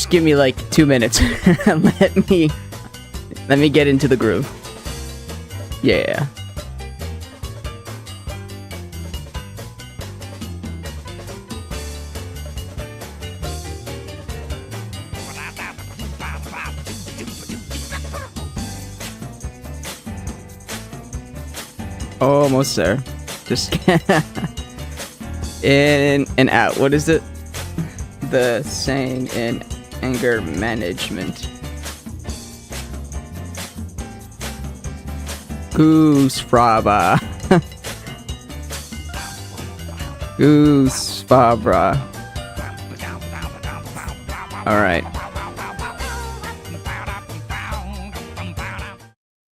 Just give me like 2 minutes. Let me get into the groove. Yeah. Almost there. Just in and out. What is it? The saying in anger management. Goose Fraba. Goose Fabra. Alright.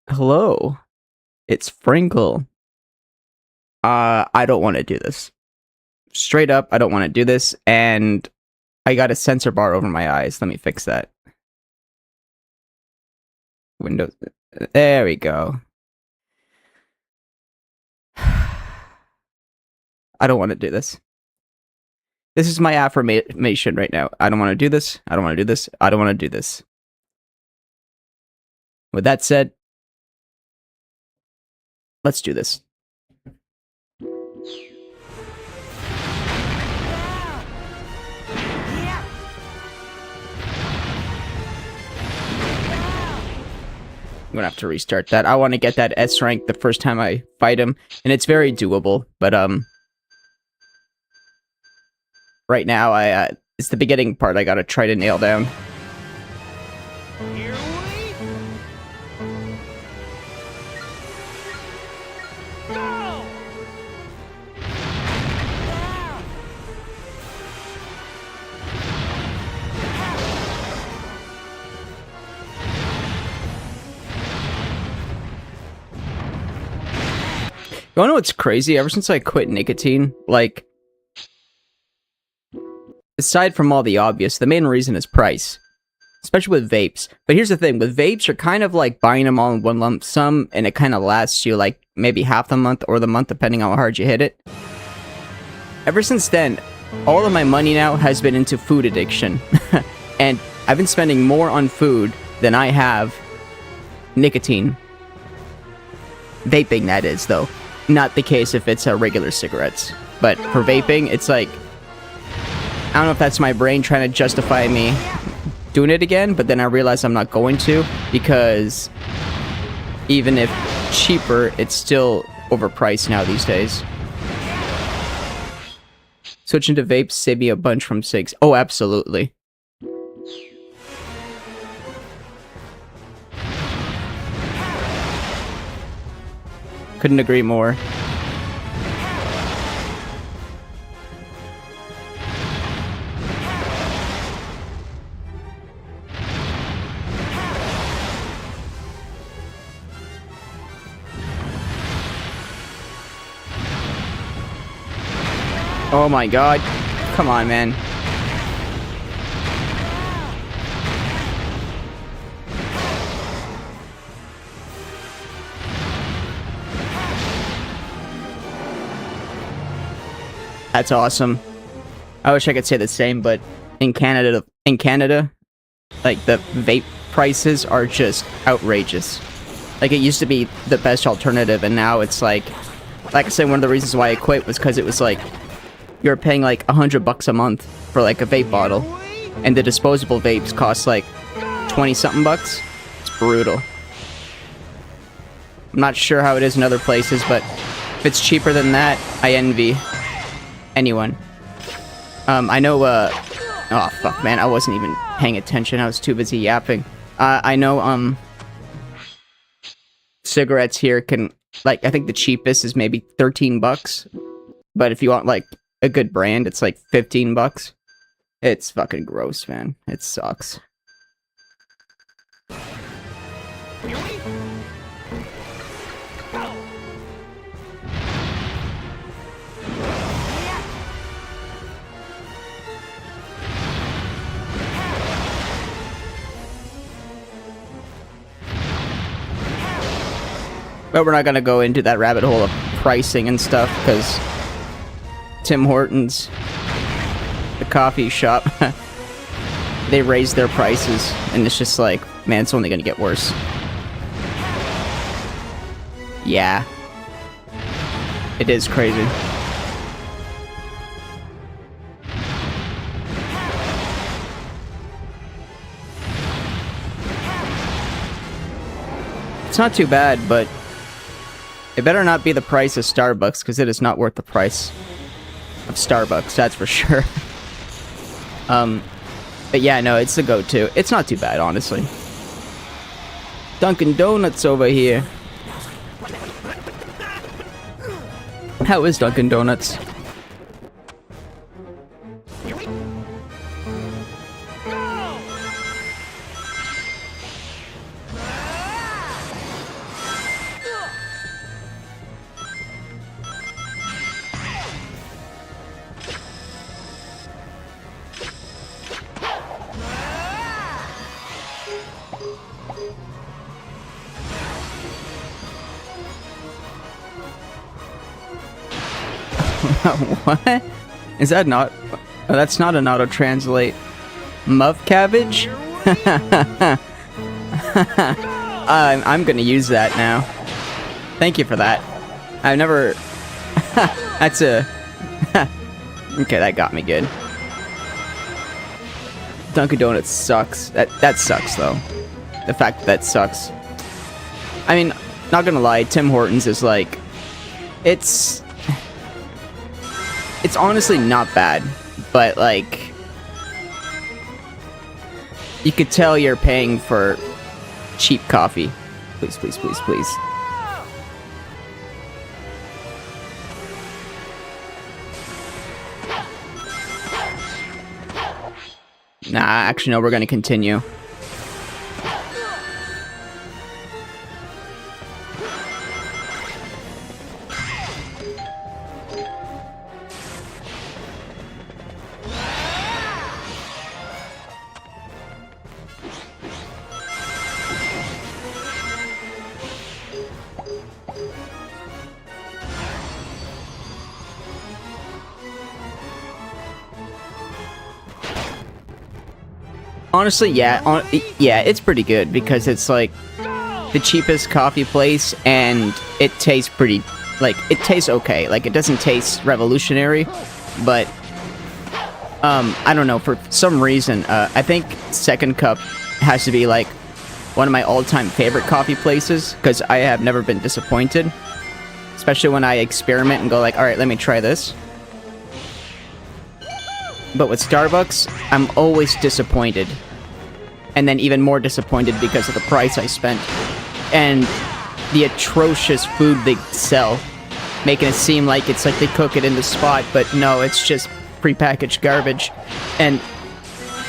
Hello. It's FRINKLE. I don't want to do this. Straight up, I don't want to do this, and I got a sensor bar over my eyes. Let me fix that. Windows. There we go. I don't want to do this. This is my affirmation right now. I don't want to do this. I don't want to do this. I don't want to do this. With that said, let's do this. I'm gonna have to restart that. I want to get that S rank the first time I fight him, and it's very doable. But right now it's the beginning part I gotta try to nail down. You wanna know what's crazy? Ever since I quit nicotine, like, aside from all the obvious, the main reason is price. Especially with vapes. But here's the thing, with vapes, you're kind of like buying them all in one lump sum, and it kind of lasts you like maybe half the month or the month, depending on how hard you hit it. Ever since then, all of my money now has been into food addiction. And I've been spending more on food than I have nicotine. Vaping, that is, though. Not the case if it's regular cigarettes. But for vaping, it's like, I don't know if that's my brain trying to justify me doing it again, but then I realize I'm not going to, because even if cheaper, it's still overpriced now these days. Switching to vapes saved me a bunch from cigs. Oh, absolutely. Couldn't agree more. Oh my god. Come on, man. That's awesome. I wish I could say the same, but in Canada, like, the vape prices are just outrageous. Like, it used to be the best alternative, and now it's like I said, one of the reasons why I quit was because it was like, you're paying like $100 a month for like a vape bottle, and the disposable vapes cost like 20-something bucks. It's brutal. I'm not sure how it is in other places, but if it's cheaper than that, I envy anyone. I know, oh, fuck, man, I wasn't even paying attention. I was too busy yapping. I know, cigarettes here can, like, I think the cheapest is maybe 13 bucks. But if you want, like, a good brand, it's like 15 bucks. It's fucking gross, man. It sucks. But we're not gonna go into that rabbit hole of pricing and stuff, because Tim Hortons, the coffee shop, they raise their prices, and it's just like, man, it's only gonna get worse. Yeah. It is crazy. It's not too bad, but it better not be the price of Starbucks, because it is not worth the price of Starbucks, that's for sure. But yeah, no, it's the go-to. It's not too bad, honestly. Dunkin' Donuts over here. How is Dunkin' Donuts? What? Is that not... Oh, that's not an auto-translate. Muff cabbage? I'm gonna use that now. Thank you for that. I've never... That's a... Okay, that got me good. Dunkin' Donuts sucks. That sucks, though. The fact that sucks. I mean, not gonna lie, Tim Hortons is like... It's honestly not bad, but like... You could tell you're paying for cheap coffee. Please, please, please, please. Nah, actually, no, we're gonna continue. Honestly, yeah, it's pretty good because it's like the cheapest coffee place and it tastes pretty, like, it tastes okay. Like, it doesn't taste revolutionary, but, I don't know, for some reason, I think Second Cup has to be, like, one of my all-time favorite coffee places because I have never been disappointed, especially when I experiment and go like, alright, let me try this. But with Starbucks, I'm always disappointed. And then even more disappointed because of the price I spent. And the atrocious food they sell. Making it seem like it's like they cook it in the spot, but no, it's just prepackaged garbage. And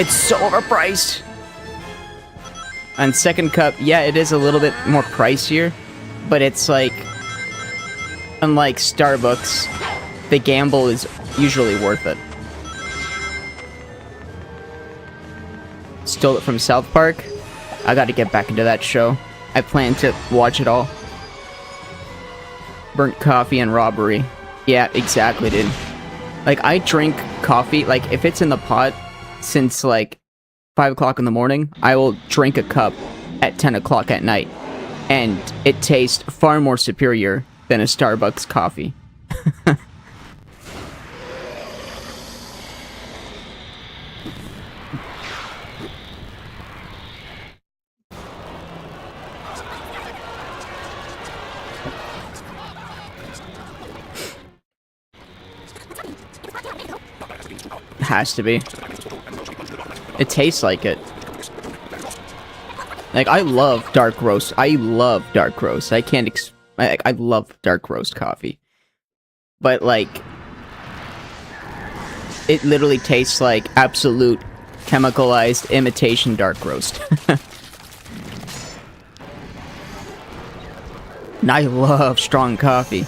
it's so overpriced. And Second Cup, yeah, it is a little bit more pricier. But it's like... Unlike Starbucks, the gamble is usually worth it. Stole it from South Park. I gotta get back into that show. I plan to watch it all. Burnt coffee and robbery. Yeah, exactly, dude. Like, I drink coffee, like, if it's in the pot since, like, 5 o'clock in the morning, I will drink a cup at 10 o'clock at night. And it tastes far more superior than a Starbucks coffee. Has to be. It tastes like it. Like, I love dark roast. I love dark roast. I can't I love dark roast coffee. But, like, it literally tastes like absolute chemicalized imitation dark roast. And I love strong coffee.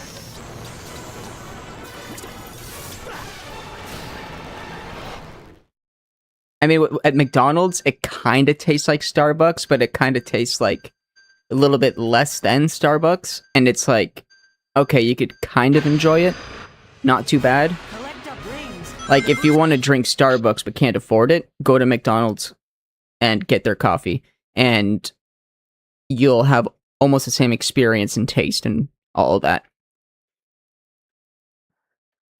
I mean, at McDonald's, it kind of tastes like Starbucks, but it kind of tastes like a little bit less than Starbucks. And it's like, okay, you could kind of enjoy it. Not too bad. Like, if you want to drink Starbucks but can't afford it, go to McDonald's. and get their coffee, and you'll have almost the same experience and taste and all of that.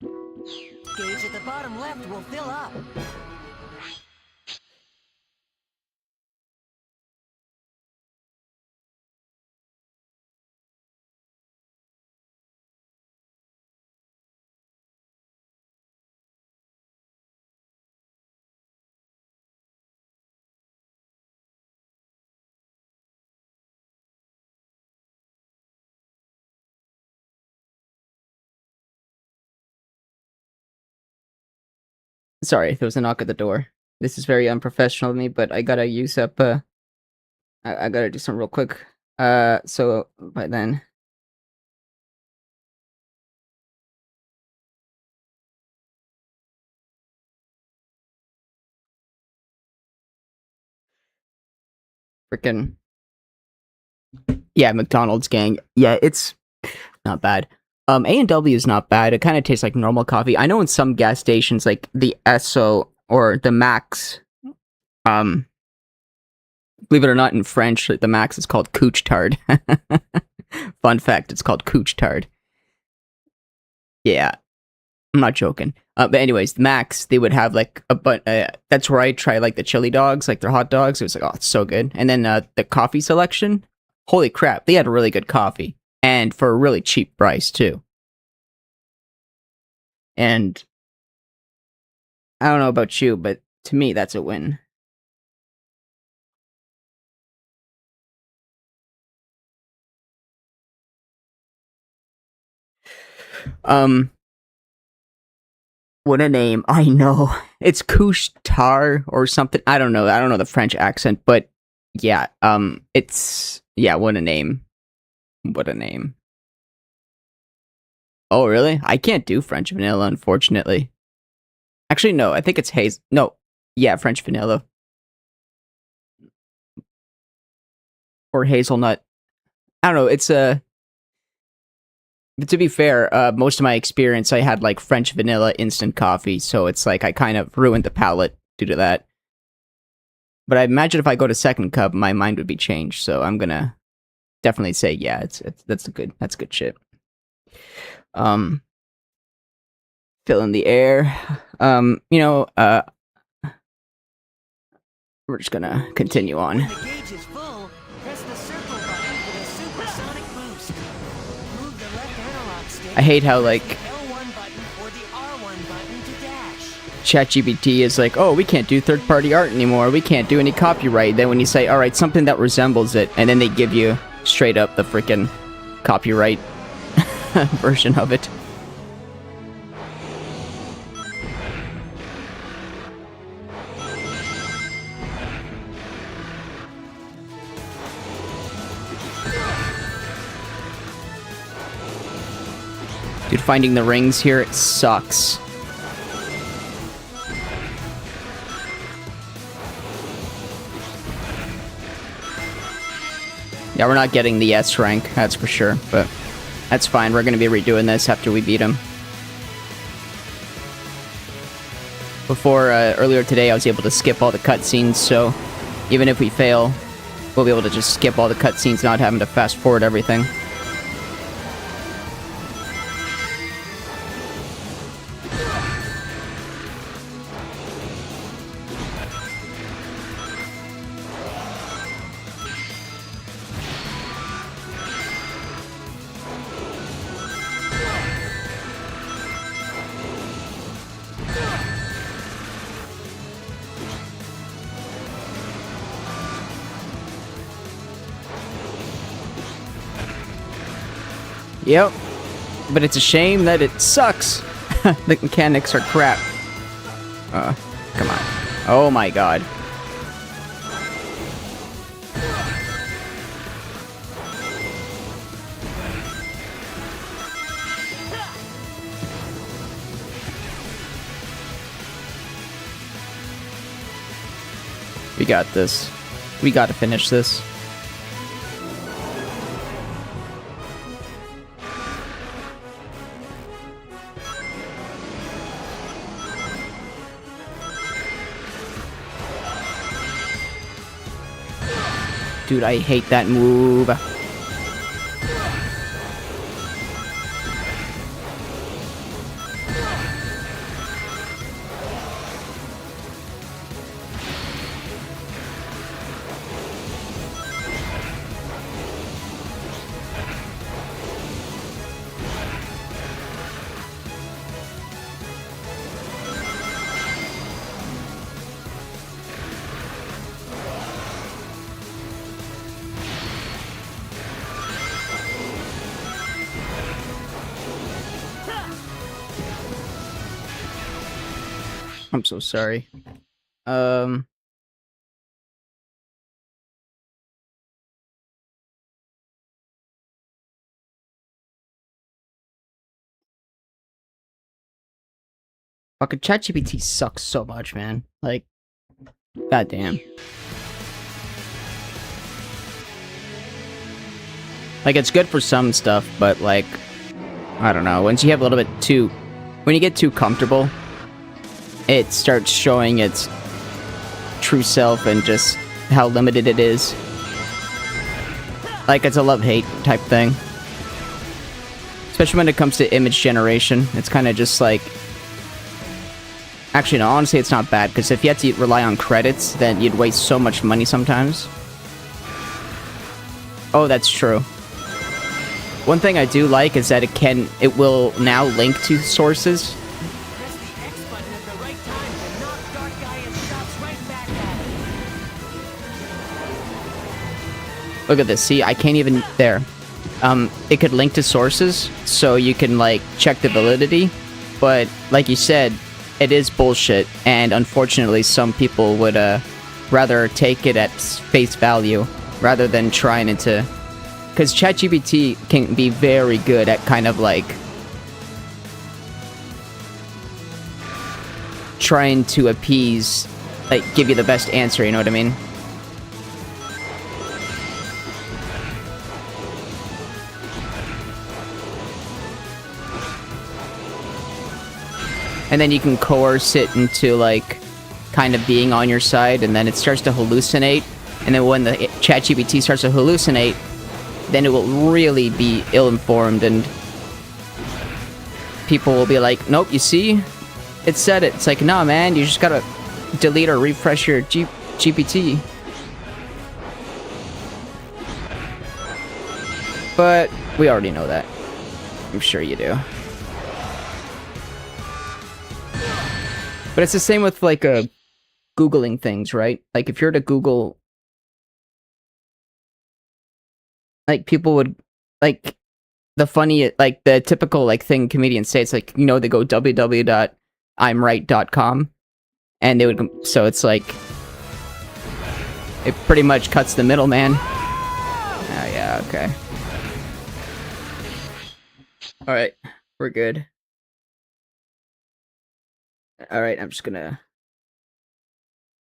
Gauge at the bottom left will fill up. Sorry, there was a knock at the door. This is very unprofessional of me, but I gotta use up, I gotta do something real quick. So, by then... Frickin'... Yeah, McDonald's gang. Yeah, it's not bad. A&W is not bad. It kind of tastes like normal coffee. I know in some gas stations, like the Esso or the Max, believe it or not, in French, the Max is called couche-tard. Fun fact, it's called couche-tard. Yeah, I'm not joking. But anyways, Max, they would have like that's where I try like the chili dogs, like their hot dogs. It was like, oh, it's so good. And then the coffee selection, holy crap, they had really good coffee. And for a really cheap price, too. And I don't know about you, but to me, that's a win. What a name. I know. It's couche-tard or something. I don't know. I don't know the French accent, but yeah, it's, yeah, what a name. What a name. Oh, really? I can't do French vanilla, unfortunately. Actually, no, I think it's no, yeah, French vanilla. Or hazelnut. I don't know, it's but to be fair, most of my experience, I had like French vanilla instant coffee, so it's like I kind of ruined the palate due to that. But I imagine if I go to second cup, my mind would be changed. So I'm gonna definitely say, yeah, that's good shit. Fill in the air. You know, we're just gonna continue on. When the gauge is full, press the circle button for the supersonic boost. Move the left analog stick. I hate how like L1 button or the R1 button to dash. ChatGPT is like, oh, we can't do third-party art anymore. We can't do any copyright. Then when you say, all right, something that resembles it, and then they give you straight up the freaking copyright version of it. Dude, finding the rings here, it sucks. Yeah, we're not getting the S rank, that's for sure, but that's fine. We're gonna be redoing this after we beat him. Before, earlier today, I was able to skip all the cutscenes, so even if we fail, we'll be able to just skip all the cutscenes, not having to fast forward everything. Yep. But it's a shame that it sucks. The mechanics are crap. Come on. Oh my god. We got this. We gotta finish this. Dude, I hate that move. I'm so sorry. Fucking ChatGPT sucks so much, man. Like, goddamn. Like, it's good for some stuff, but like, I don't know. Once you have a little bit too, when you get too comfortable, it starts showing its true self and just how limited it is. Like, it's a love-hate type thing. Especially when it comes to image generation. It's kind of just like... Actually, no, honestly, it's not bad, because if you had to rely on credits, then you'd waste so much money sometimes. Oh, that's true. One thing I do like is that it will now link to sources. Press the X button at the right time to knock Dark Guy and shots right back at him. Look at this. See, I can't even... There. It could link to sources, so you can, like, check the validity. But, like you said, it is bullshit. And, unfortunately, some people would, rather take it at face value, rather than trying to... Because ChatGPT can be very good at kind of, like... trying to appease... Like, give you the best answer, you know what I mean? And then you can coerce it into, like, kind of being on your side, and then it starts to hallucinate. And then when the ChatGPT starts to hallucinate, then it will really be ill-informed, and people will be like, nope, you see? It said it. It's like, nah, man, you just gotta delete or refresh your GPT. But we already know that. I'm sure you do. But it's the same with, like, Googling things, right? Like, if you're to Google... Like, people would... Like, the funny... Like, the typical, like, thing comedians say, it's like, you know, they go www.imright.com. And they would... So it's like... It pretty much cuts the middleman. Oh, yeah, okay. Alright, we're good. Alright, I'm just gonna...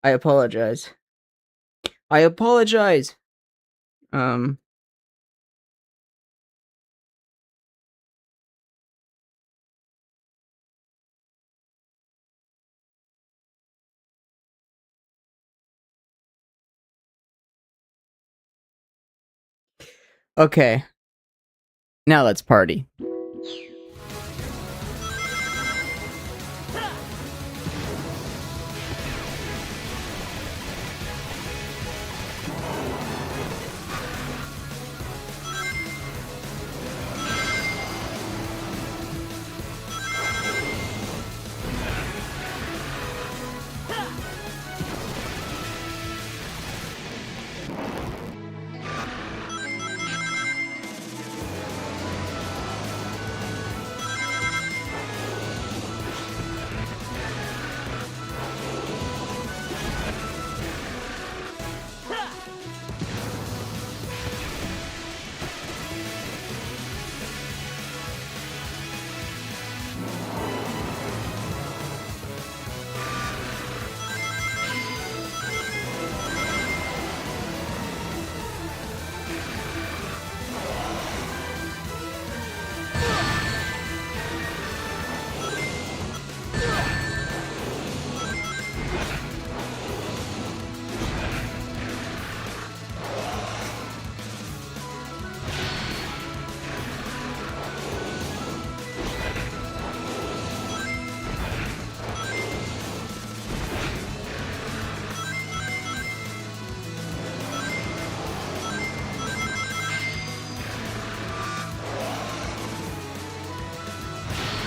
I apologize. I apologize! Okay. Now let's party.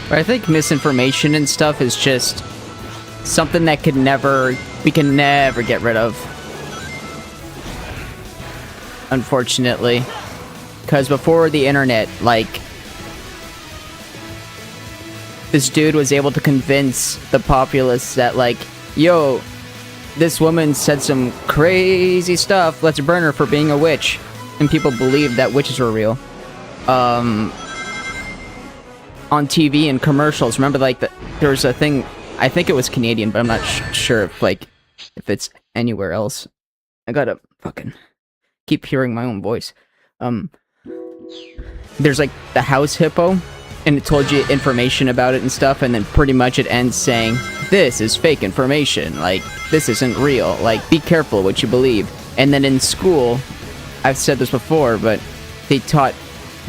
But I think misinformation and stuff is just something that we can never get rid of. Unfortunately. Because before the internet, like, this dude was able to convince the populace that, like, yo, this woman said some crazy stuff, let's burn her for being a witch. And people believed that witches were real. On TV and commercials, remember, like, there was a thing, I think it was Canadian, but I'm not sure if, like, if it's anywhere else. I gotta fucking keep hearing my own voice. There's, like, the house hippo, and it told you information about it and stuff, and then pretty much it ends saying, this is fake information, like, this isn't real, like, be careful what you believe. And then in school, I've said this before, but they taught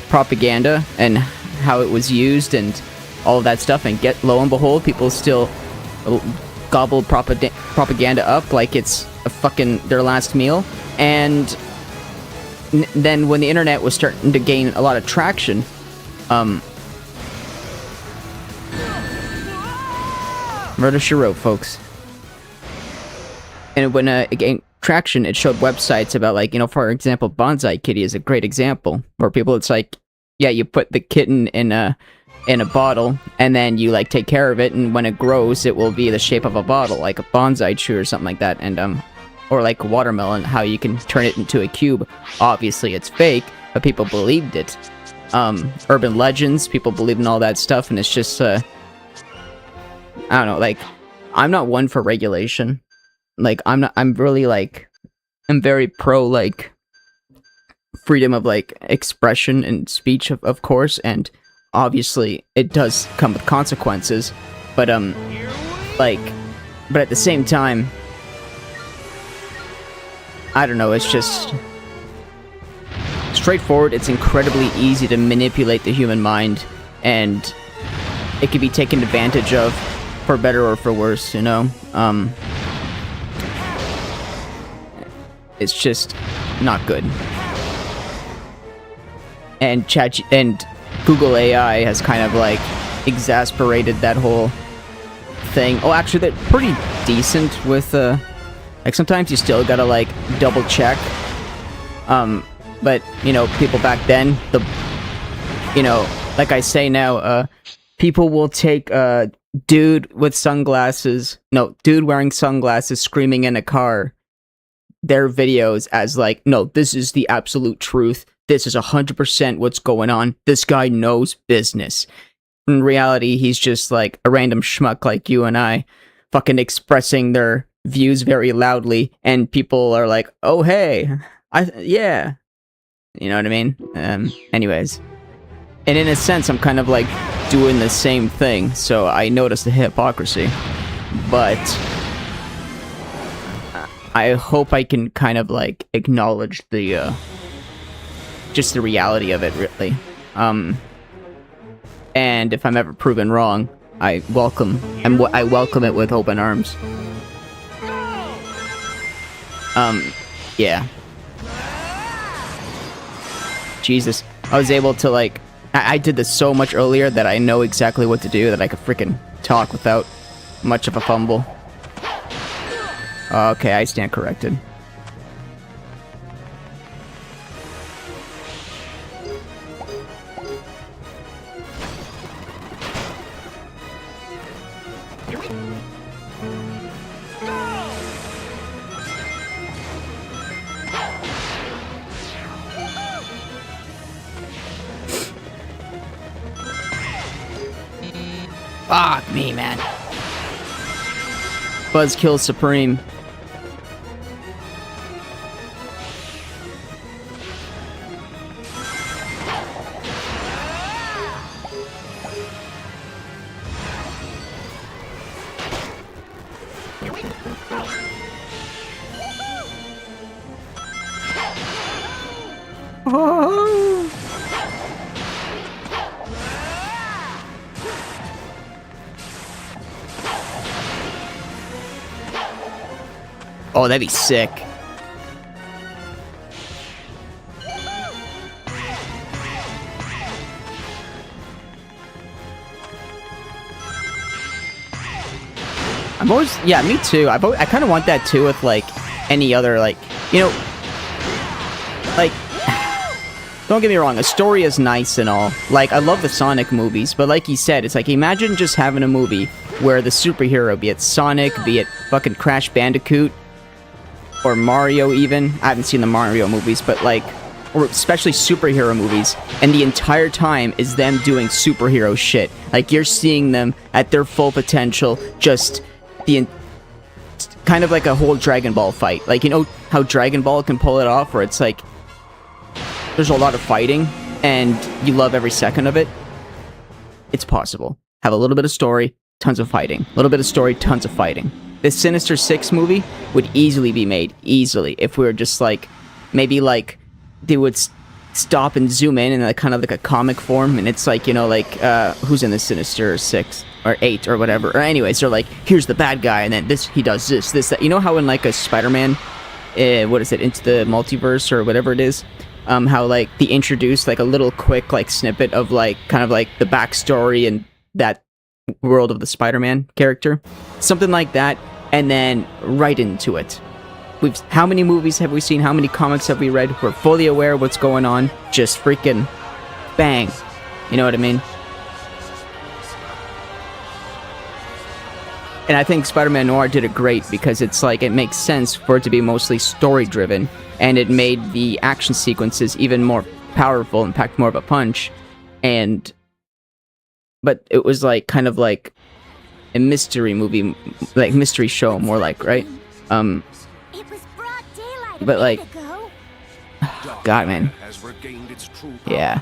propaganda and how it was used and all of that stuff, and lo and behold, people still gobble propaganda up like it's a fucking their last meal. And then when the internet was starting to gain a lot of traction, Murder, She Wrote, folks. And when it gained traction, it showed websites about, like, you know, for example, Bonsai Kitty is a great example, where people, it's like, yeah, you put the kitten in a bottle, and then you, like, take care of it, and when it grows, it will be the shape of a bottle, like a bonsai tree or something like that, and, or like a watermelon, how you can turn it into a cube. Obviously, it's fake, but people believed it. Urban legends, people believe in all that stuff, and it's just, I don't know, like, I'm not one for regulation. Like, I'm really, like, I'm very pro, like, freedom of, like, expression and speech, of course, and obviously it does come with consequences, but, like, but at the same time, I don't know, it's just straightforward. It's incredibly easy to manipulate the human mind, and it can be taken advantage of for better or for worse, you know? It's just not good. And Google AI has kind of, like, exasperated that whole thing. Oh, actually, they're pretty decent with, like, sometimes you still gotta, like, double check. But, you know, people back then, you know, like I say now, people will take a dude with sunglasses, no, dude wearing sunglasses screaming in a car, their videos as, like, no, this is the absolute truth. This is 100% what's going on. This guy knows business. In reality, he's just, like, a random schmuck like you and I, fucking expressing their views very loudly, and people are like, oh, hey, yeah. You know what I mean? Anyways. And in a sense, I'm kind of, like, doing the same thing, so I notice the hypocrisy. But I hope I can kind of, like, acknowledge the, just the reality of it, really. And if I'm ever proven wrong, I welcome it with open arms. Yeah. Jesus. I was able to, like, I did this so much earlier that I know exactly what to do, that I could freaking talk without much of a fumble. Okay, I stand corrected. Fuck me, man. Buzzkill Supreme. Oh, that'd be sick. I'm always, yeah, me too. I kind of want that too with like any other, like, you know, like, don't get me wrong, a story is nice and all. Like, I love the Sonic movies, but like you said, it's like, imagine just having a movie where the superhero, be it Sonic, be it fucking Crash Bandicoot, or Mario even. I haven't seen the Mario movies, but like, or especially superhero movies, and the entire time is them doing superhero shit. Like, you're seeing them at their full potential, just kind of like a whole Dragon Ball fight. Like, you know how Dragon Ball can pull it off, where it's like, there's a lot of fighting, and you love every second of it? It's possible. Have a little bit of story, tons of fighting. A little bit of story, tons of fighting. This Sinister Six movie would easily be made, easily, if we were just like, maybe like, they would stop and zoom in like kind of like a comic form, and it's like, you know, like, who's in the Sinister Six, or 8, or whatever. Or anyways, they're like, here's the bad guy, and then he does this, that. You know how in like a Spider-Man, what is it, Into the Multiverse, or whatever it is, how like they introduce like a little quick like snippet of like kind of like the backstory and that world of the Spider-Man character, something like that, and then right into it. How many movies have we seen? How many comics have we read? We're fully aware of what's going on. Just freaking bang. You know what I mean? And I think Spider-Man Noir did it great because it's like, it makes sense for it to be mostly story-driven, and it made the action sequences even more powerful and packed more of a punch. But it was like, kind of like a mystery movie, like mystery show, more like, right? But like, God, man, yeah,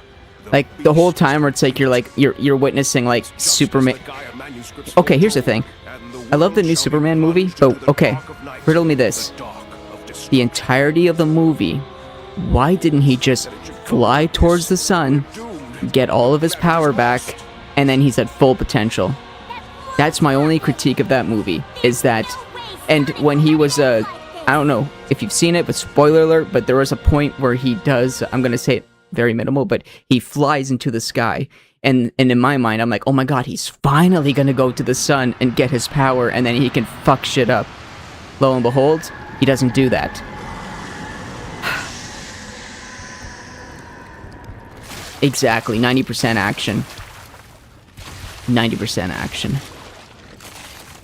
like the whole time where it's like you're witnessing like Superman. Okay, here's the thing, I love the new Superman movie, but okay, riddle me this: the entirety of the movie, why didn't he just fly towards the sun, get all of his power back, and then he's at full potential? That's my only critique of that movie, is that, and when he was I don't know if you've seen it, but spoiler alert, but there was a point where he does, I'm going to say it very minimal, but he flies into the sky. And in my mind, I'm like, oh my god, he's finally going to go to the sun and get his power, and then he can fuck shit up. Lo and behold, he doesn't do that. Exactly, 90% action. 90% action.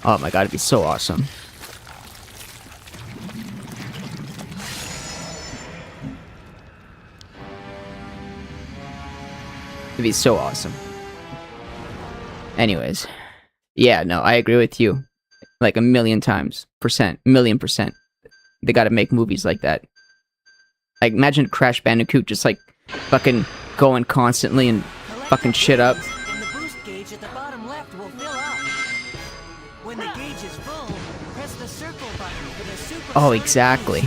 Oh my god, it'd be so awesome. It'd be so awesome. Anyways. Yeah, no, I agree with you. Like a million times. Million percent. They gotta make movies like that. Like, imagine Crash Bandicoot just like fucking going constantly and fucking shit up. And the boost gauge at the bottom left will fill up. When the gauge is full, press the circle button for the super. Oh, exactly.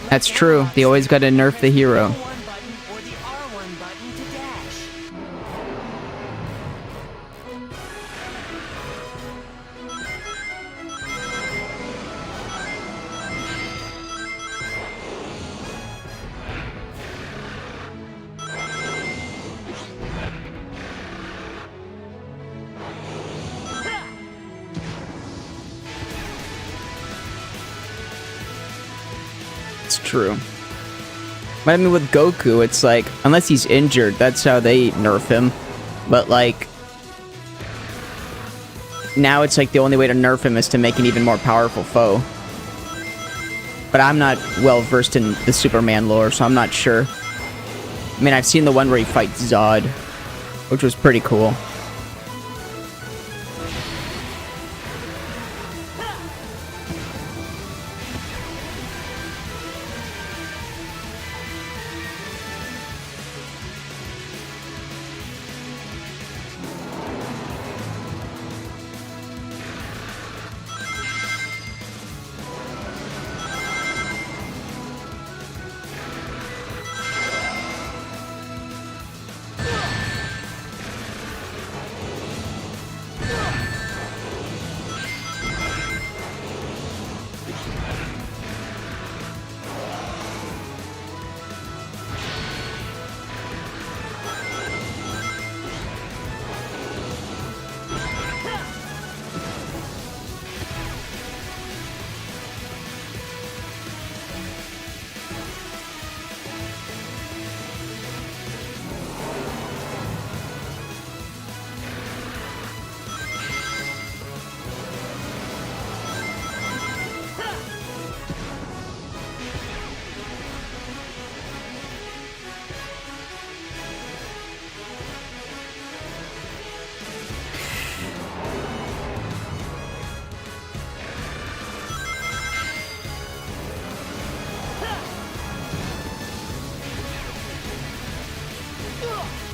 That's true. They always gotta nerf the hero. Or the R1 button to dash. It's true. But I mean, with Goku, it's like, unless he's injured, that's how they nerf him. But like, now it's like the only way to nerf him is to make an even more powerful foe. But I'm not well versed in the Superman lore, so I'm not sure. I mean, I've seen the one where he fights Zod, which was pretty cool.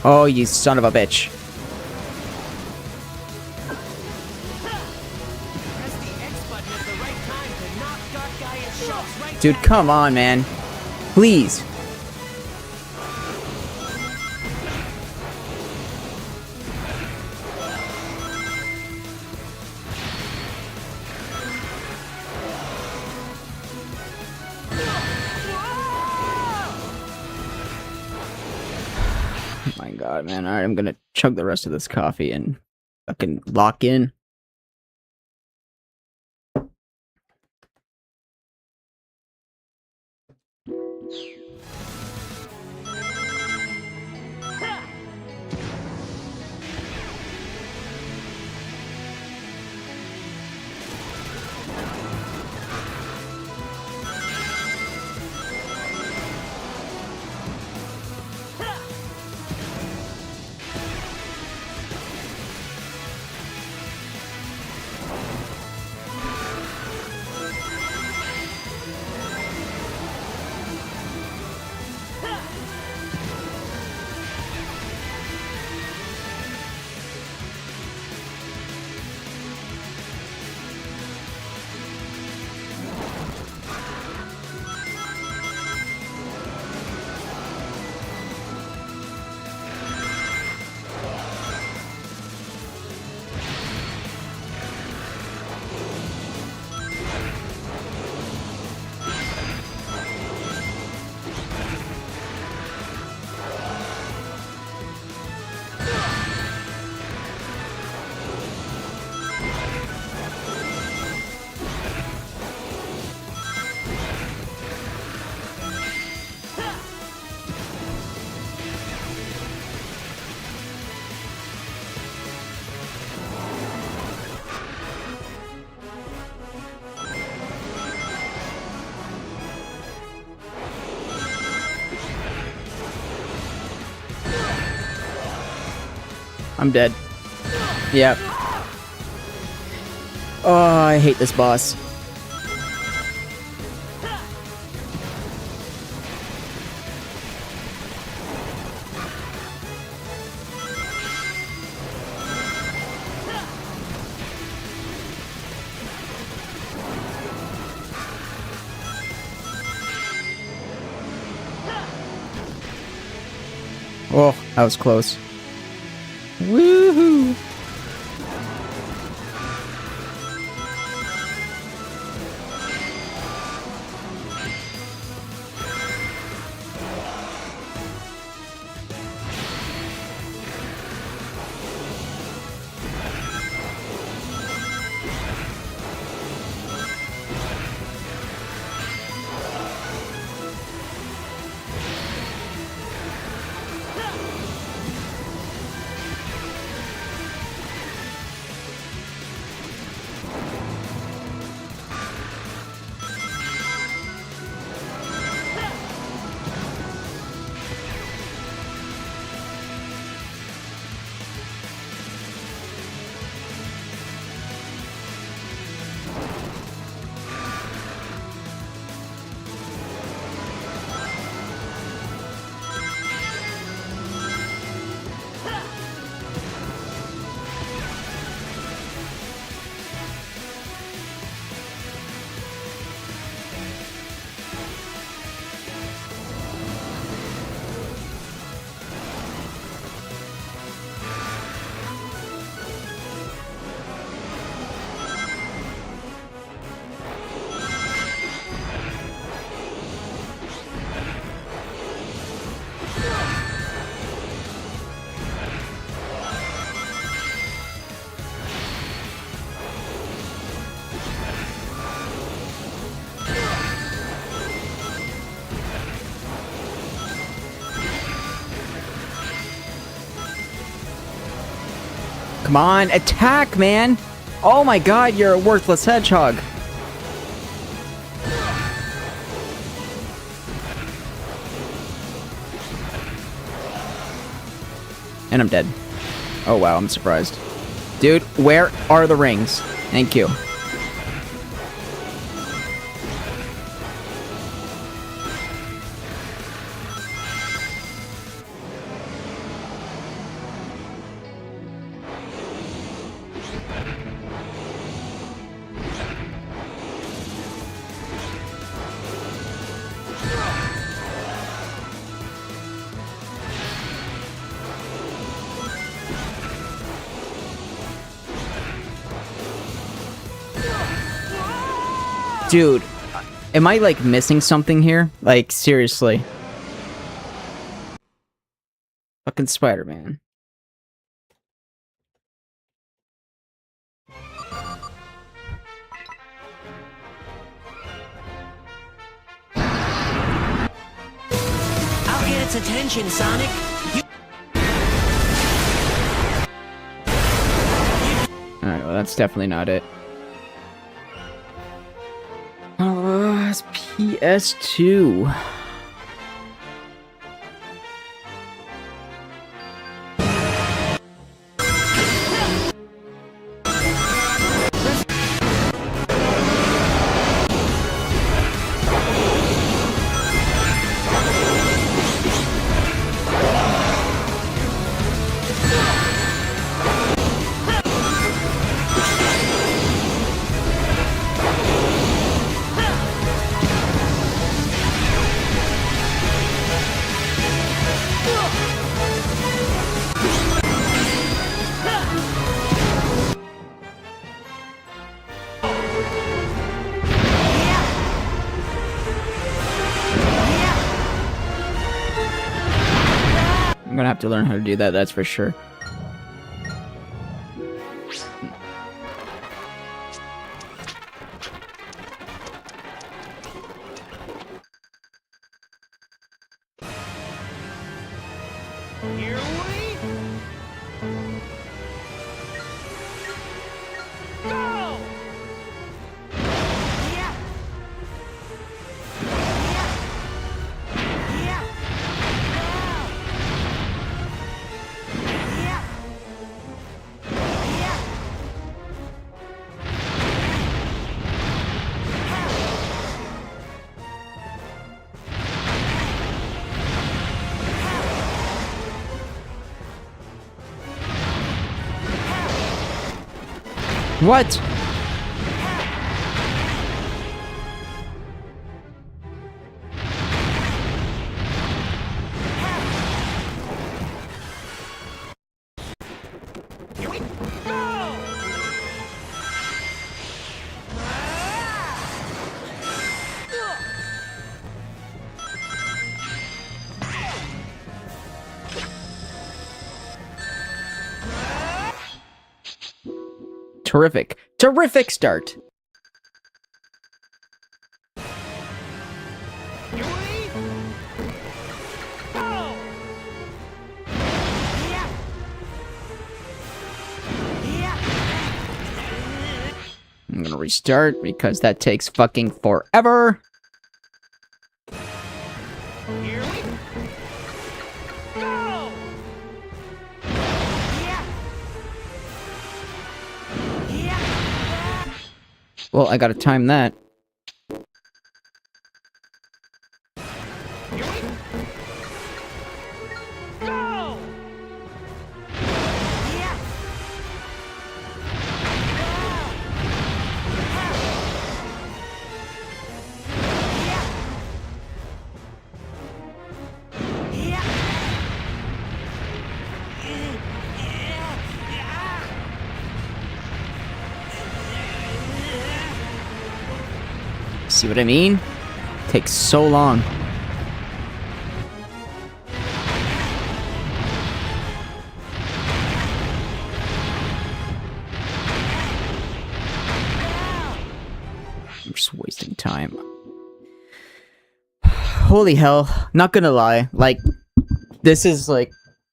Oh, you son of a bitch. Press the X button at the right time to knock Dark Gaia's shots right Dude, back. come on, man. Please. Oh my god, man. Alright, I'm gonna chug the rest of this coffee and fucking lock in. I'm dead. Yep. Oh, I hate this boss. Oh, that was close. Woohoo! Come on, attack, man! Oh my god, you're a worthless hedgehog. And I'm dead. Oh wow, I'm surprised. Dude, where are the rings? Thank you. Dude, am I, like, missing something here? Like, seriously. Fucking Spider-Man. I'll get its attention, Sonic. Alright, well, that's definitely not it. It's PS2. I'm gonna have to learn how to do that, that's for sure. Here we go! Yeah! Yeah! Yeah! Yeah! What? Here we go! Terrific. Terrific start. Here we go! Yeah! Yeah! I'm gonna restart because that takes fucking forever. Here we go! Yeah! Yeah! Well, I gotta time that. Here we go! Yeah! See what I mean? Takes so long. I'm just wasting time. Holy hell. Not gonna lie. Like, this is, like,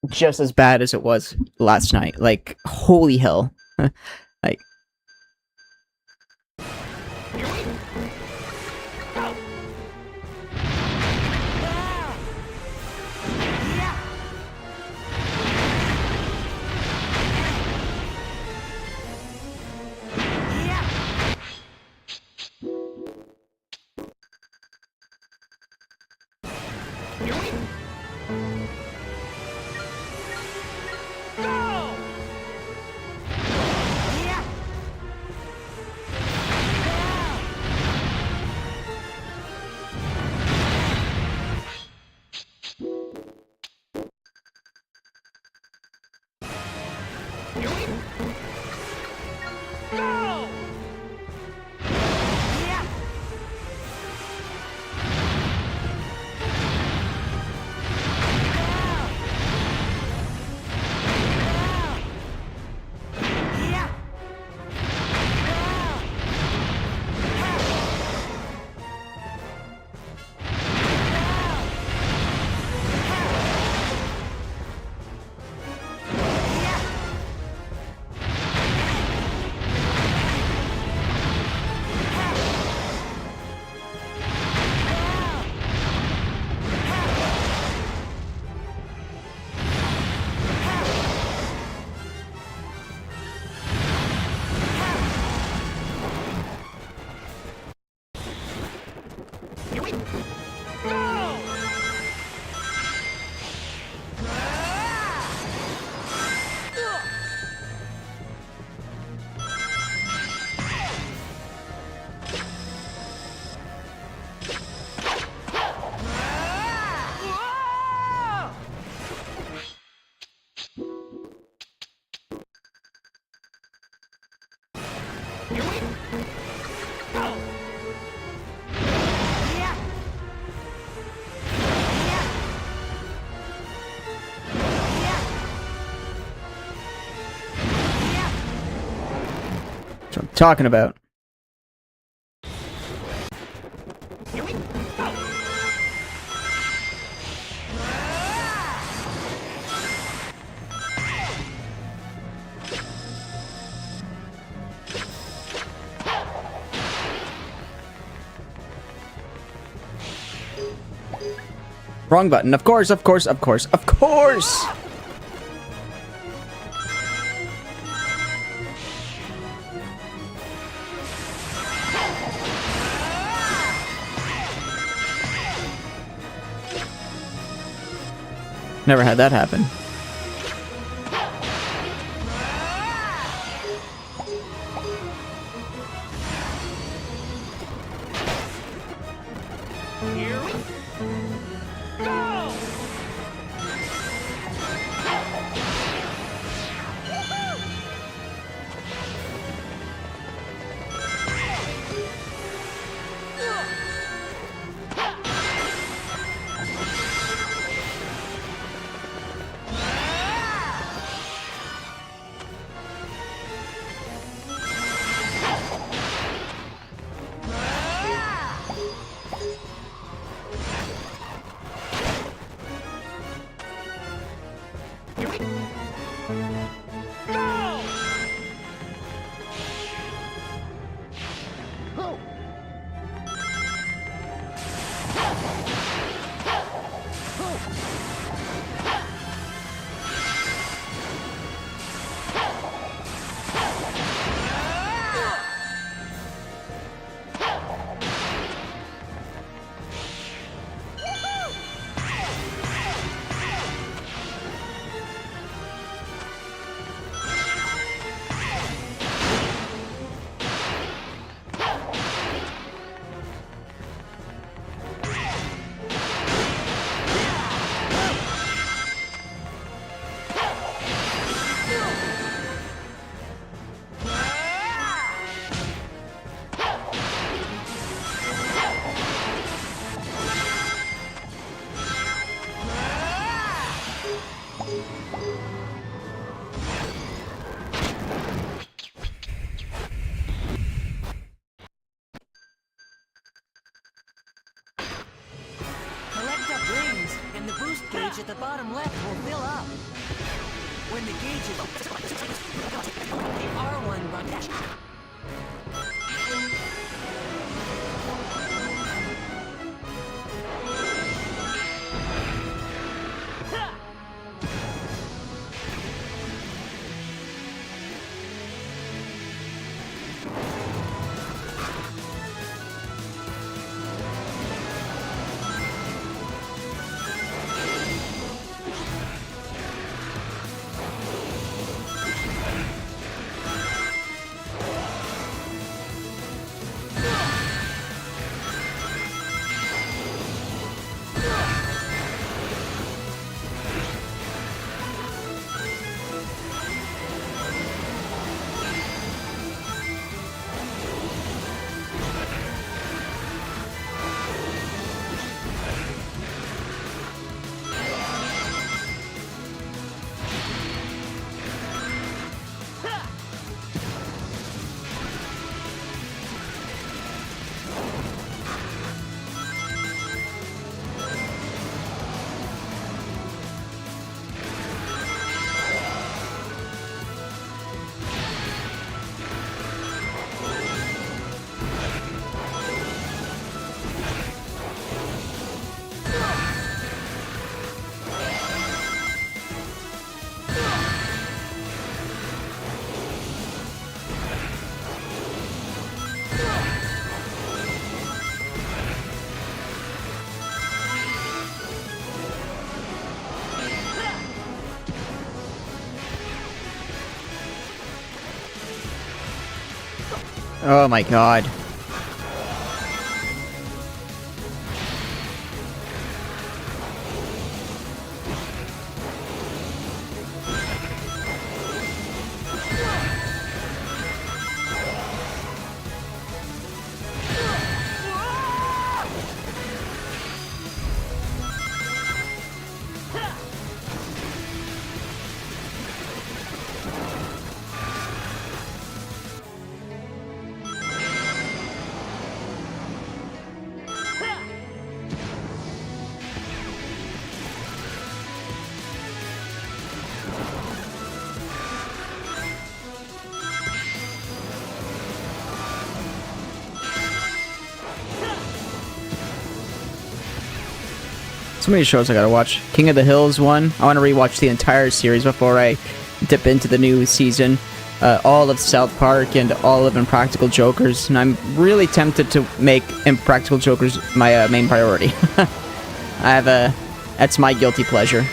just as bad as it was last night. Like, holy hell. Like, Go! That's what I'm talking about. Wrong button. Of course, of course, of course, of course! Never had that happen. and the boost gauge at the bottom left will fill up. When the gauge is... the R1 runs... Oh my god. So many shows I gotta watch. King of the Hills one. I want to rewatch the entire series before I dip into the new season. All of South Park and all of Impractical Jokers. And I'm really tempted to make Impractical Jokers my main priority. I have a... That's my guilty pleasure.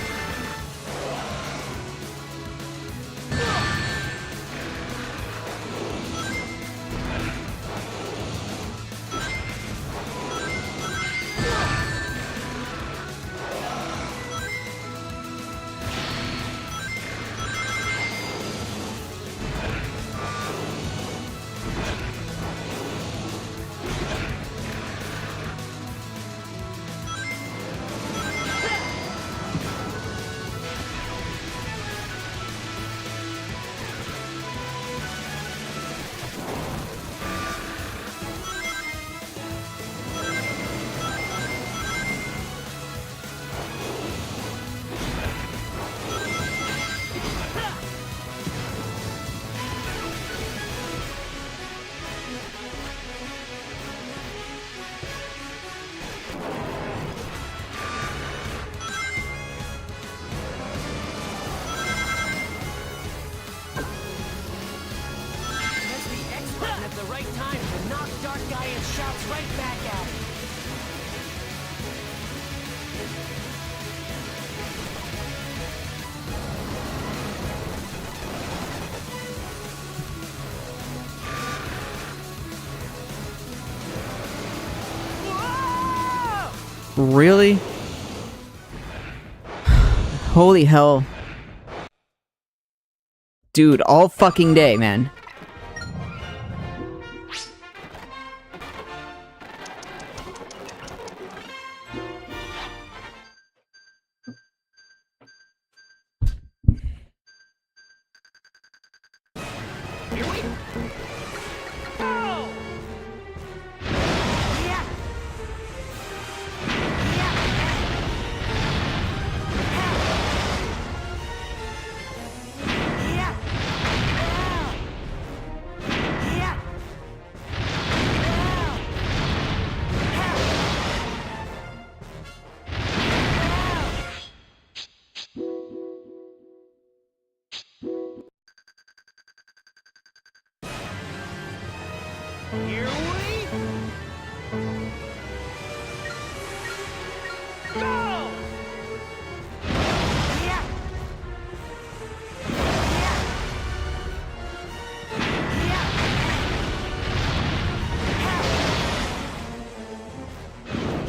Really? Holy hell. Dude, all fucking day, man. Here we go! Yeah.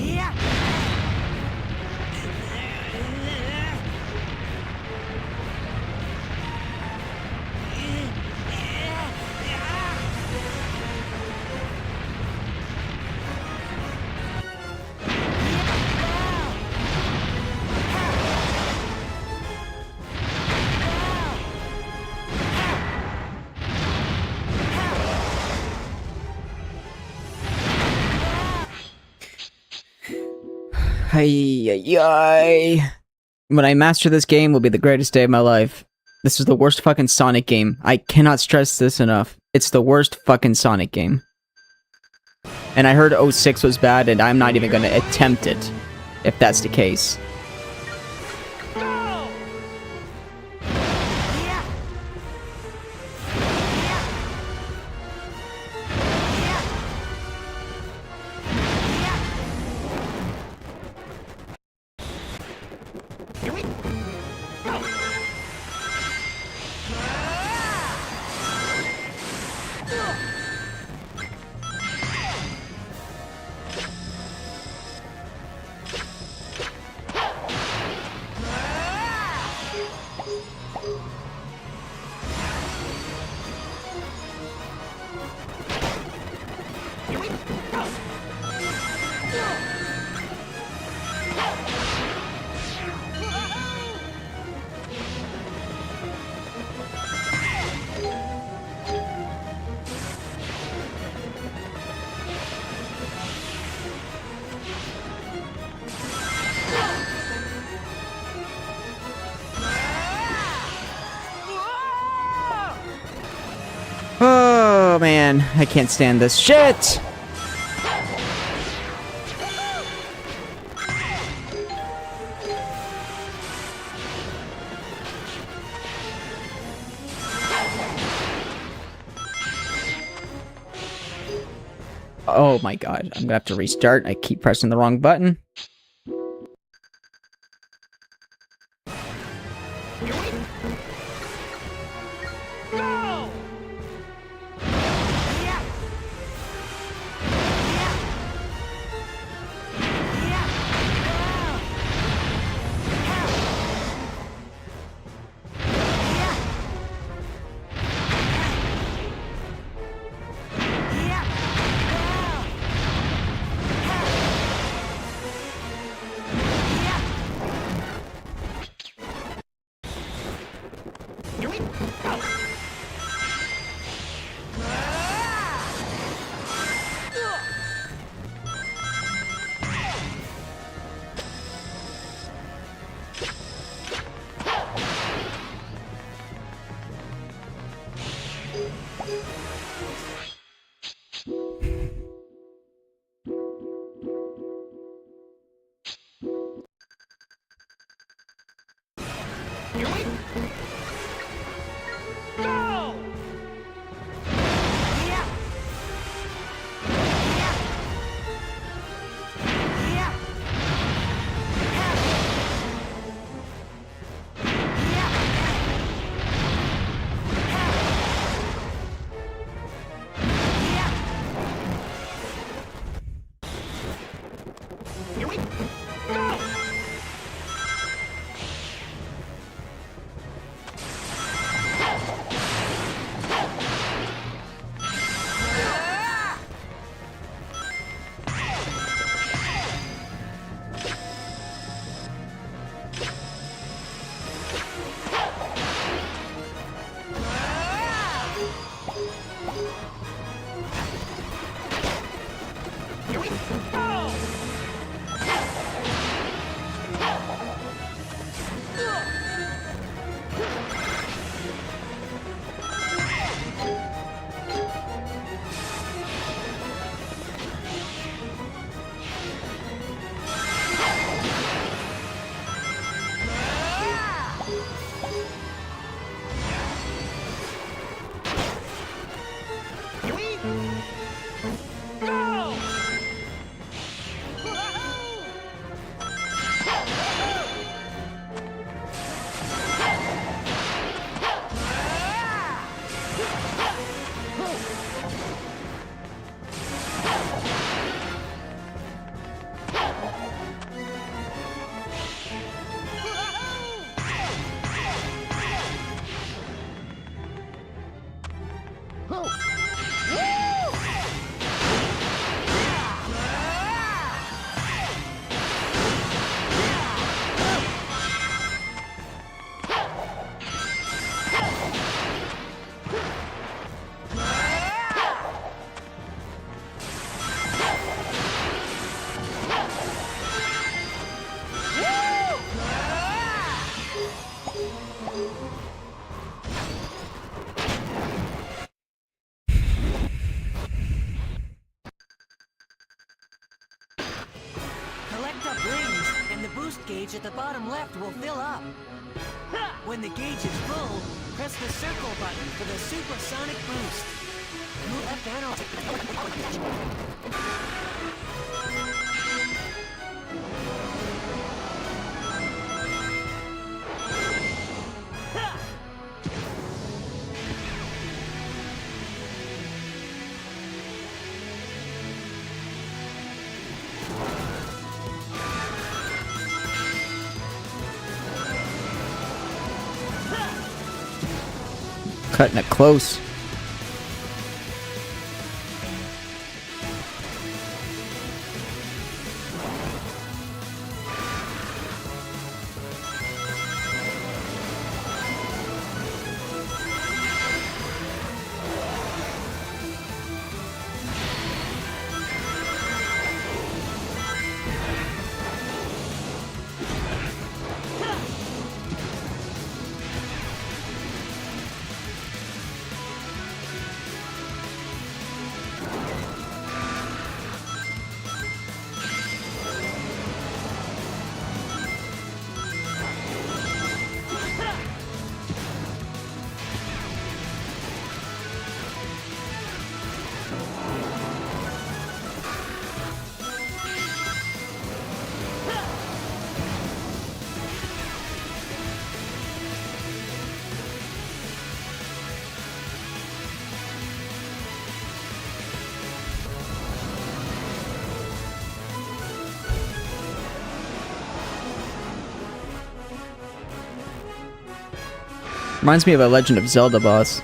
Yeah. Ay. When I master this game, will be the greatest day of my life. This is the worst fucking Sonic game. I cannot stress this enough. It's the worst fucking Sonic game. And I heard 06 was bad, and I'm not even gonna attempt it, if that's the case. Oh man, I can't stand this shit! Oh my god, I'm gonna have to restart. I keep pressing the wrong button. Collect up rings, and the boost gauge at the bottom left will fill up. When the gauge is full, press the circle button for the supersonic boost. Move left arrow. Cutting it close. Reminds me of a Legend of Zelda boss.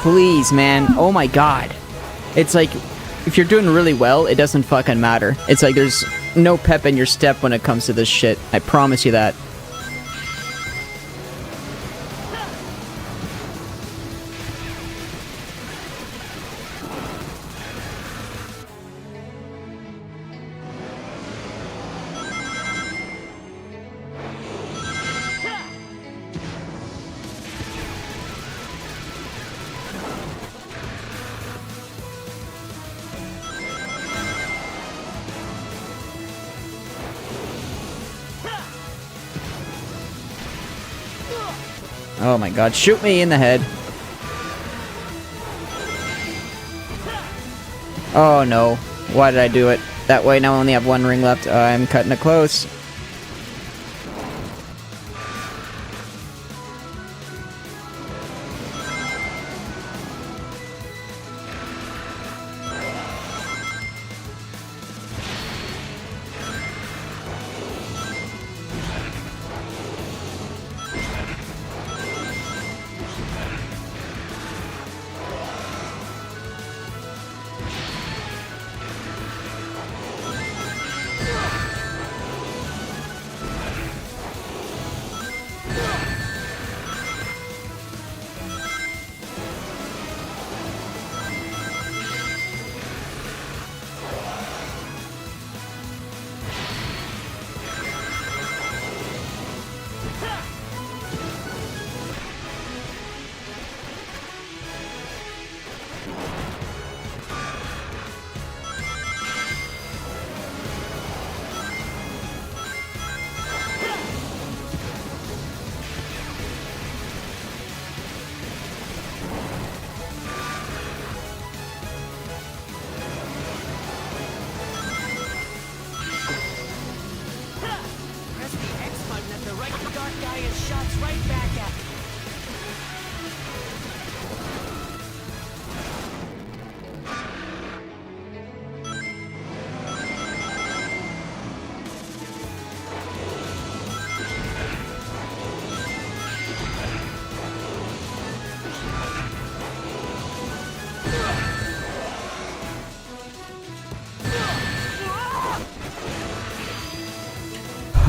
Please, man. Oh my god. It's like, if you're doing really well, it doesn't fucking matter. It's like there's no pep in your step when it comes to this shit. I promise you that. Oh my god, shoot me in the head. Oh no, why did I do it? That way now I only have one ring left. I'm cutting it close.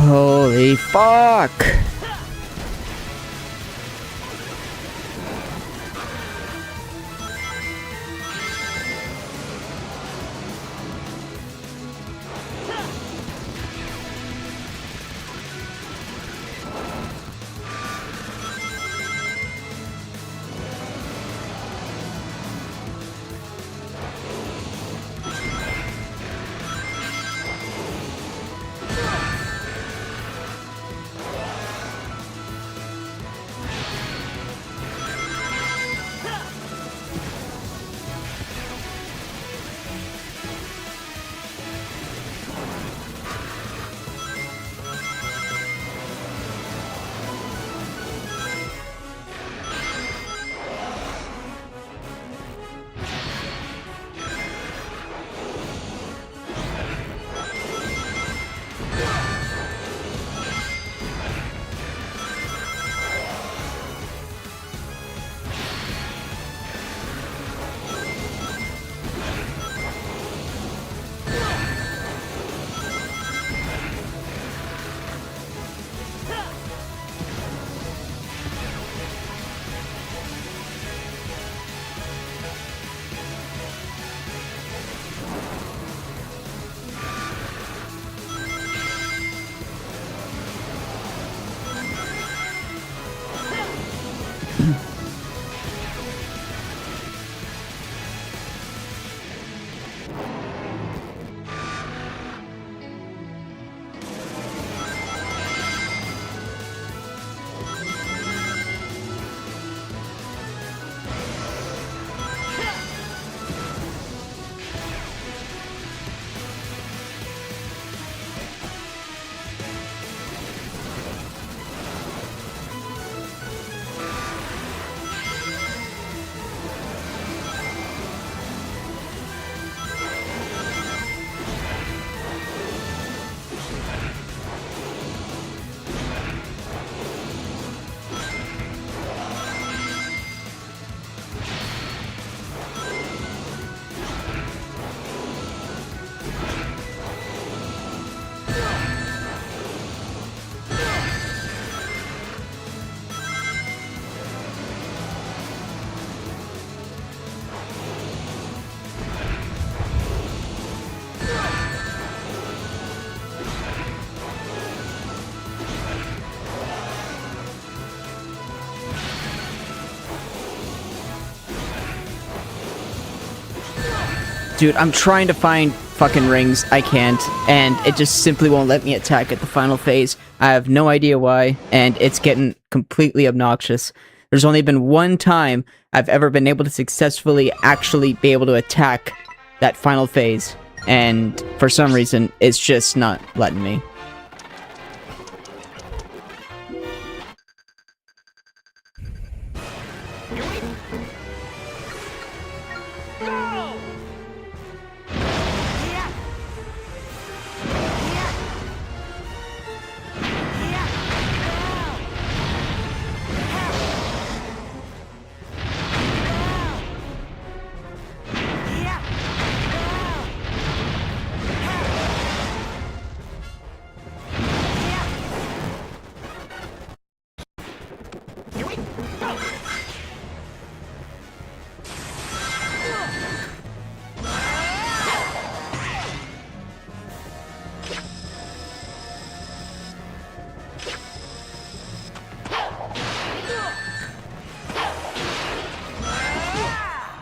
Holy fuck! Dude, I'm trying to find fucking rings. I can't. And it just simply won't let me attack at the final phase. I have no idea why, and it's getting completely obnoxious. There's only been one time I've ever been able to successfully actually be able to attack that final phase. And for some reason, it's just not letting me.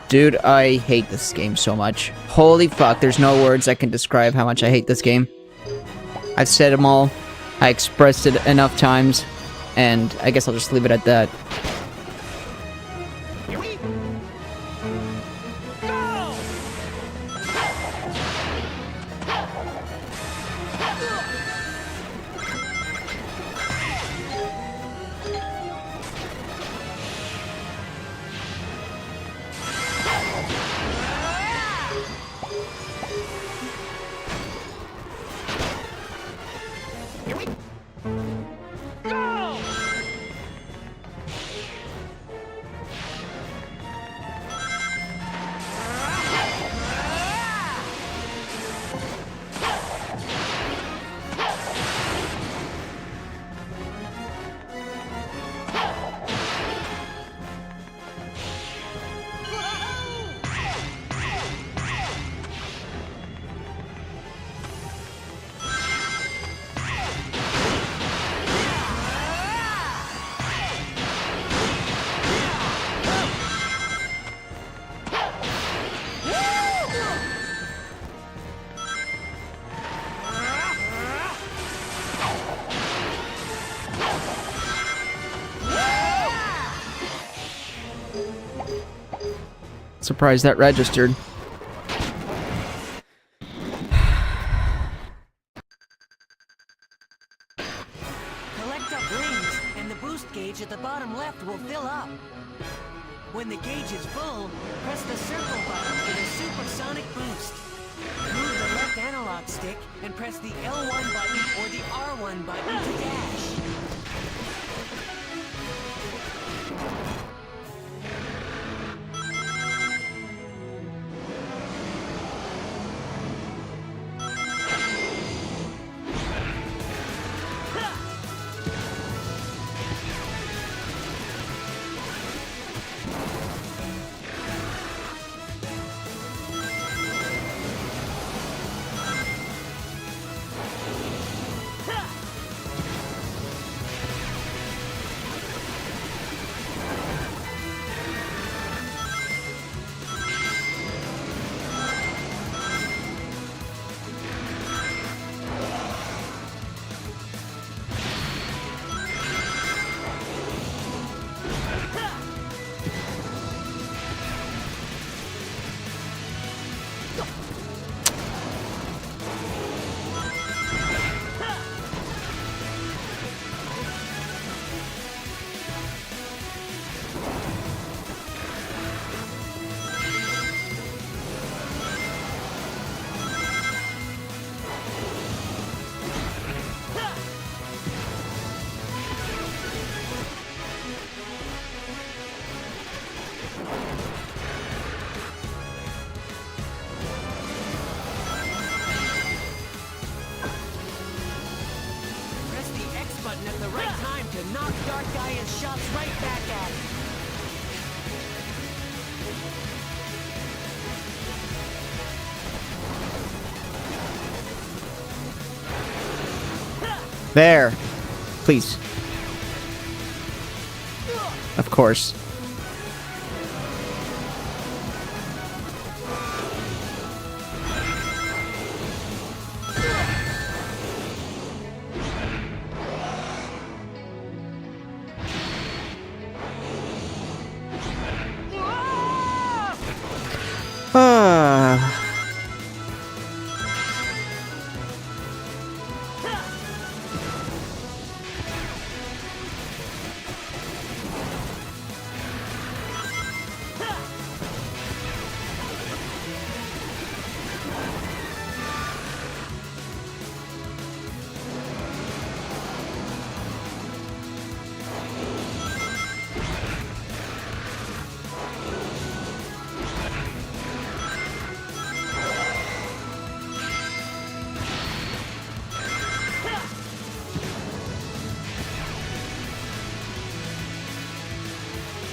Dude, I hate this game so much. Holy fuck, there's no words that can describe how much I hate this game. I've said them all. I expressed it enough times. And I guess I'll just leave it at that. Surprised that registered. Collect up rings, and the boost gauge at the bottom left will fill up. When the gauge is full, press the circle button for the supersonic boost. Move the left analog stick and press the L1 button or the R1 button to dash. At the right time to knock Dark Gaia's shots right back at him. There. Please. Of course.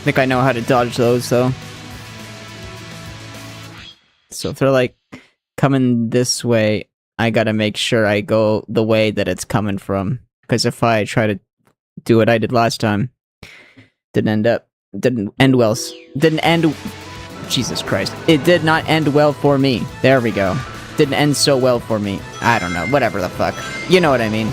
think I know how to dodge those, though. So if they're, like, coming this way, I gotta make sure I go the way that it's coming from. Because if I try to do what I did last time, didn't end well. Didn't end... Jesus Christ. It did not end well for me. There we go. Didn't end so well for me. I don't know. Whatever the fuck. You know what I mean.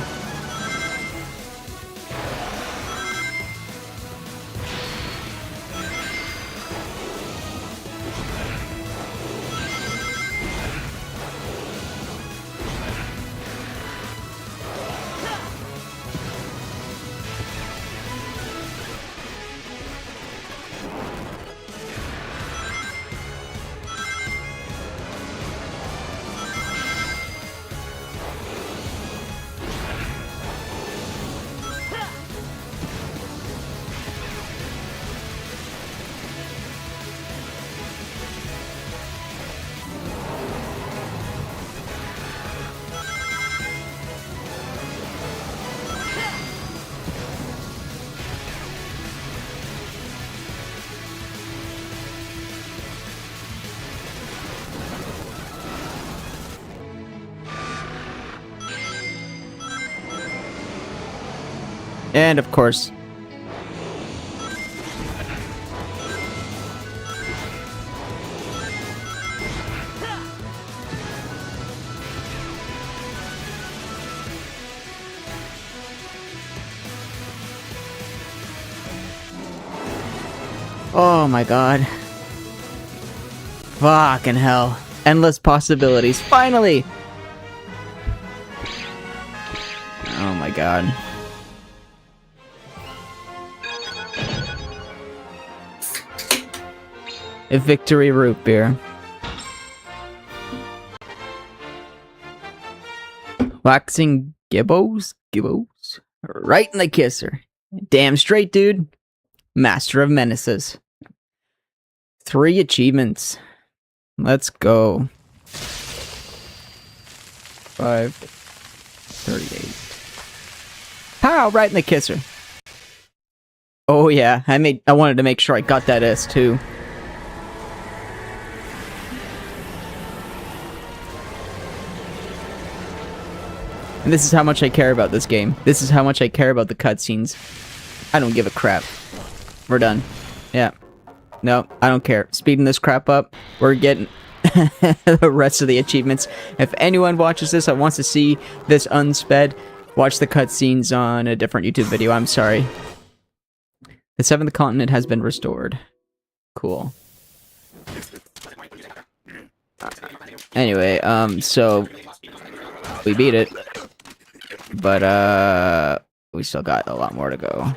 And of course... Oh my god. Fucking hell. Endless possibilities. Finally! Oh my god. A victory root beer. Waxing gibbos? Gibbos? Right in the kisser. Damn straight, dude. Master of Menaces. 3 achievements. Let's go. 538. Pow! Right in the kisser. Oh yeah, I wanted to make sure I got that S too. And this is how much I care about this game. This is how much I care about the cutscenes. I don't give a crap. We're done. Yeah. No, I don't care. Speeding this crap up. We're getting the rest of the achievements. If anyone watches this and wants to see this unsped, watch the cutscenes on a different YouTube video. I'm sorry. The 7th continent has been restored. Cool. Anyway, so we beat it. But, we still got a lot more to go.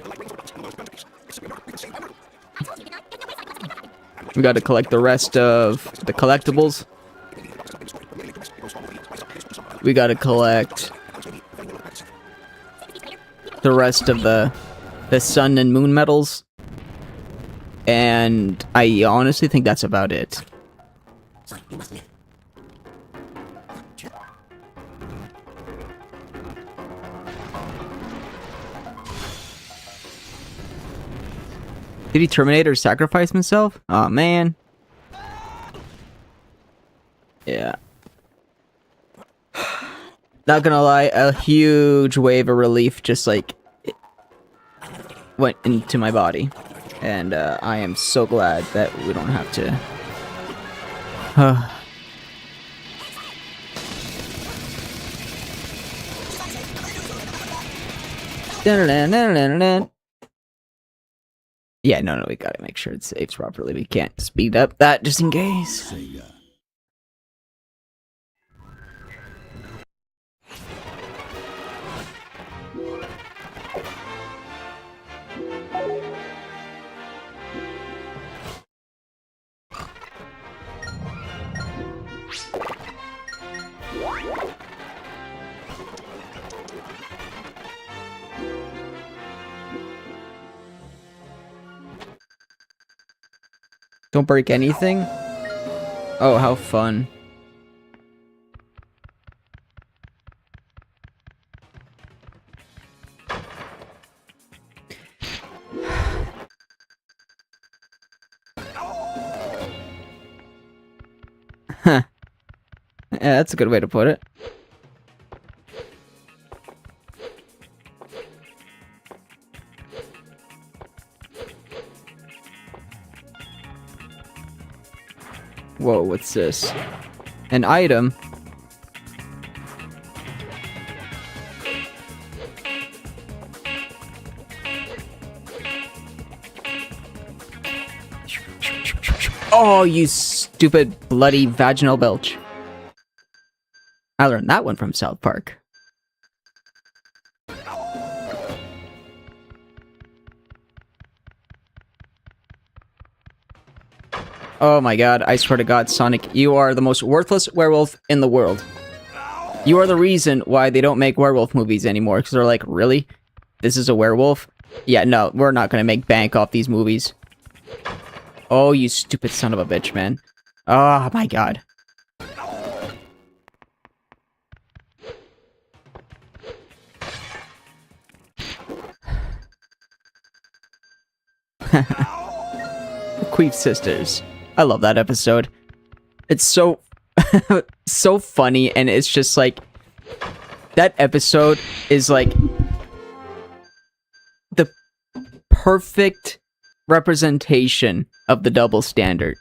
We got to collect the rest of the collectibles. We got to collect the rest of the sun and moon medals. And I honestly think that's about it. Did he terminate or sacrifice himself? Oh man. Yeah. Not gonna lie, a huge wave of relief just like went into my body. And I am so glad that we don't have to. Yeah, no, we gotta make sure it saves properly. We can't speed up that just in case. Don't break anything? Oh, how fun. Huh. Yeah, that's a good way to put it. Whoa, what's this? An item? Oh, you stupid, bloody vaginal belch. I learned that one from South Park. Oh my god, I swear to god, Sonic, you are the most worthless werewolf in the world. You are the reason why they don't make werewolf movies anymore, because they're like, really? This is a werewolf? Yeah, no, we're not gonna make bank off these movies. Oh, you stupid son of a bitch, man. Oh my god. Queef Sisters. I love that episode. It's so so funny, and it's just like that episode is like the perfect representation of the double standard.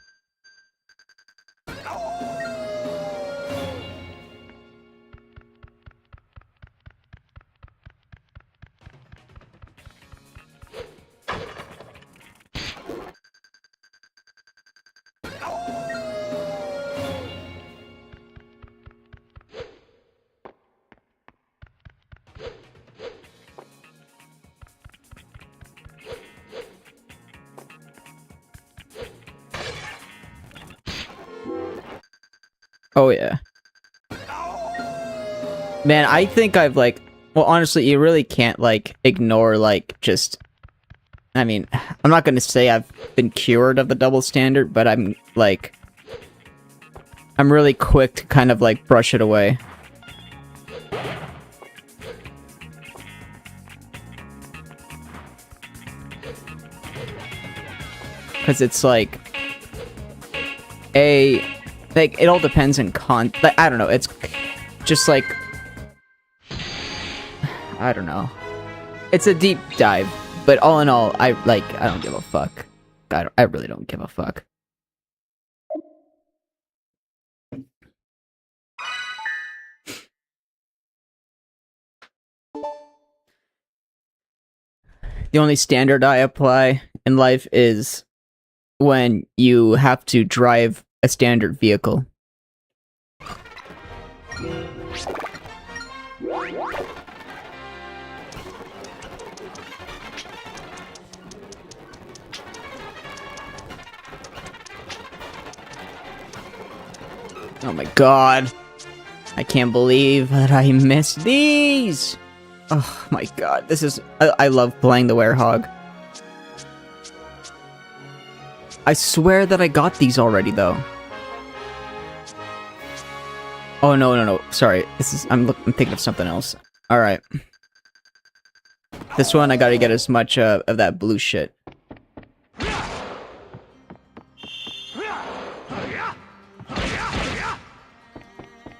Oh yeah. Man, I think I've like, well, honestly, you really can't like ignore like just, I mean, I'm not gonna say I've been cured of the double standard, but I'm like, I'm really quick to kind of like brush it away. Because it's like, like, it all depends in like, I don't know, it's just like, I don't know. It's a deep dive, but all in all, I don't give a fuck. I really don't give a fuck. The only standard I apply in life is when you have to drive a standard vehicle. Oh my god. I can't believe that I missed these! Oh my god, this is... I love playing the werehog. I swear that I got these already, though. Oh, no. Sorry. This is... I'm thinking of something else. Alright. This one, I gotta get as much of that blue shit.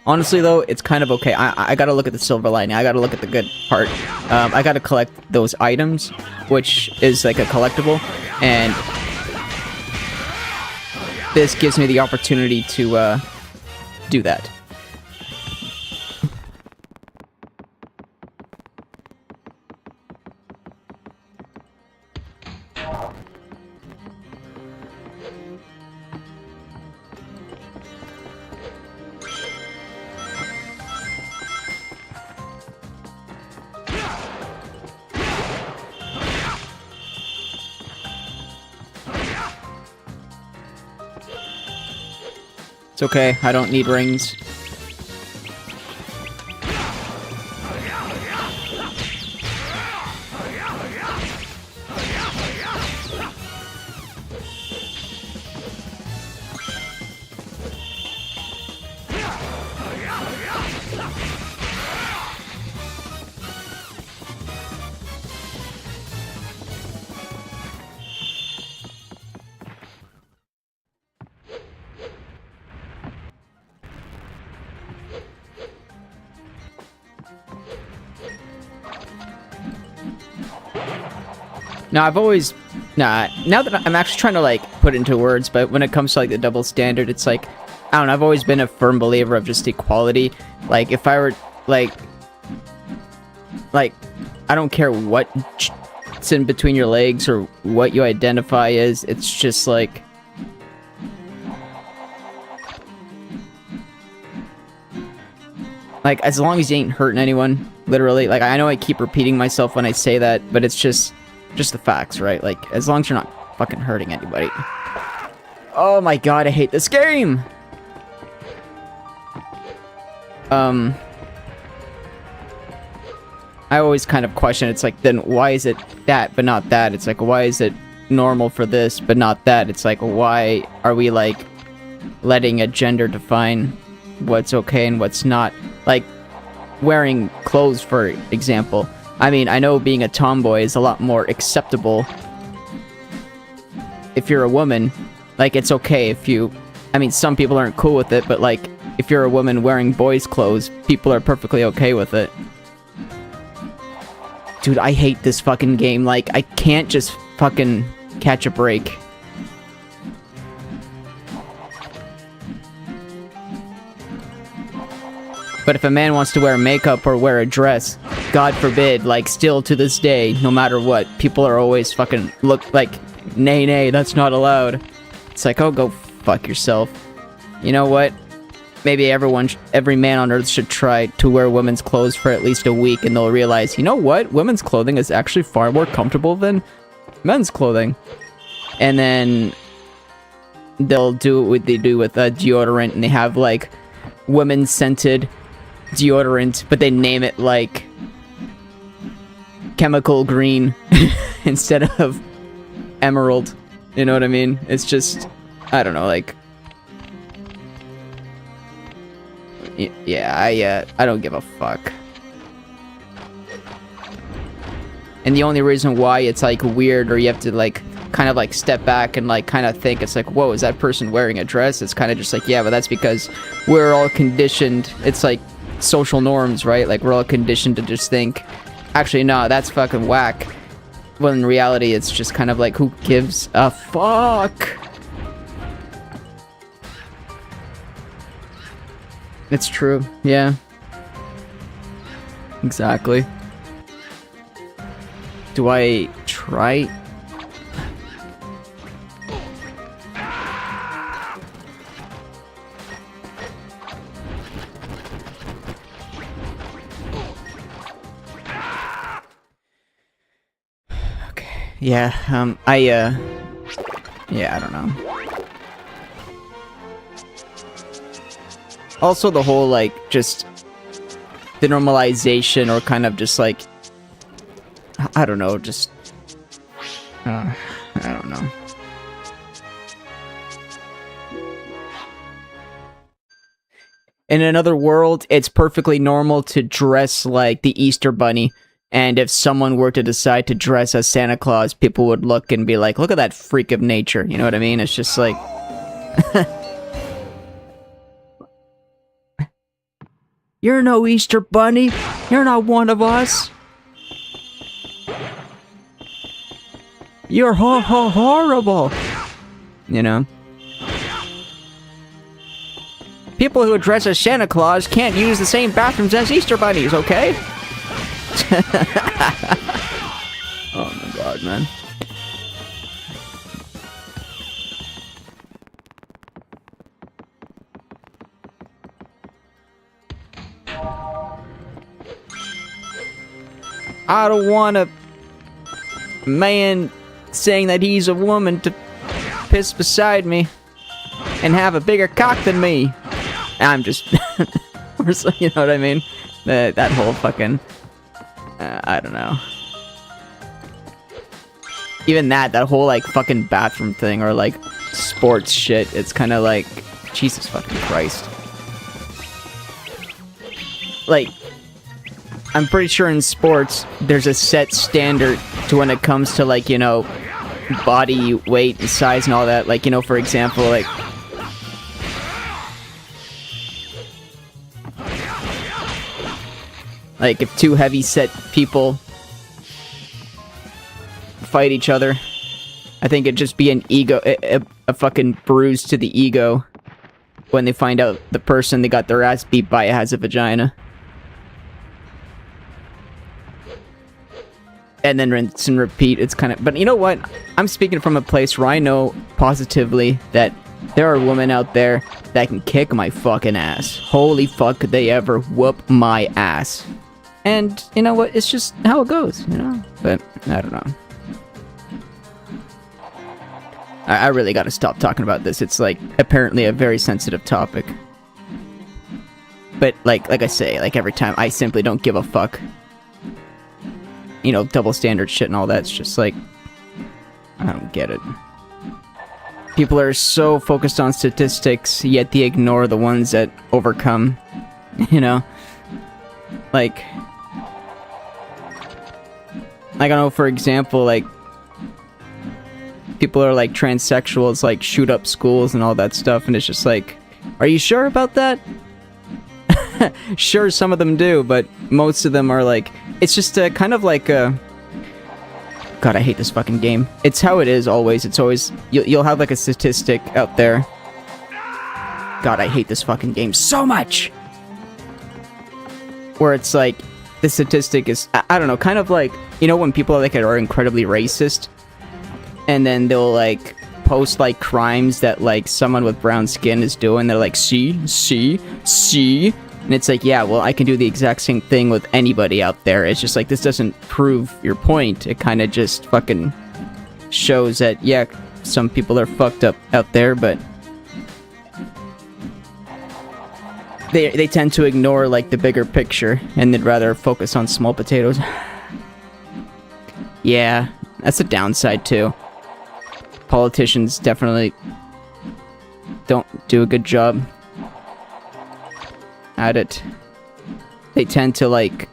Honestly, though, it's kind of okay. I gotta look at the silver lining. I gotta look at the good part. I gotta collect those items, which is like a collectible, and this gives me the opportunity to do that. It's okay, I don't need rings. No, I've always... Nah, now that I'm actually trying to, like, put it into words, but when it comes to, like, the double standard, it's like... I don't know, I've always been a firm believer of just equality. Like, if I were, like... Like, I don't care what's in between your legs or what you identify as, it's just, like... Like, as long as you ain't hurting anyone, literally. Like, I know I keep repeating myself when I say that, but it's just the facts, right? Like, as long as you're not fucking hurting anybody. Oh my god, I hate this game! I always kind of question, it's like, then why is it that, but not that? It's like, why is it normal for this, but not that? It's like, why are we, like, letting a gender define what's okay and what's not? Like, wearing clothes, for example. I mean, I know being a tomboy is a lot more acceptable if you're a woman. Like, it's okay if you... I mean, some people aren't cool with it, but, like, if you're a woman wearing boys' clothes, people are perfectly okay with it. Dude, I hate this fucking game. Like, I can't just fucking catch a break. But if a man wants to wear makeup or wear a dress, God forbid, like, still to this day, no matter what, people are always fucking look like, nay, that's not allowed. It's like, oh, go fuck yourself. You know what? Maybe every man on Earth should try to wear women's clothes for at least a week, and they'll realize, you know what? Women's clothing is actually far more comfortable than men's clothing. And then they'll do what they do with deodorant, and they have, like, women's scented deodorant, but they name it, like, chemical green instead of emerald. You know what I mean? It's just, I don't know, like... Yeah, I don't give a fuck. And the only reason why it's, like, weird, or you have to, like, kind of, like, step back and, like, kind of think, it's like, whoa, is that person wearing a dress? It's kind of just like, yeah, but that's because we're all conditioned. It's like social norms, right? Like, we're all conditioned to just think, actually, no, that's fucking whack. Well, in reality, it's just kind of like, who gives a fuck? It's true, yeah. Exactly. Do I try? Okay, yeah, yeah, I don't know. Also, the whole, like, just the normalization, or kind of just, like, I don't know, just, I don't know. In another world, it's perfectly normal to dress like the Easter Bunny, and if someone were to decide to dress as Santa Claus, people would look and be like, look at that freak of nature, you know what I mean? It's just like... You're no Easter Bunny. You're not one of us. You're horrible. You know? People who dress as Santa Claus can't use the same bathrooms as Easter Bunnies, okay? Oh my god, man. I don't want a man saying that he's a woman to piss beside me and have a bigger cock than me. I'm just... you know what I mean? That whole fucking... I don't know. Even that whole, like, fucking bathroom thing, or, like, sports shit, it's kind of like... Jesus fucking Christ. Like... I'm pretty sure in sports, there's a set standard to when it comes to, like, you know, body weight and size and all that. Like, you know, for example, like... Like, if two heavy-set people fight each other. I think it'd just be an ego, a fucking bruise to the ego when they find out the person they got their ass beat by has a vagina. And then rinse and repeat. It's kind of... But you know what? I'm speaking from a place where I know positively that there are women out there that can kick my fucking ass. Holy fuck, could they ever whoop my ass. And, you know what? It's just how it goes, you know? But, I don't know. I really gotta stop talking about this. It's, like, apparently a very sensitive topic. But, like I say, like, every time, I simply don't give a fuck. You know, double standard shit and all that's just like... I don't get it. People are so focused on statistics, yet they ignore the ones that overcome. You know? Like... I don't know, for example, like... People are like transsexuals, like shoot up schools and all that stuff, and it's just like... Are you sure about that? Sure, some of them do, but most of them are like... It's just kind of like a... God, I hate this fucking game. It's how it is always. It's always... You'll have like a statistic out there. God, I hate this fucking game so much! Where it's like... The statistic is... I don't know, kind of like... You know when people are incredibly racist? And then they'll like... post like crimes that like someone with brown skin is doing. They're like, see? And it's like, yeah, well, I can do the exact same thing with anybody out there. It's just like, this doesn't prove your point. It kind of just fucking shows that, yeah, some people are fucked up out there, but they tend to ignore like the bigger picture, and they'd rather focus on small potatoes. Yeah, that's a downside too. Politicians definitely don't do a good job at it. They tend to like...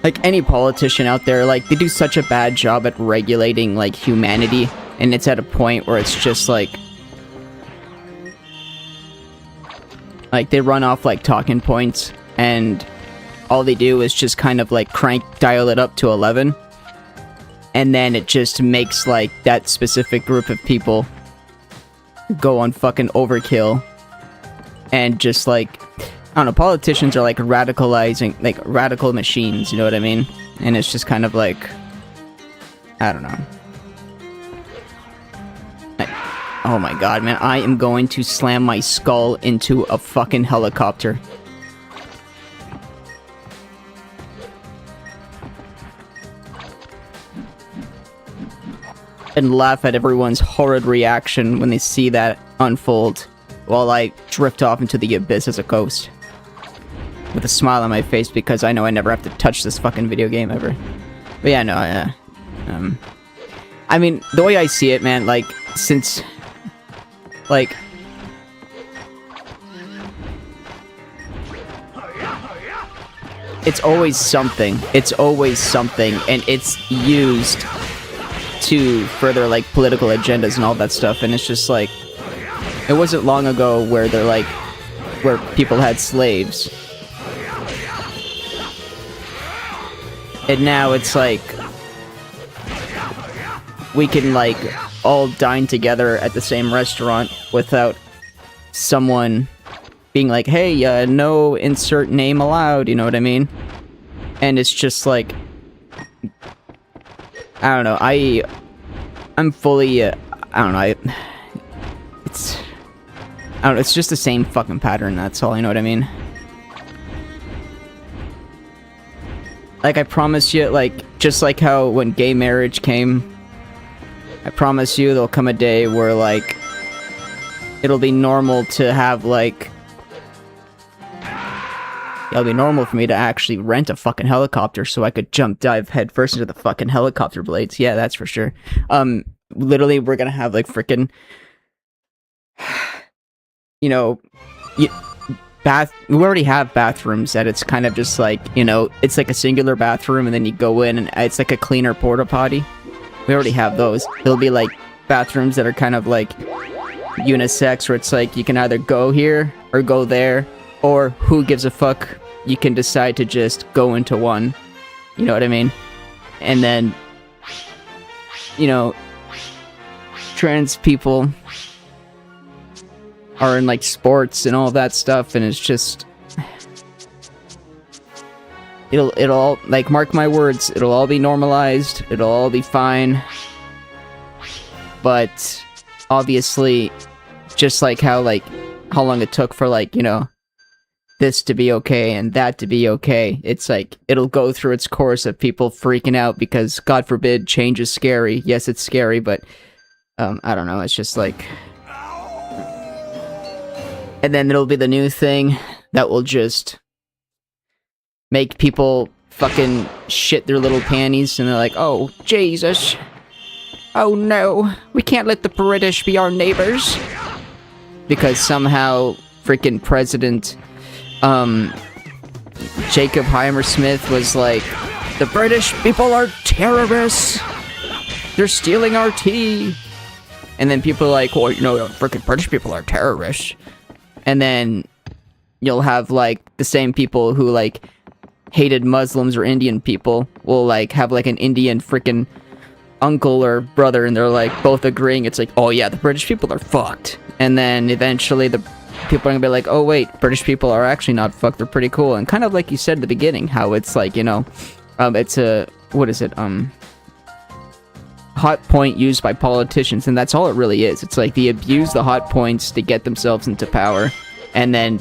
Like any politician out there, like they do such a bad job at regulating like humanity, and it's at a point where it's just like they run off like talking points, and all they do is just kind of like dial it up to 11, and then it just makes like that specific group of people go on fucking overkill, and just like, I don't know, politicians are like radicalizing, like radical machines, you know what I mean? And it's just kind of like, I don't know. Oh my god, man, I am going to slam my skull into a fucking helicopter. And laugh at everyone's horrid reaction when they see that unfold, while I drift off into the abyss as a ghost. With a smile on my face, because I know I never have to touch this fucking video game ever. But yeah, no, I mean, the way I see it, man, like, since... Like... It's always something. It's always something, and it's used to further, like, political agendas and all that stuff, and it's just like... It wasn't long ago where they're like... Where people had slaves. And now it's like... We can, like, all dine together at the same restaurant without someone being like, hey, no insert name allowed, you know what I mean? And it's just like... I don't know, I'm fully, I don't know, it's... I don't know, it's just the same fucking pattern, that's all, you know what I mean? Like, I promise you, like, just like how when gay marriage came, I promise you there'll come a day where, like, it'll be normal to have, like... It'll be normal for me to actually rent a fucking helicopter so I could dive headfirst into the fucking helicopter blades. Yeah, that's for sure. Literally, we're gonna have, like, frickin'... You know... We already have bathrooms that it's kind of just like, you know, it's like a singular bathroom, and then you go in and it's like a cleaner porta potty. We already have those. There'll be like bathrooms that are kind of like unisex, where it's like you can either go here or go there, or who gives a fuck, you can decide to just go into one. You know what I mean? And then, you know, trans people are in like sports and all that stuff, and it's just it'll all, like, mark my words, it'll all be normalized, it'll all be fine. But obviously, just like how long it took for, like, you know, this to be okay and that to be okay, it's like it'll go through its course of people freaking out because, God forbid, change is scary. Yes, it's scary, but I don't know, it's just like, and then it'll be the new thing that will just make people fucking shit their little panties, and they're like, oh, Jesus. Oh no, we can't let the British be our neighbors. Because somehow freaking President Jacob Heimer-Smith was like, the British people are terrorists. They're stealing our tea. And then people are like, well, you know, freaking British people are terrorists. And then you'll have, like, the same people who, like, hated Muslims or Indian people will, like, have, like, an Indian freaking uncle or brother, and they're, like, both agreeing. It's like, oh, yeah, the British people are fucked. And then eventually the people are gonna be like, oh, wait, British people are actually not fucked. They're pretty cool. And kind of like you said at the beginning, how it's like, you know, it's a, what is it, hot point used by politicians, and that's all it really is. It's like they abuse the hot points to get themselves into power, and then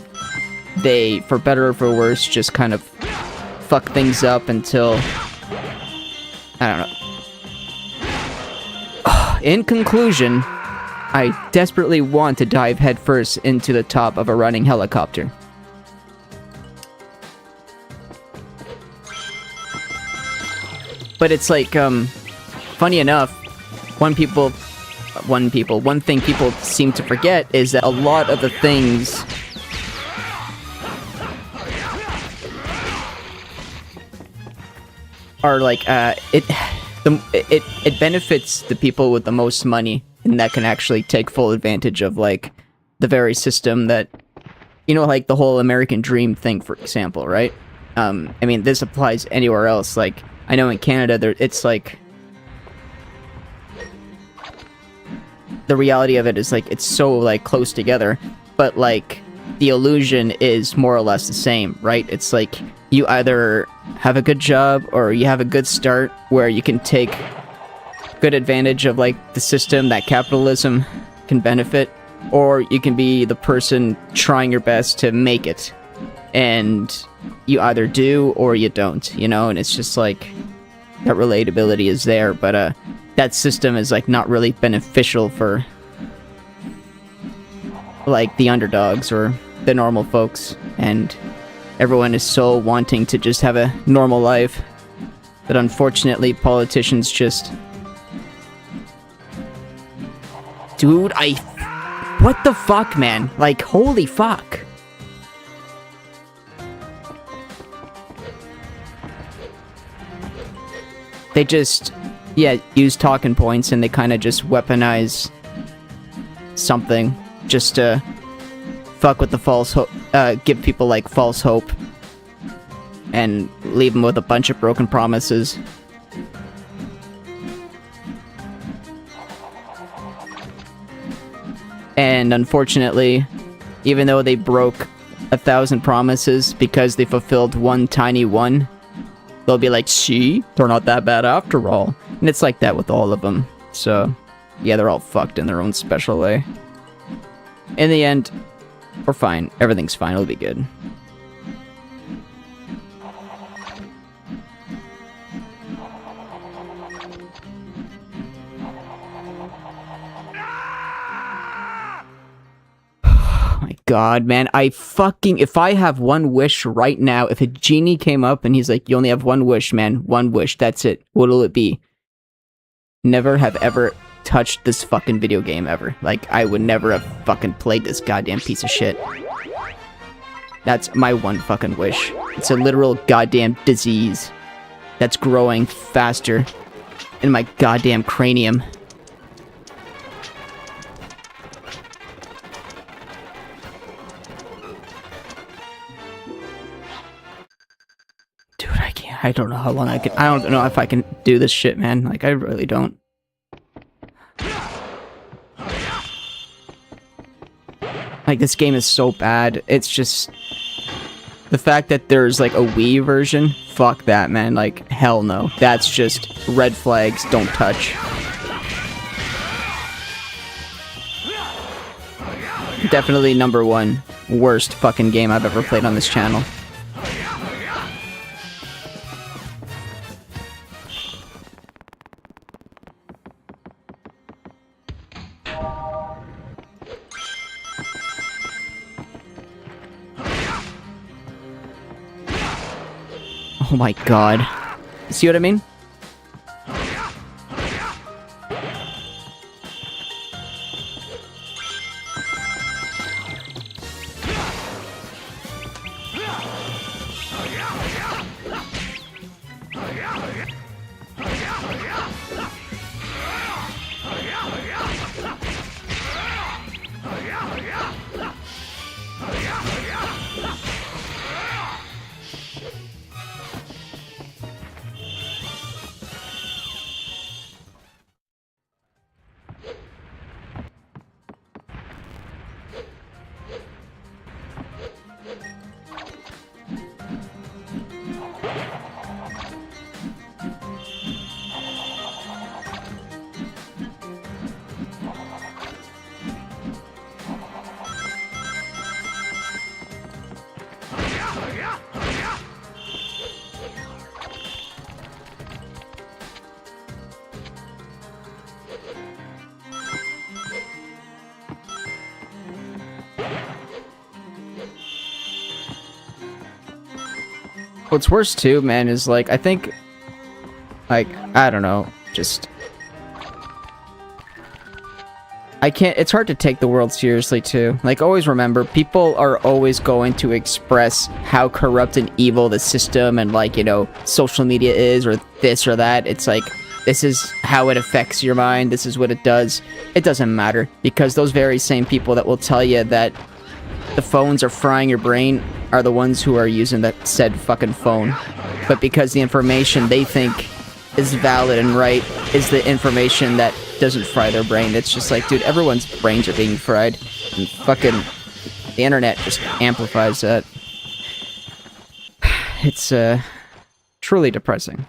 they, for better or for worse, just kind of fuck things up until, I don't know. In conclusion, I desperately want to dive headfirst into the top of a running helicopter. But it's like, funny enough, one thing people seem to forget is that a lot of the things are like, it benefits the people with the most money, and that can actually take full advantage of, like, the very system that, you know, like the whole American dream thing, for example, right? I mean, this applies anywhere else. Like, I know in Canada, it's like, the reality of it is, like, it's so, like, close together, but, like, the illusion is more or less the same, right? It's like, you either have a good job, or you have a good start, where you can take good advantage of, like, the system that capitalism can benefit, or you can be the person trying your best to make it, and you either do, or you don't, you know? And it's just, like, that relatability is there, but, that system is, like, not really beneficial for, like, the underdogs or the normal folks, and everyone is so wanting to just have a normal life that unfortunately politicians just... Dude, what the fuck, man? Like, holy fuck. They just... yeah, use talking points, and they kind of just weaponize something just to fuck with the false hope, give people, like, false hope, and leave them with a bunch of broken promises. And unfortunately, even though they broke 1,000 promises because they fulfilled one tiny one, they'll be like, see? They're not that bad after all. And it's like that with all of them. So, yeah, they're all fucked in their own special way. In the end, we're fine. Everything's fine. It'll be good. My God, man, if I have one wish right now, if a genie came up and he's like, you only have one wish, man, one wish, that's it, what'll it be? Never have ever touched this fucking video game ever. Like, I would never have fucking played this goddamn piece of shit. That's my one fucking wish. It's a literal goddamn disease that's growing faster in my goddamn cranium. Dude, I can't. I don't know how long I can. I don't know if I can do this shit, man. Like, I really don't. Like, this game is so bad. It's just... The fact that there's, like, a Wii version, fuck that, man. Like, hell no. That's just red flags, don't touch. Definitely #1 worst fucking game I've ever played on this channel. Oh my god. See what I mean? What's worse too, man, is like, I think, like, I don't know, just... I can't, it's hard to take the world seriously too. Like, always remember, people are always going to express how corrupt and evil the system and, like, you know, social media is, or this or that. It's like, this is how it affects your mind, this is what it does. It doesn't matter, because those very same people that will tell you that the phones are frying your brain are the ones who are using that said fucking phone. But because the information they think is valid and right is the information that doesn't fry their brain. It's just like, dude, everyone's brains are being fried. And fucking the internet just amplifies that. It's, truly depressing.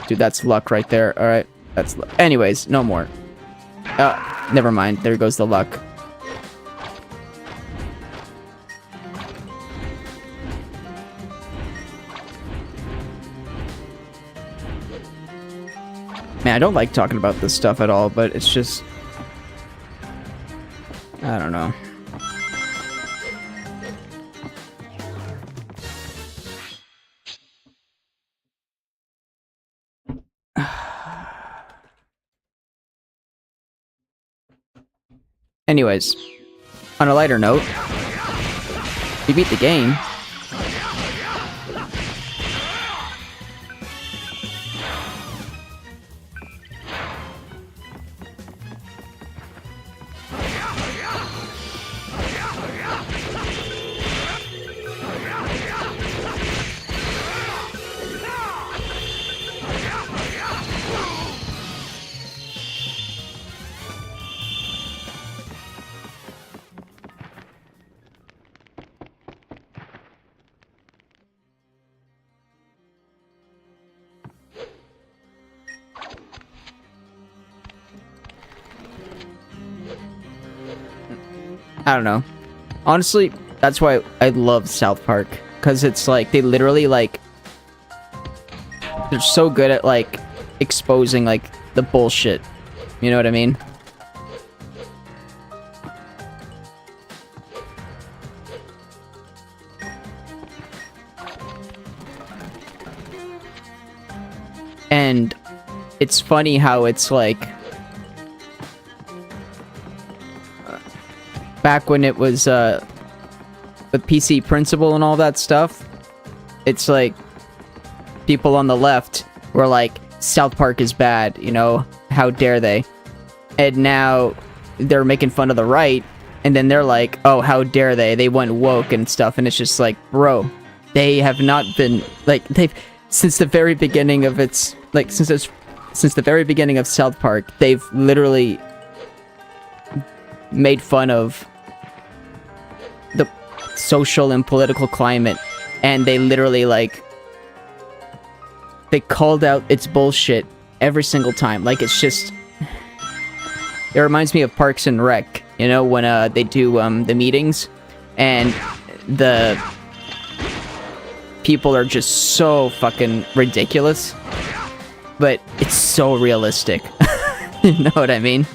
Dude, that's luck right there. Alright, that's luck. Anyways, no more. Never mind. There goes the luck. Man, I don't like talking about this stuff at all, but it's just... I don't know. Anyways, on a lighter note, we beat the game. I don't know. Honestly, that's why I love South Park. Because it's like, they literally, like... They're so good at, like, exposing, like, the bullshit. You know what I mean? And it's funny how it's like... Back when it was, the PC Principle and all that stuff, it's like people on the left were like, South Park is bad, you know, how dare they? And now they're making fun of the right, and then they're like, oh, how dare they? They went woke and stuff, and it's just like, bro, they have not been, like, they've, since the very beginning of its, like, since the very beginning of South Park, they've literally made fun of the social and political climate, and they literally, like, they called out its bullshit every single time. Like, it's just... It reminds me of Parks and Rec, you know, when they do the meetings, and the people are just so fucking ridiculous, but it's so realistic. You know what I mean?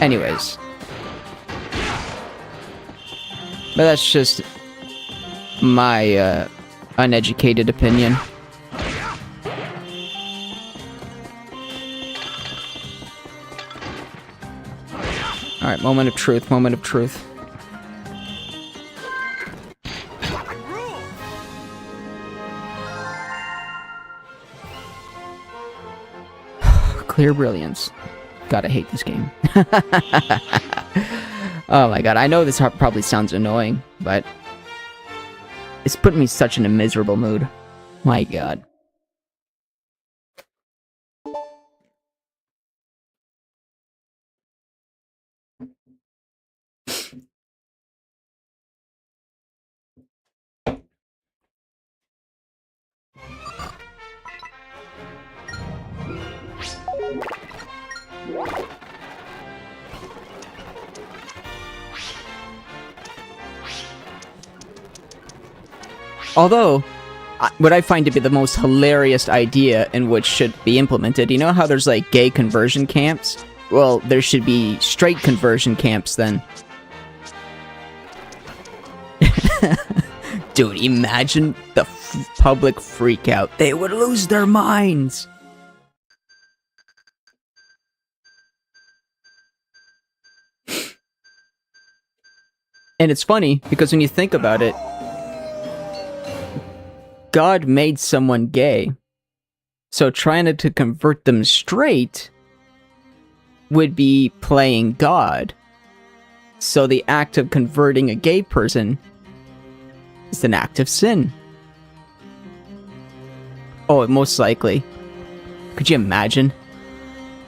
Anyways. But that's just my uneducated opinion. Alright, moment of truth, moment of truth. Clear brilliance. God, I hate this game. Oh my god, I know this probably sounds annoying, but it's putting me such in a miserable mood. My god. Although, what I find to be the most hilarious idea and which should be implemented, you know how there's like gay conversion camps? Well, there should be straight conversion camps then. Dude, imagine the public freak out. They would lose their minds. And it's funny, because when you think about it, God made someone gay, so trying to convert them straight would be playing God. So the act of converting a gay person is an act of sin. Oh, most likely. Could you imagine?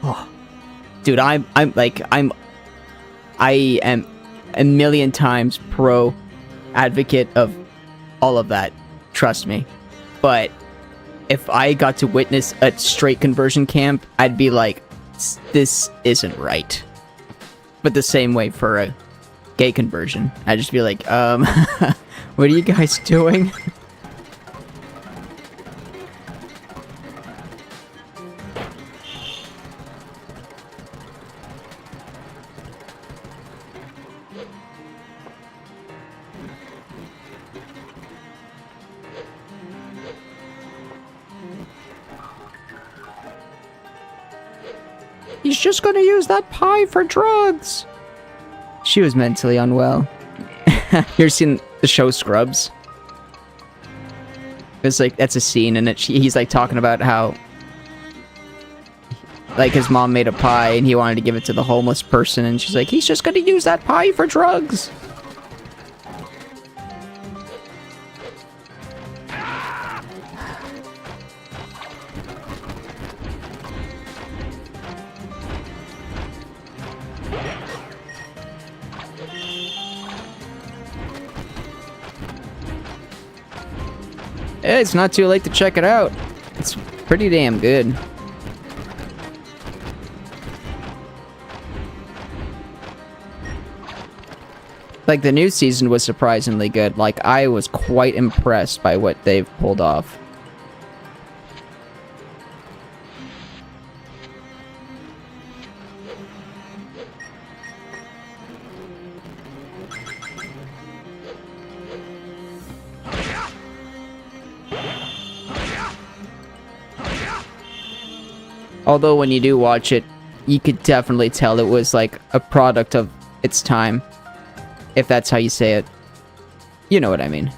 Oh, dude, I am a million times pro advocate of all of that. Trust me. But if I got to witness a straight conversion camp, I'd be like, this isn't right. But the same way for a gay conversion. I'd just be like, what are you guys doing? He's just gonna use that pie for drugs. She was mentally unwell. You ever seen the show Scrubs? It's like, that's a scene and he's like talking about how like his mom made a pie and he wanted to give it to the homeless person, and she's like, he's just gonna use that pie for drugs. It's not too late to check it out. It's pretty damn good. Like, the new season was surprisingly good. Like, I was quite impressed by what they've pulled off. Although when you do watch it you could definitely tell it was like a product of its time, if that's how you say it. You know what I mean.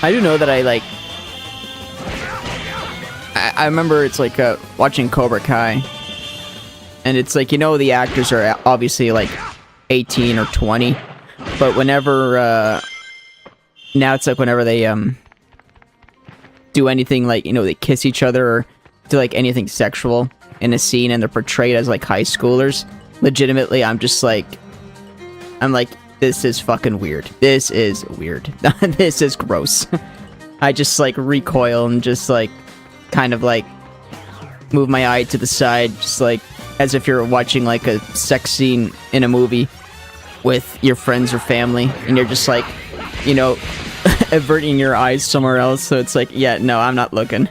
I do know that I remember it's like watching Cobra Kai, and it's like, you know, the actors are obviously like 18 or 20, but whenever now it's like whenever they do anything, like, you know, they kiss each other or do like anything sexual in a scene and they're portrayed as like high schoolers, legitimately I'm like, this is fucking weird. This is weird. This is gross. I just like recoil and just like kind of like move my eye to the side, just like as if you're watching like a sex scene in a movie with your friends or family, and you're just like, you know, averting your eyes somewhere else. So it's like, yeah, no, I'm not looking.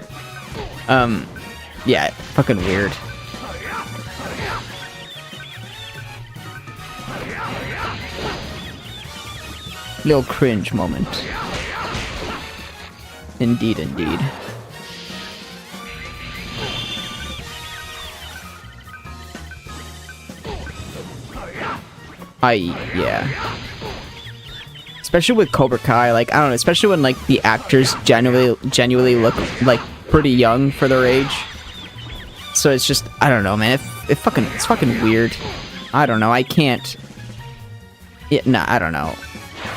Yeah, fucking weird. Little cringe moment. Indeed, indeed. Yeah. Especially with Cobra Kai, like, I don't know, especially when, like, the actors genuinely look, like, pretty young for their age. So it's just, I don't know, man, it's fucking weird. I don't know, I can't... Yeah, nah, I don't know.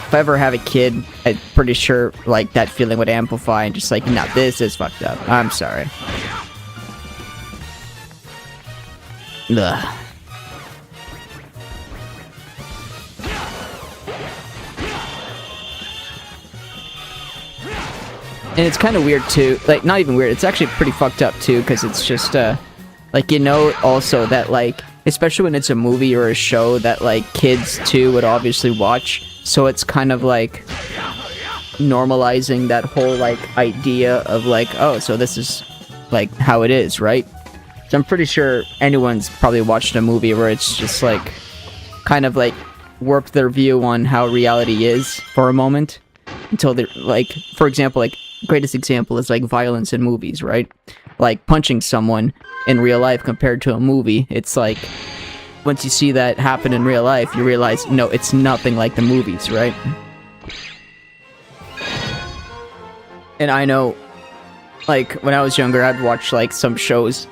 If I ever have a kid, I'm pretty sure, like, that feeling would amplify and just like, nah, this is fucked up. I'm sorry. Ugh. And it's kind of weird, too. Like, not even weird. It's actually pretty fucked up, too, because it's just, like, you know, also that, like, especially when it's a movie or a show that, like, kids, too, would obviously watch. So it's kind of, like, normalizing that whole, like, idea of, like, oh, so this is, like, how it is, right? So I'm pretty sure anyone's probably watched a movie where it's just, like, kind of, like, warped their view on how reality is for a moment. Until they're, like, for example, like, greatest example is, like, violence in movies, right? Like, punching someone in real life compared to a movie, it's like, once you see that happen in real life, you realize, no, it's nothing like the movies, right? And I know, like, when I was younger, I'd watch, like, some shows,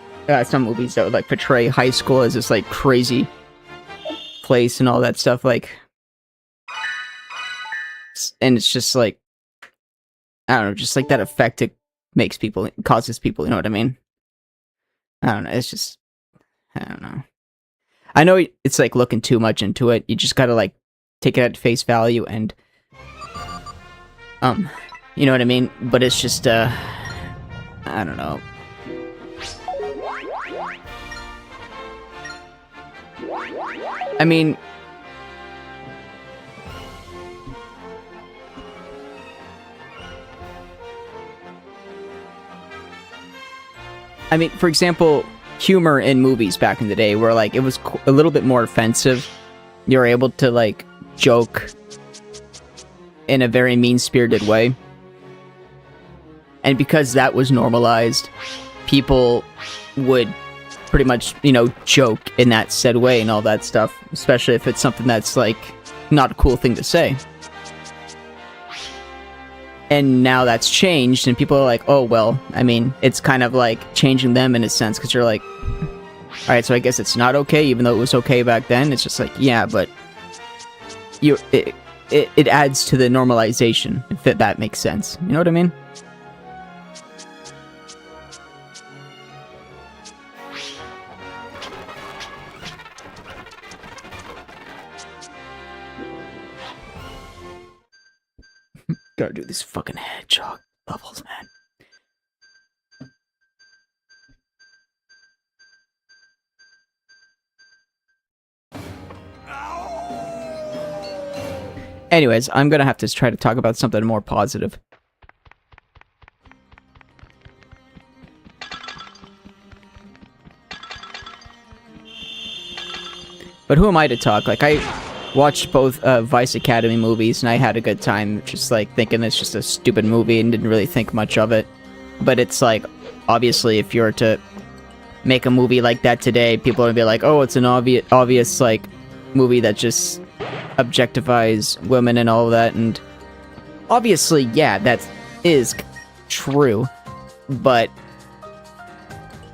some movies that would, like, portray high school as this, like, crazy place and all that stuff, like... And it's just, like... I don't know, just, like, that effect it makes people, causes people, you know what I mean? I don't know, it's just... I don't know. I know it's, like, looking too much into it. You just gotta, like, take it at face value and... you know what I mean? But it's just, I don't know. I mean, for example, humor in movies back in the day where, like, it was a little bit more offensive. You were able to, like, joke in a very mean-spirited way. And because that was normalized, people would pretty much, you know, joke in that said way and all that stuff. Especially if it's something that's, like, not a cool thing to say. And now that's changed, and people are like, oh, well, I mean, it's kind of like changing them in a sense, because you're like, alright, so I guess it's not okay, even though it was okay back then. It's just like, yeah, but it adds to the normalization, if that makes sense. You know what I mean? Gotta do these fucking hedgehog levels, man. Anyways, I'm gonna have to try to talk about something more positive. But who am I to talk? Like, I watched both Vice Academy movies, and I had a good time, just like thinking it's just a stupid movie and didn't really think much of it. But it's like, obviously, if you were to make a movie like that today, people would be like, oh, it's an obvious like movie that just objectifies women and all of that. And obviously, yeah, that is true. But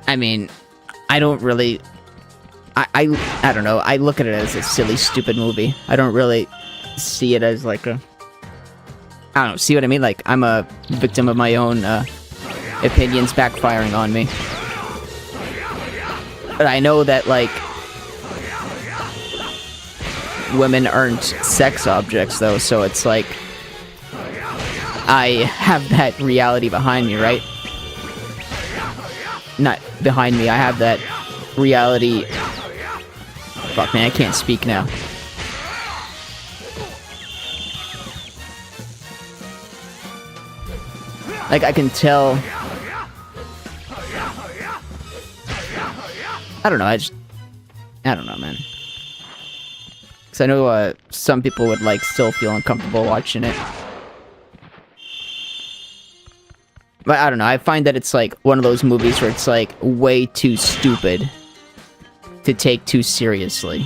I mean, I don't really. I don't know. I look at it as a silly, stupid movie. I don't really see it as like a... I don't know. See what I mean? Like, I'm a victim of my own opinions backfiring on me. But I know that, like, women aren't sex objects, though, so it's like... I have that reality behind me, right? Not behind me. I have that reality... Fuck, man, I can't speak now. Like, I can tell... I don't know, I don't know, man. Because I know some people would, like, still feel uncomfortable watching it. But I don't know, I find that it's, like, one of those movies where it's, like, way too stupid to take too seriously.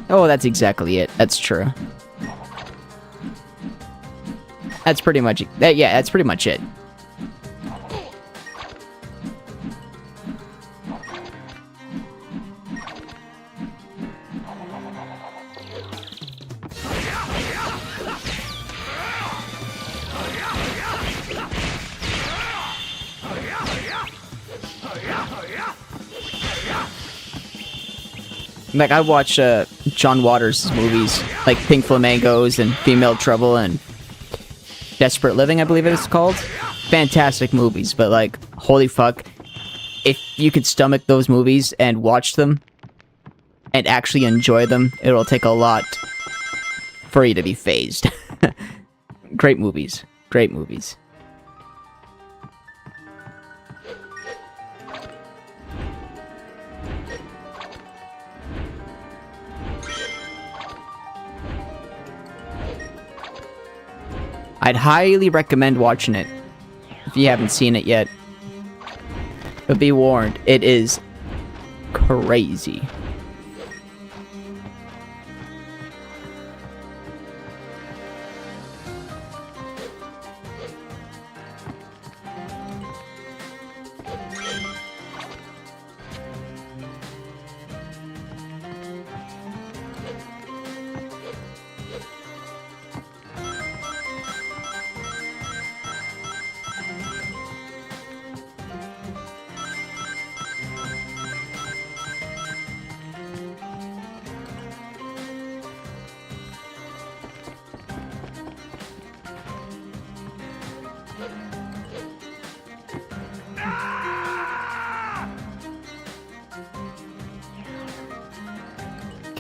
Oh, that's exactly it. That's true. That's pretty much it. Yeah, that's pretty much it. Like, I watch John Waters' movies, like Pink Flamingos and Female Trouble and Desperate Living, I believe it is called. Fantastic movies, but like, holy fuck. If you could stomach those movies and watch them and actually enjoy them, it'll take a lot for you to be phased. Great movies. Great movies. I'd highly recommend watching it if you haven't seen it yet. But be warned, it is crazy.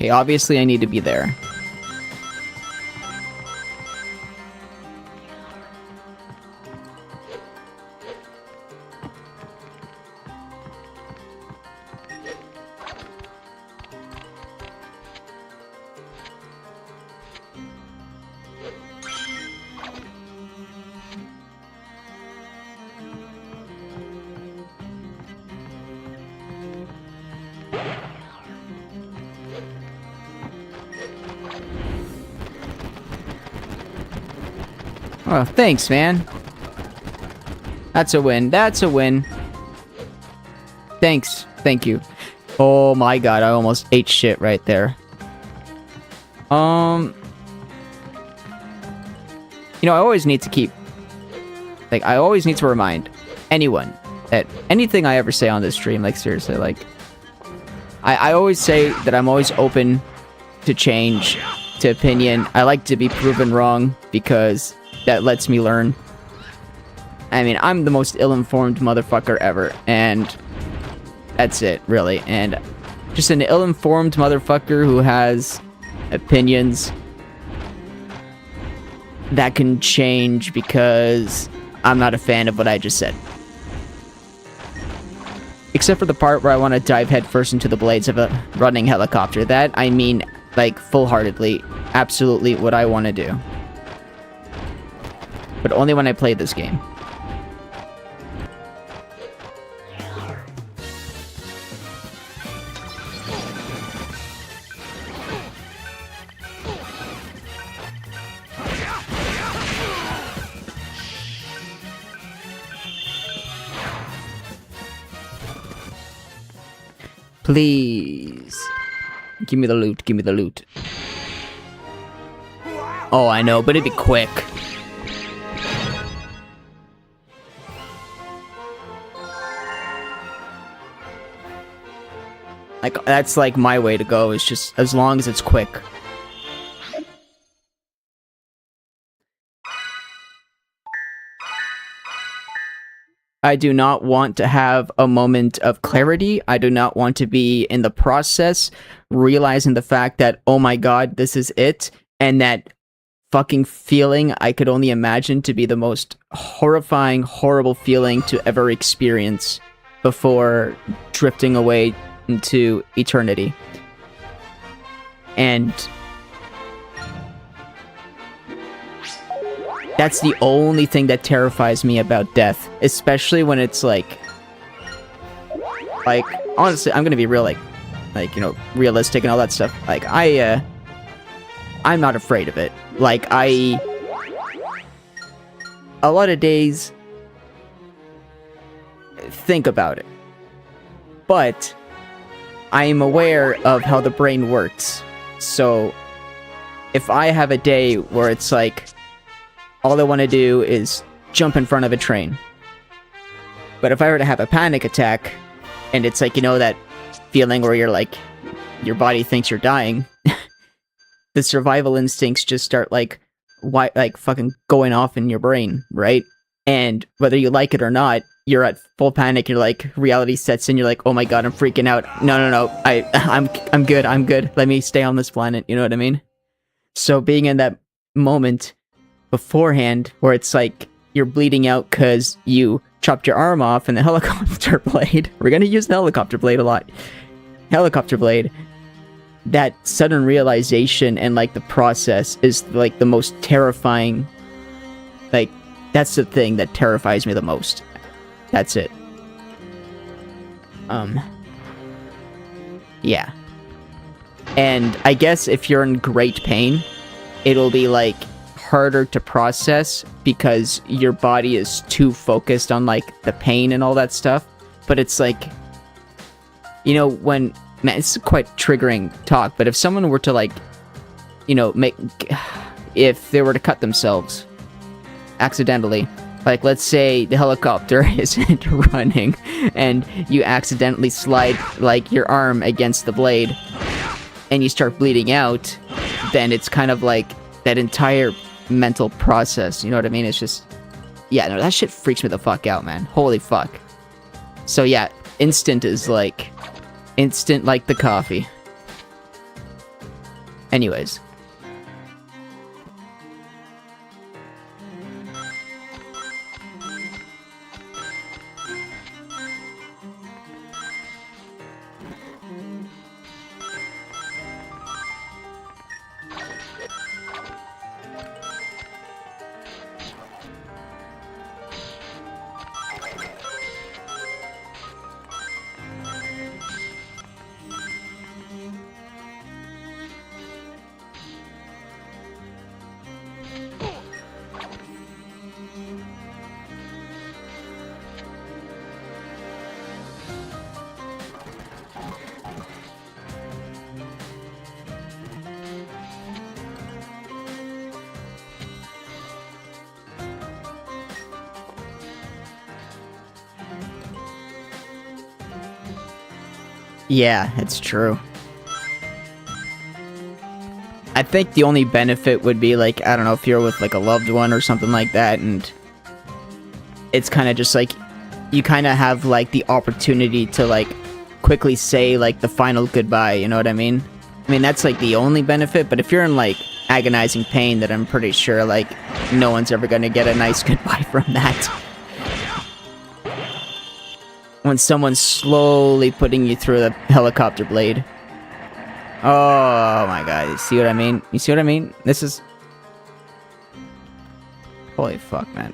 Okay, obviously I need to be there. Oh, thanks, man. That's a win. That's a win. Thanks. Thank you. Oh my god, I almost ate shit right there. You know, I always need to keep... Like, I always need to remind anyone that anything I ever say on this stream, like, seriously, like... I always say that I'm always open to change, to opinion. I like to be proven wrong, because that lets me learn. I mean, I'm the most ill-informed motherfucker ever, and that's it, really. And just an ill-informed motherfucker who has opinions that can change because I'm not a fan of what I just said. Except for the part where I want to dive headfirst into the blades of a running helicopter. That, I mean, like, full-heartedly, absolutely what I want to do. But only when I play this game. Please. Give me the loot, give me the loot. Oh, I know, but it'd be quick. Like, that's like my way to go, is just as long as it's quick. I do not want to have a moment of clarity. I do not want to be in the process realizing the fact that, oh my god, this is it. And that fucking feeling I could only imagine to be the most horrifying, horrible feeling to ever experience before drifting away into eternity. And that's the only thing that terrifies me about death, especially when it's like, honestly, I'm gonna be real, like, you know, realistic and all that stuff. Like, I'm not afraid of it. Like, a lot of days, think about it. But I am aware of how the brain works. So, if I have a day where it's like, all I want to do is jump in front of a train. But if I were to have a panic attack, and it's like, you know, that feeling where you're like, your body thinks you're dying, the survival instincts just start like fucking going off in your brain, right? And whether you like it or not, you're at full panic. You're like, reality sets in. You're like, oh my god, I'm freaking out. No. I'm good. Let me stay on this planet. You know what I mean? So being in that moment beforehand, where it's like you're bleeding out because you chopped your arm off in the helicopter blade. We're gonna use the helicopter blade a lot. Helicopter blade. That sudden realization and like the process is like the most terrifying. Like, that's the thing that terrifies me the most. That's it. Yeah. And I guess if you're in great pain, it'll be like harder to process because your body is too focused on like the pain and all that stuff. But it's like, you know, when, man, it's quite triggering talk, but if someone were to like, you know, if they were to cut themselves accidentally, like let's say the helicopter isn't running and you accidentally slide like your arm against the blade and you start bleeding out, then it's kind of like that entire mental process, you know what I mean? It's just, yeah, no, that shit freaks me the fuck out, man. Holy fuck. So yeah, instant is like, instant like the coffee. Anyways. Yeah, it's true. I think the only benefit would be, like, I don't know, if you're with, like, a loved one or something like that, and it's kind of just, like, you kind of have, like, the opportunity to, like, quickly say, like, the final goodbye, you know what I mean? I mean, that's, like, the only benefit, but if you're in, like, agonizing pain, then I'm pretty sure, like, no one's ever gonna get a nice goodbye from that. When someone's slowly putting you through the helicopter blade. Oh my god, you see what I mean? You see what I mean? This is... Holy fuck, man.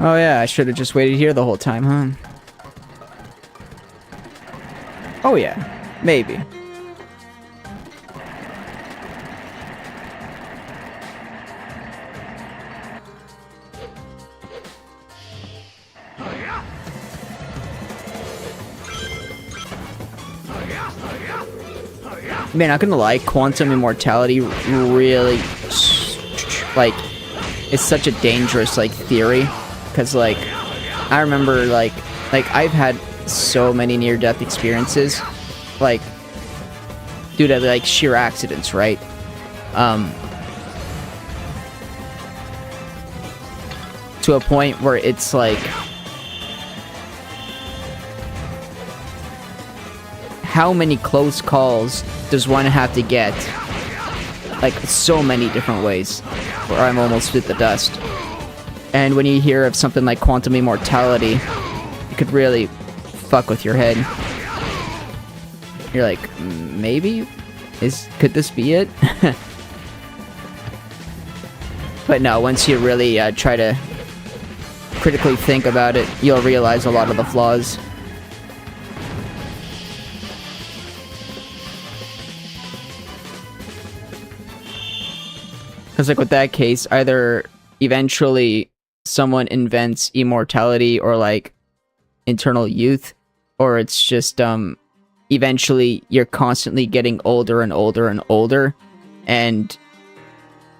Oh yeah, I should have just waited here the whole time, huh? Oh yeah, maybe. Man, not gonna lie, quantum immortality really, like, it's such a dangerous, like, theory. Because, like, I remember, like, I've had so many near-death experiences, like, due to, like, sheer accidents, right? To a point where it's, like, how many close calls does one have to get? Like, so many different ways, where I'm almost bit the dust. And when you hear of something like quantum immortality, it could really fuck with your head. You're like, maybe? Could this be it? But no, once you really try to critically think about it, you'll realize a lot of the flaws. Because, like, with that case, either eventually someone invents immortality or, like, eternal youth, or it's just, eventually you're constantly getting older and older and older, and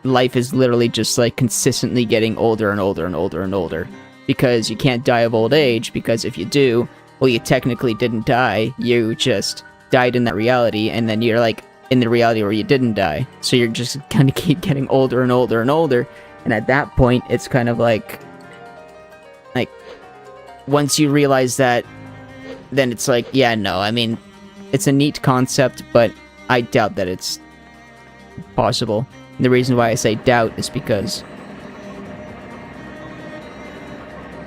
life is literally just, like, consistently getting older and older and older and older. Because you can't die of old age, because if you do, well, you technically didn't die, you just died in that reality, and then you're, like, in the reality where you didn't die. So you're just kind of keep getting older and older and older, and at that point, it's kind of like, once you realize that, then it's like, yeah, no, I mean, it's a neat concept, but I doubt that it's possible. And the reason why I say doubt is because,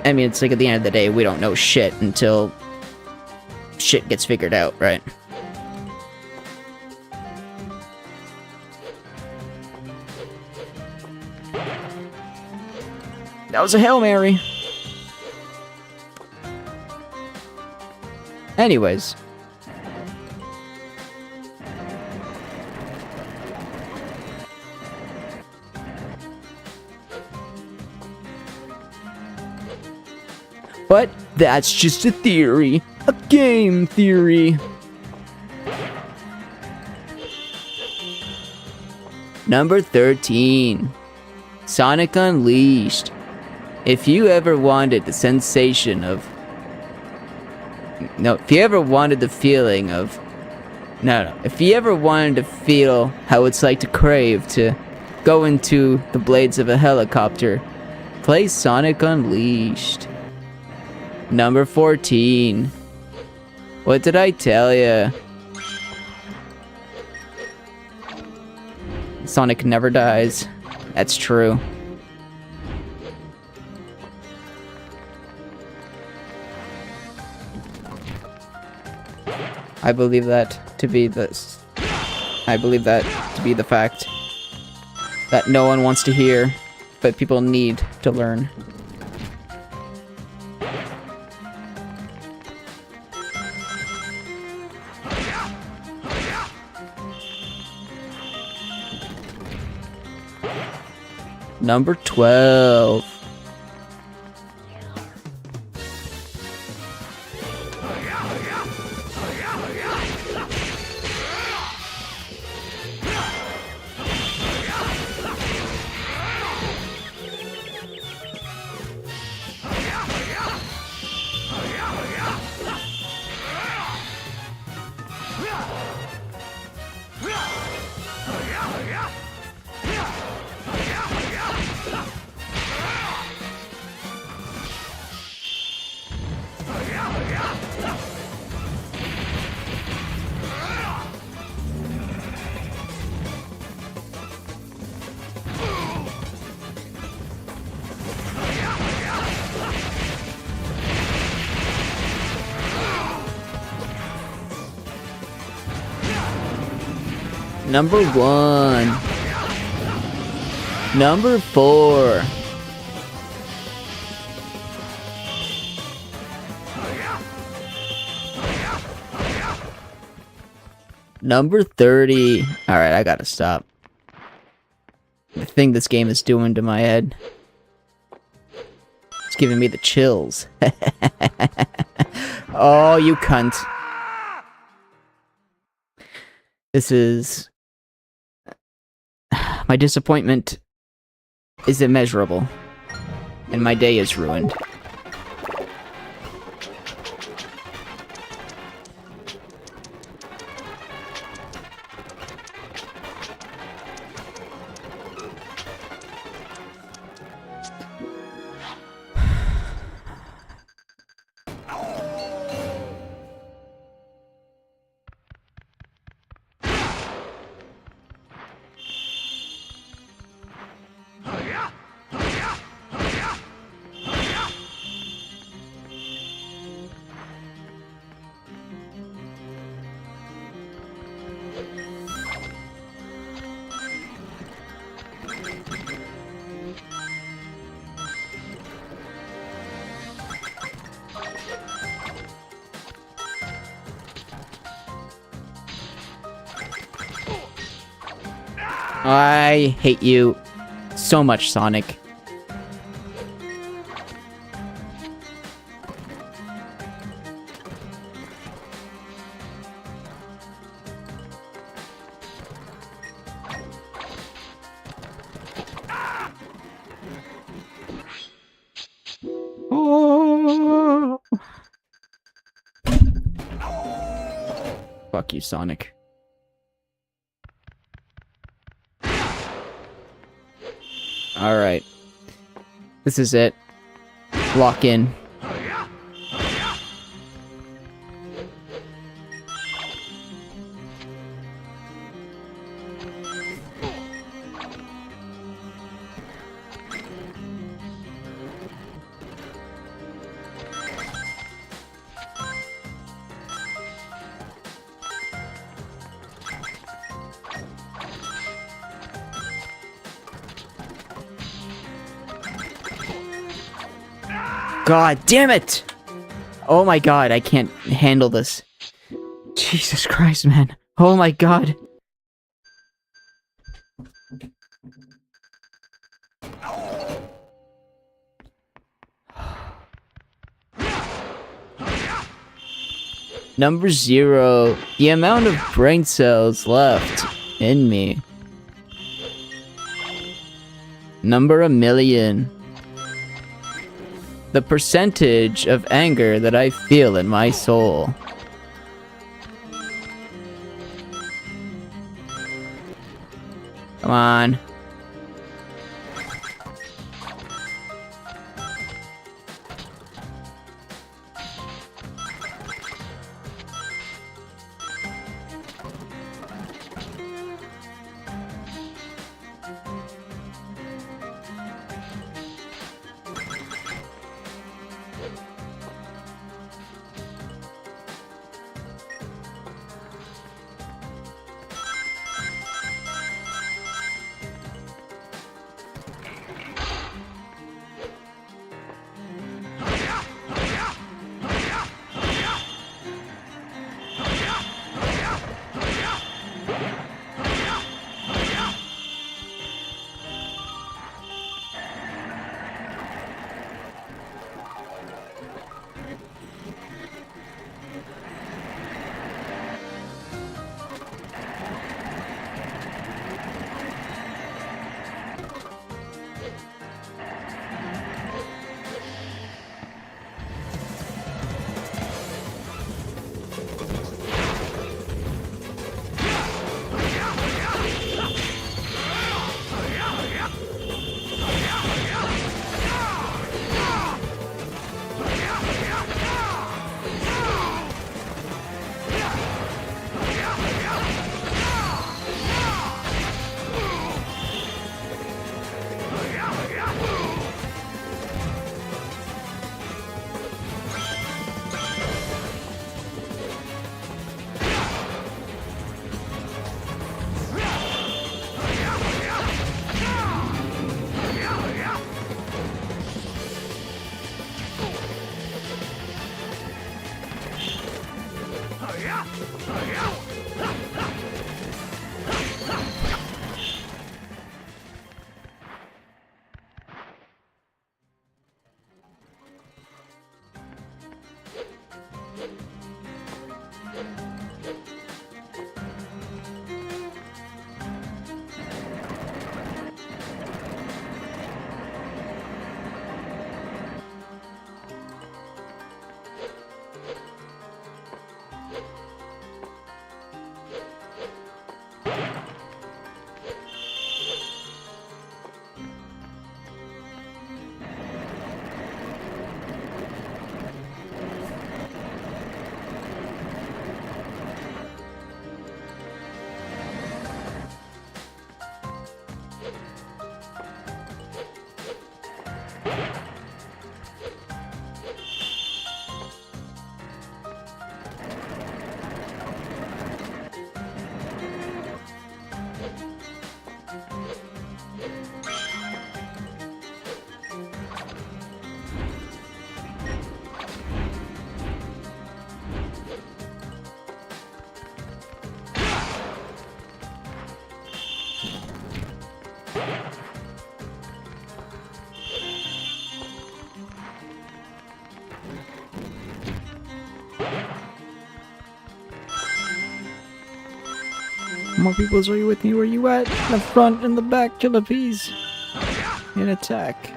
I mean, it's like, at the end of the day, we don't know shit until shit gets figured out, right? That was a Hail Mary. Anyways. But that's just a theory. A game theory. Number 13. Sonic Unleashed. If you ever wanted the sensation of... No, if you ever wanted the feeling of No. If you ever wanted to feel how it's like to crave to go into the blades of a helicopter, play Sonic Unleashed. Number 14. What did I tell ya? Sonic never dies. That's true. I believe that to be this. I believe that to be the fact that no one wants to hear, but people need to learn. Number 12. Number 1. Number 4. Number 30. Alright, I gotta stop. The thing this game is doing to my head. It's giving me the chills. Oh, you cunt. This is... My disappointment is immeasurable. And my day is ruined. I hate you so much, Sonic. Oh. Fuck you, Sonic. Alright. This is it. Lock in. God damn it! Oh my god, I can't handle this. Jesus Christ, man. Oh my god. Number 0. The amount of brain cells left in me. Number 1,000,000. The percentage of anger that I feel in my soul. Come on. More peoples, are you with me? Where you at? In the front, in the back, kill the peas. In attack.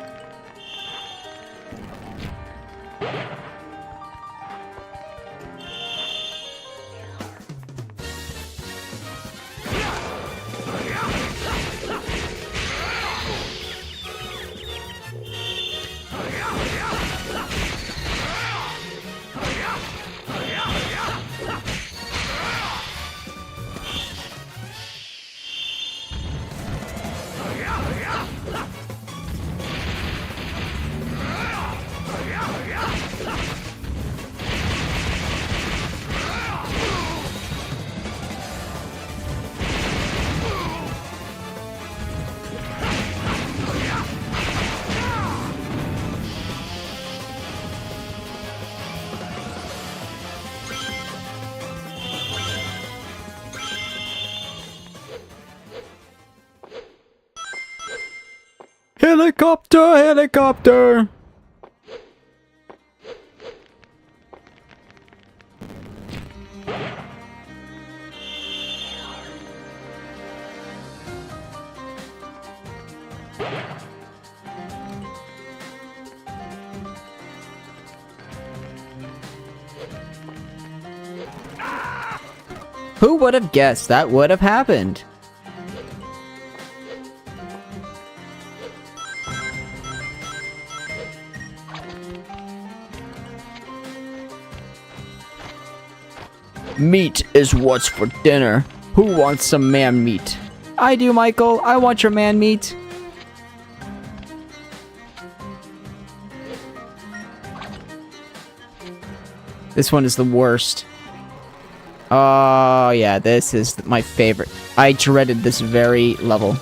Helicopter! Helicopter! Who would have guessed that would have happened? Meat is what's for dinner. Who wants some man meat? I do, Michael. I want your man meat. This one is the worst. Oh, yeah, this is my favorite. I dreaded this very level.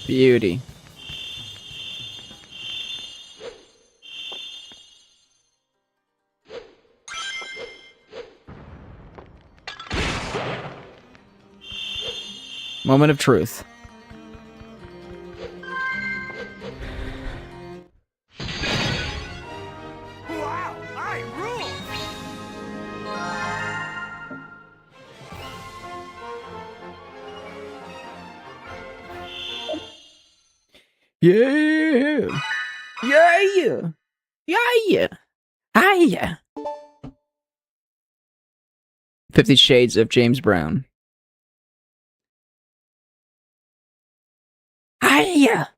Beauty. Moment of truth. Wow, I rule! Yeah! Yeah! Yeah! Hiya! 50 Shades of James Brown. Hiya!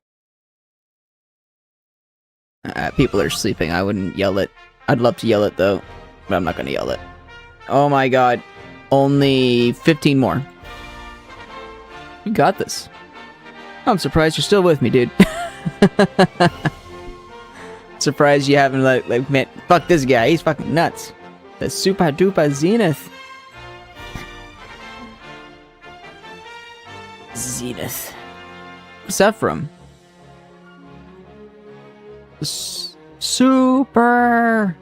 People are sleeping. I wouldn't yell it. I'd love to yell it, though. But I'm not gonna yell it. Oh my god. Only 15 more. You got this. I'm surprised you're still with me, dude. Surprised you haven't, like, man, fuck this guy. He's fucking nuts. The super duper zenith. Zenith. What's that from? Super.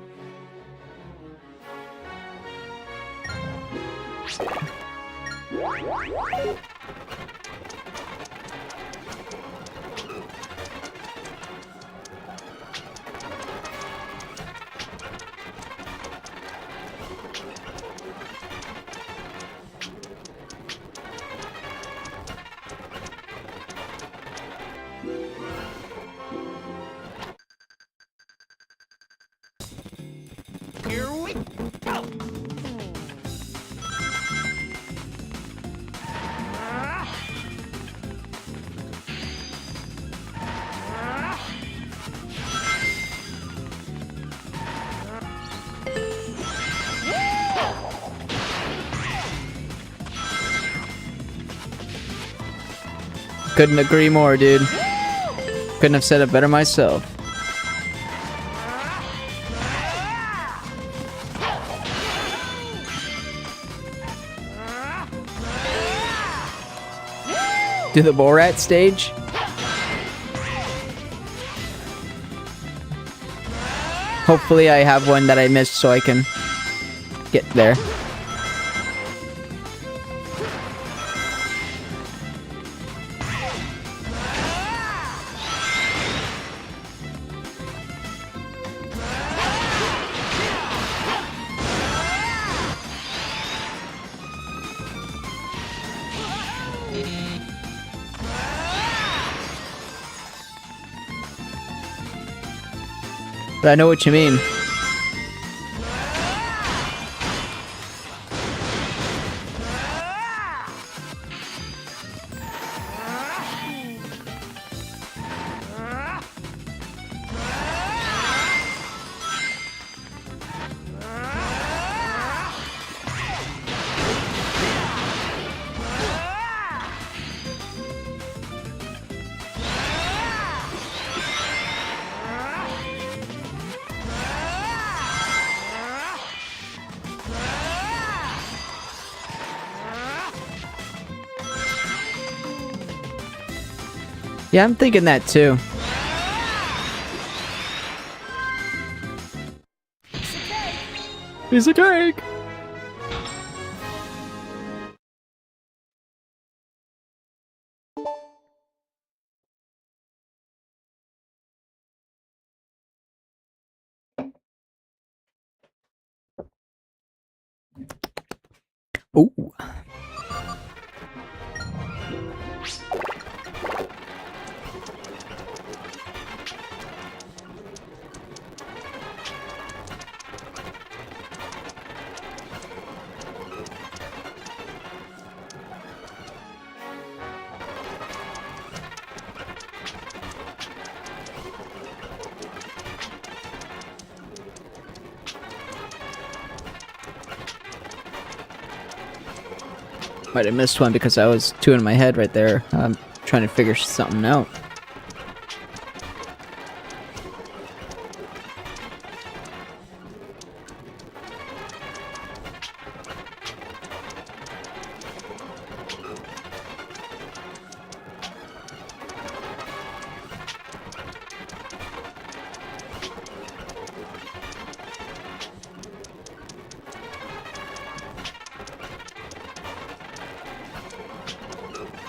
Here we go! Couldn't agree more, dude. Couldn't have said it better myself. Do the Borat stage? Hopefully I have one that I missed so I can get there. But I know what you mean. Yeah, I'm thinking that too. Piece of cake! Ooh. Might have missed one because I was two in my head right there. I'm trying to figure something out.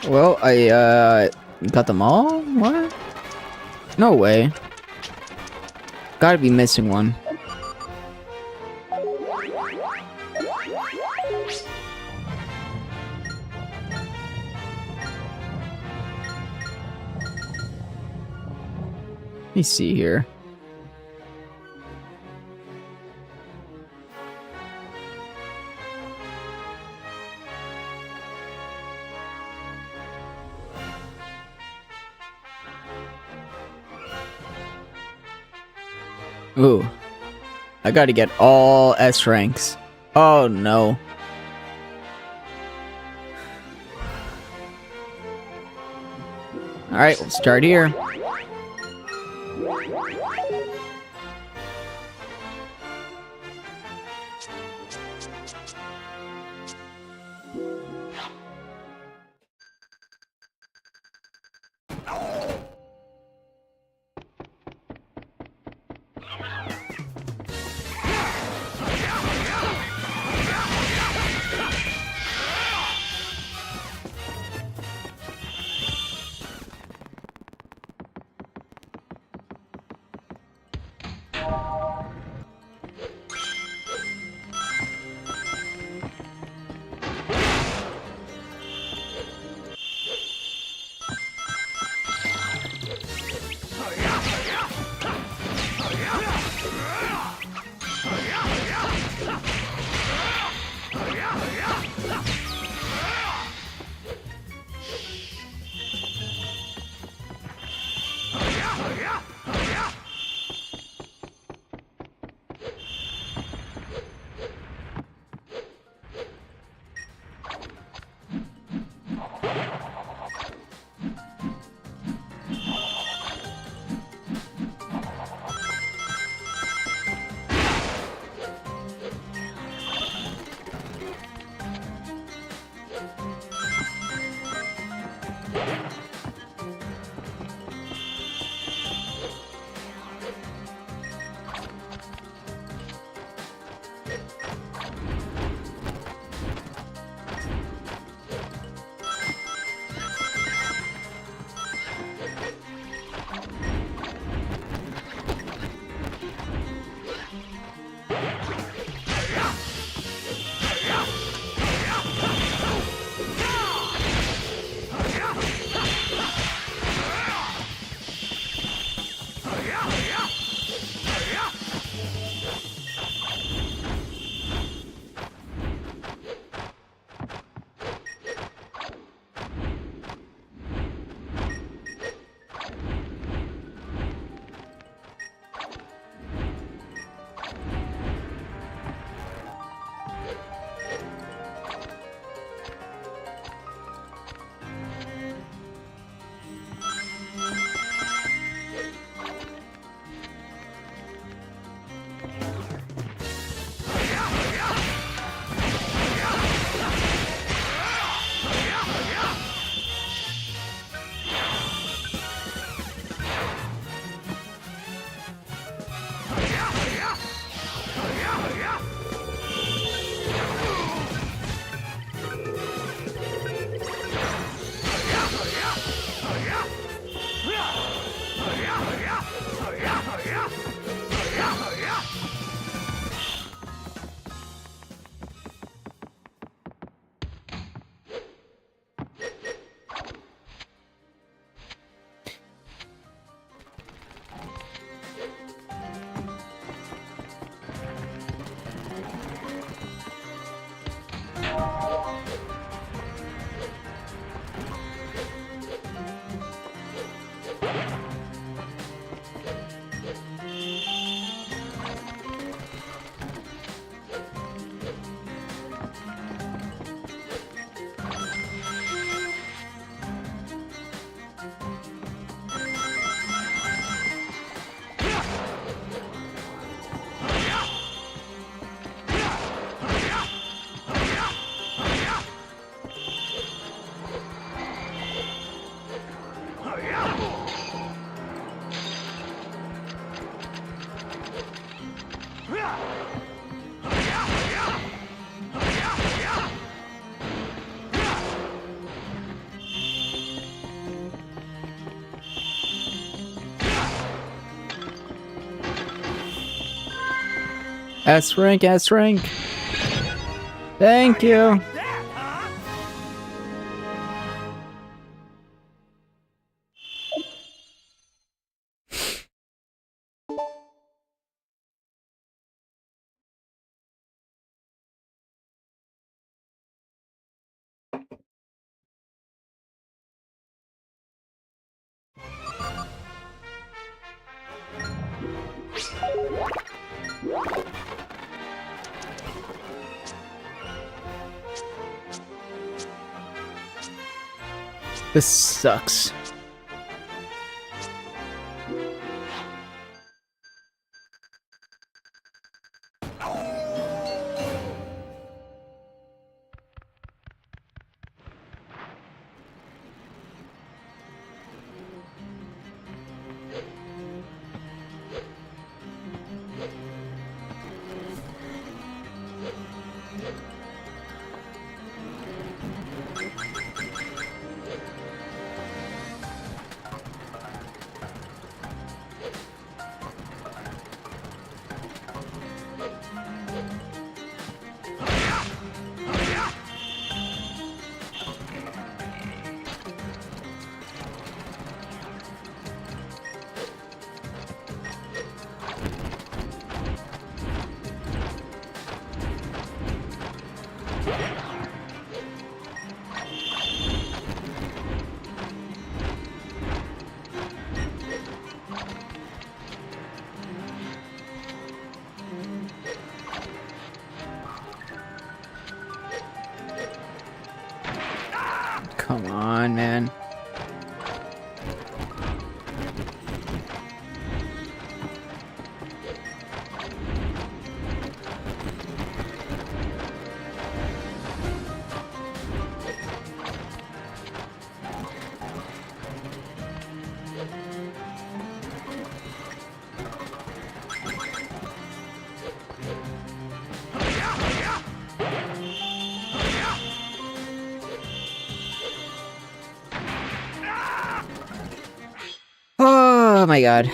Well, I got them all? What? No way. Gotta be missing one. Let me see here. Ooh. I gotta get all S ranks. Oh no. Alright, we'll start here. S rank, S rank. Thank you. Like that, huh? This sucks. Come on, man. Oh my god.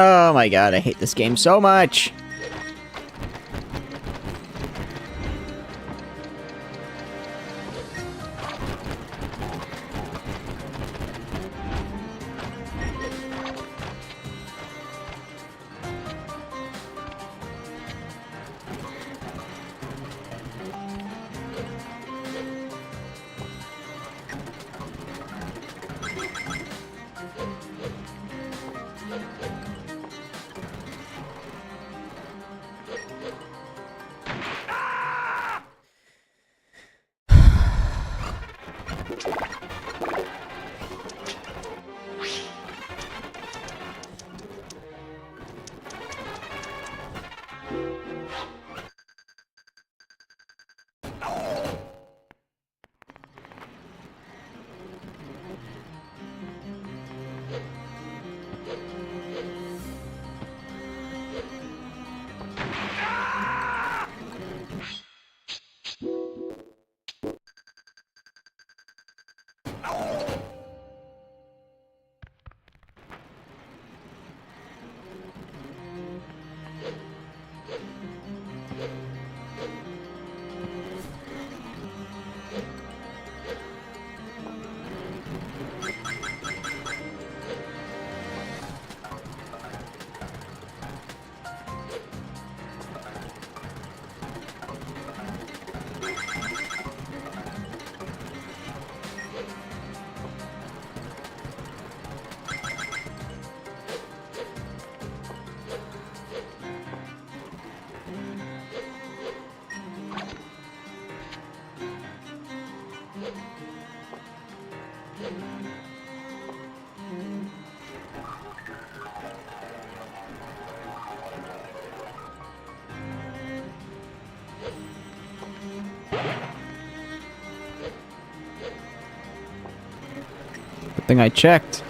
Oh my god, I hate this game so much. Think I checked.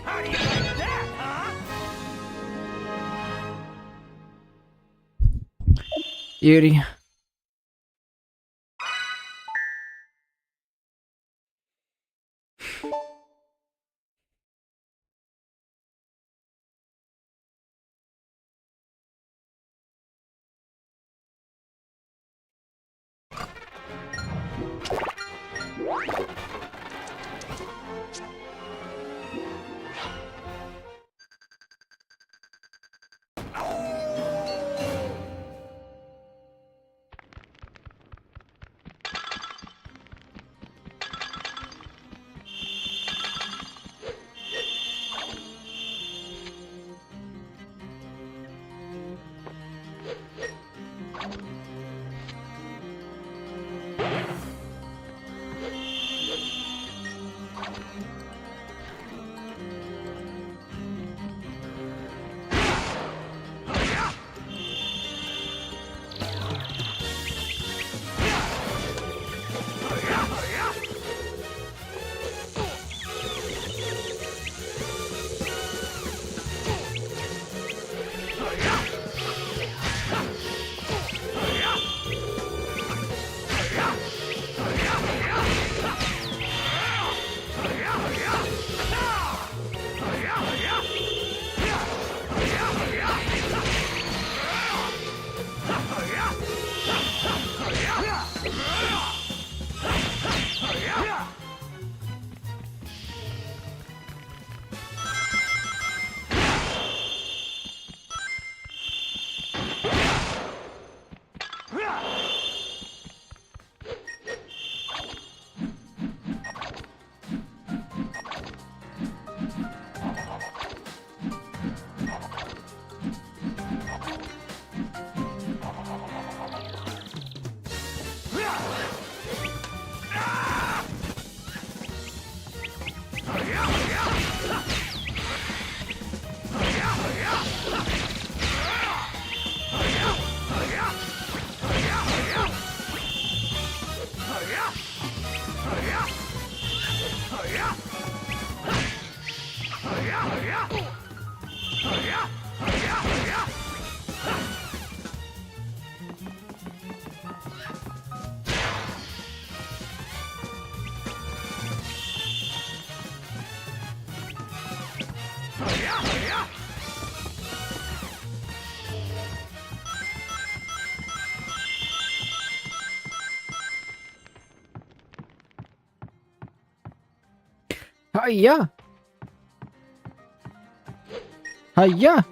How do you like that, huh? Beauty. Hiya! Hiya!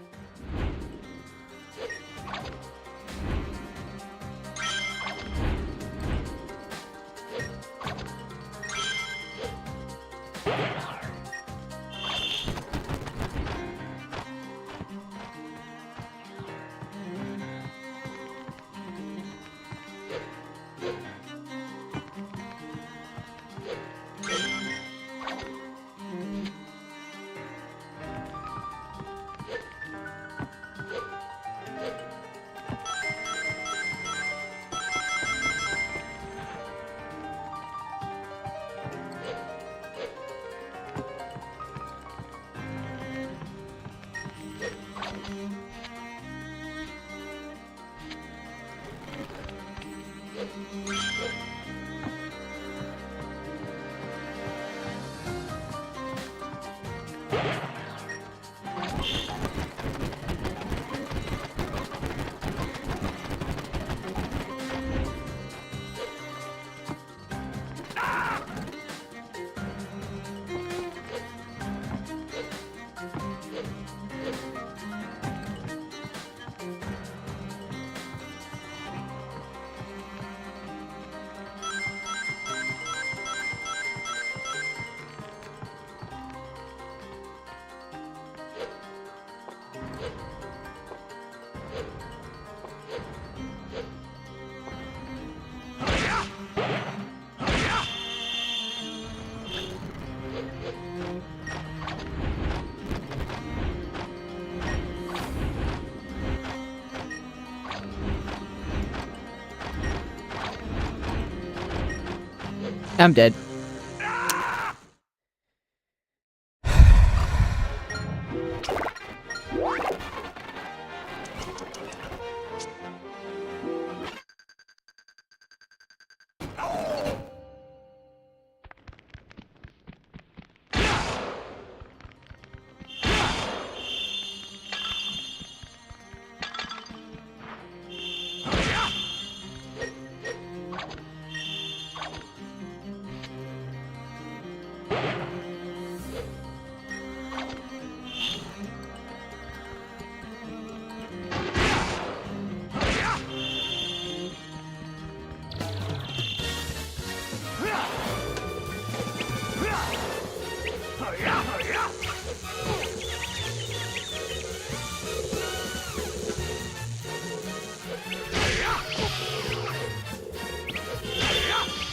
I'm dead.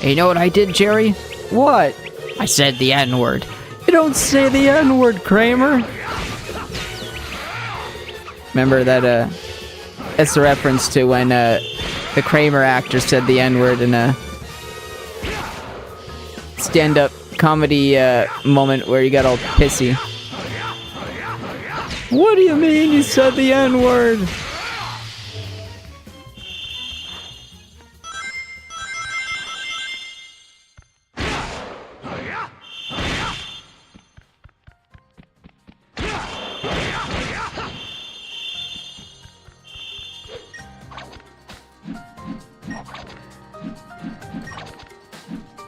Hey, you know what I did, Jerry? What? I said the N-word. You don't say the N-word, Kramer. Remember that, that's a reference to when, the Kramer actor said the N-word in a stand-up comedy, moment where he got all pissy. What do you mean you said the N-word?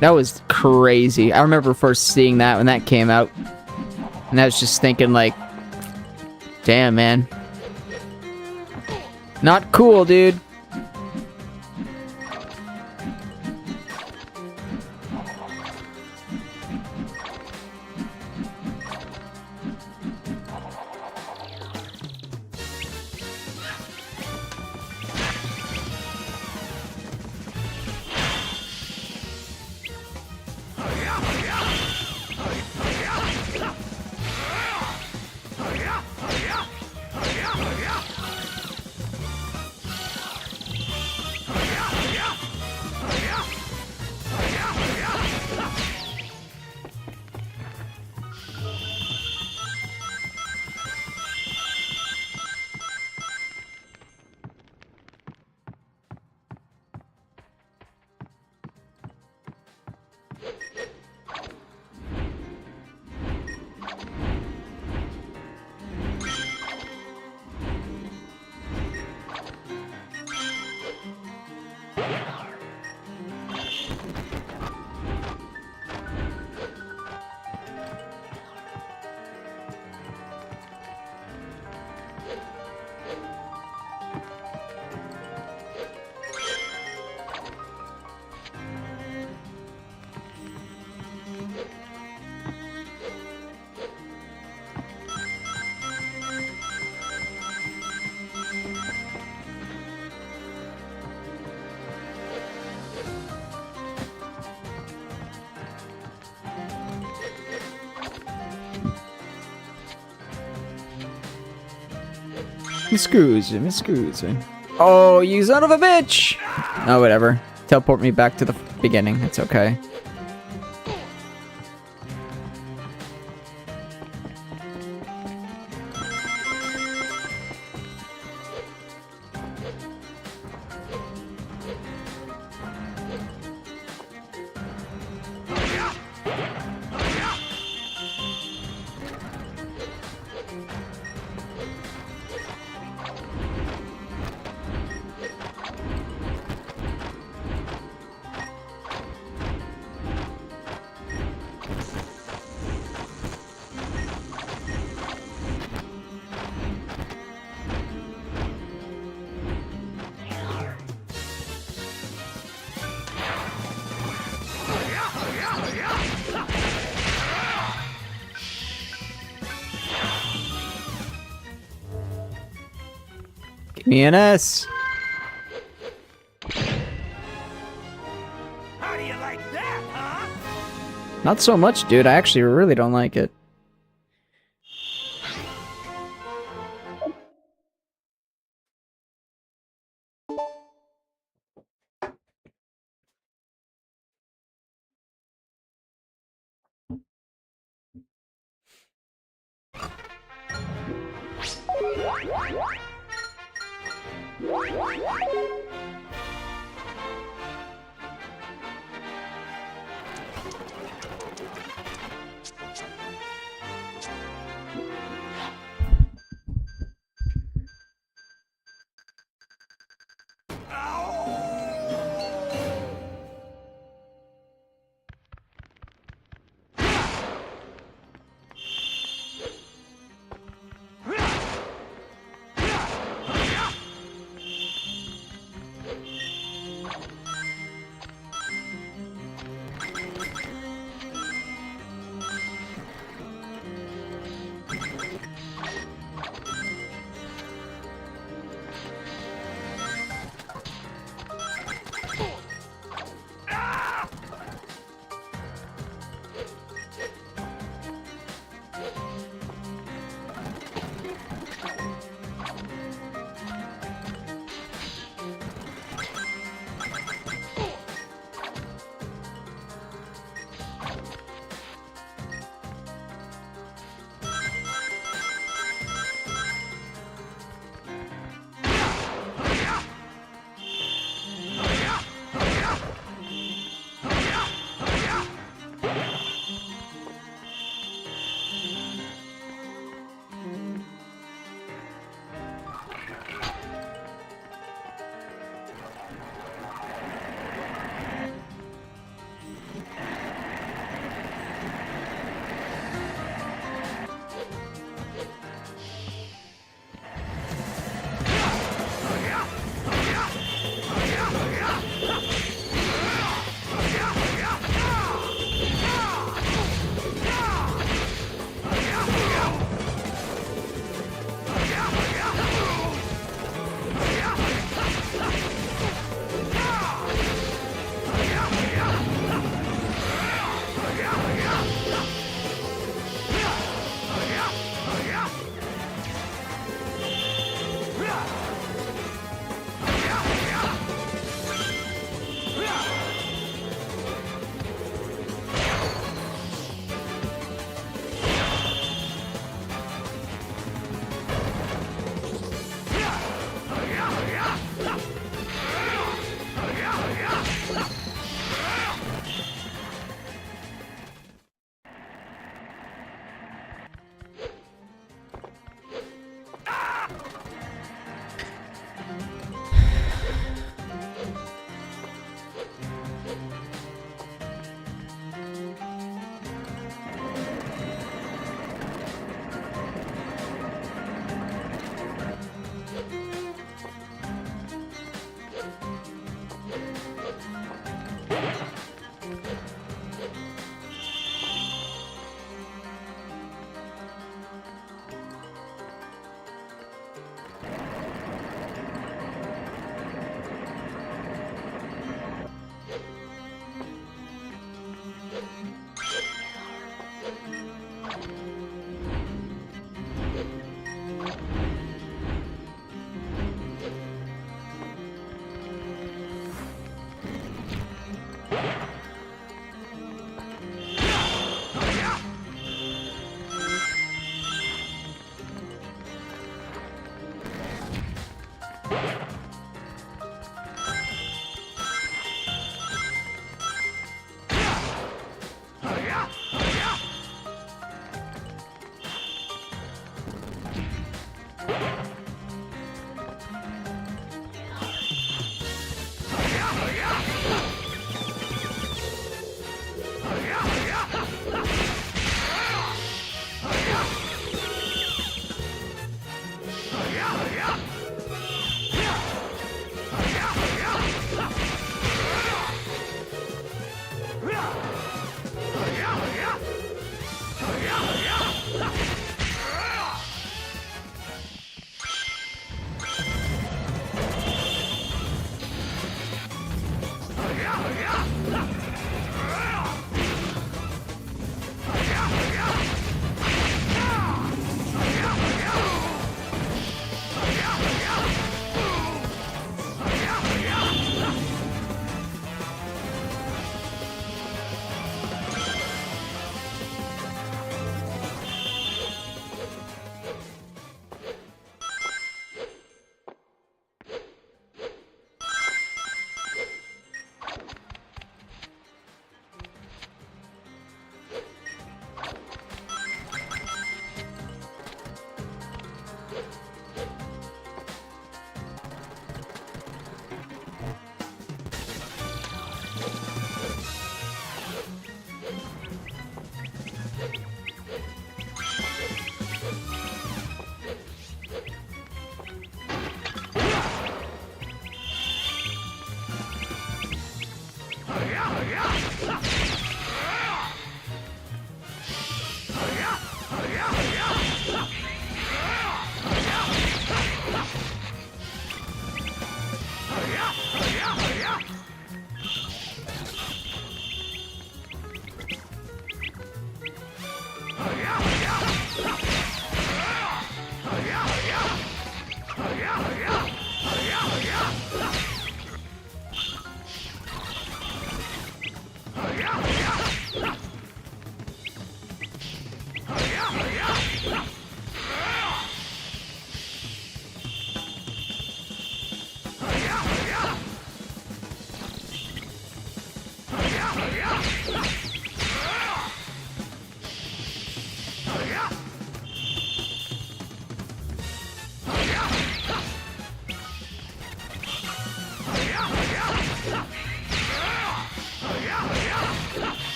That was crazy. I remember first seeing that when that came out. And I was just thinking like, damn, man. Not cool, dude. Me screws. Oh, you son of a bitch! Oh, whatever. Teleport me back to the beginning. It's okay. Give me an S. How do you like that, huh? Not so much, dude. I actually really don't like it.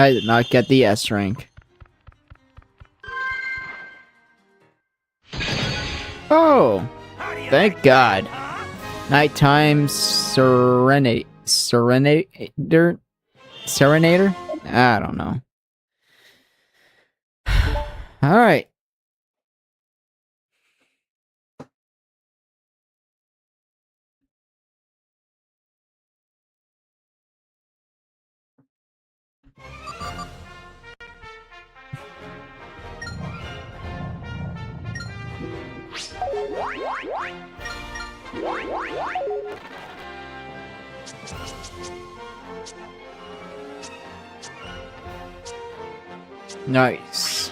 I did not get the S rank. Oh, thank God. Nighttime Serenator? Serenator? I don't know. Alright. Nice.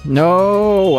No,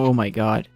oh my god.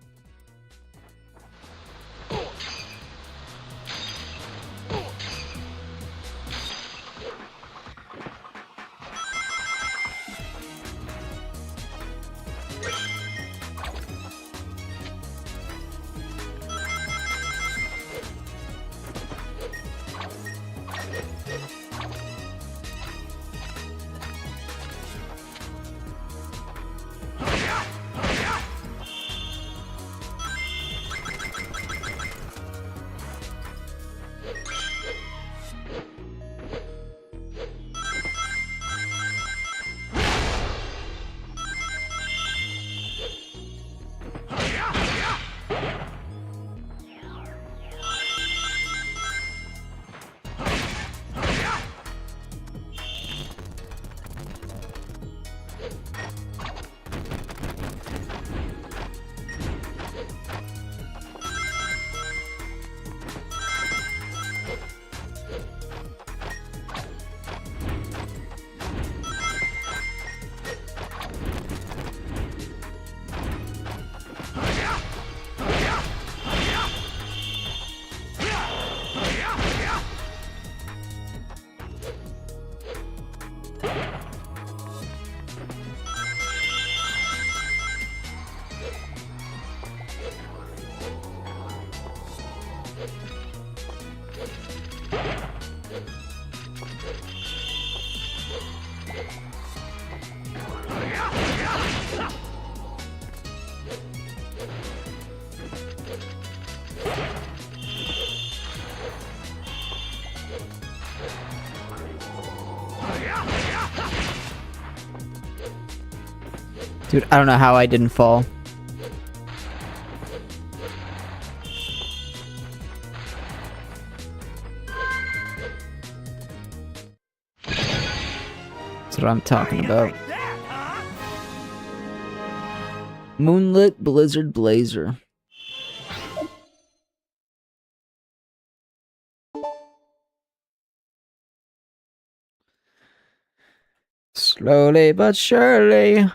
Dude, I don't know how I didn't fall. That's what I'm talking about. Like that, huh? Moonlit Blizzard Blazer. Slowly but surely.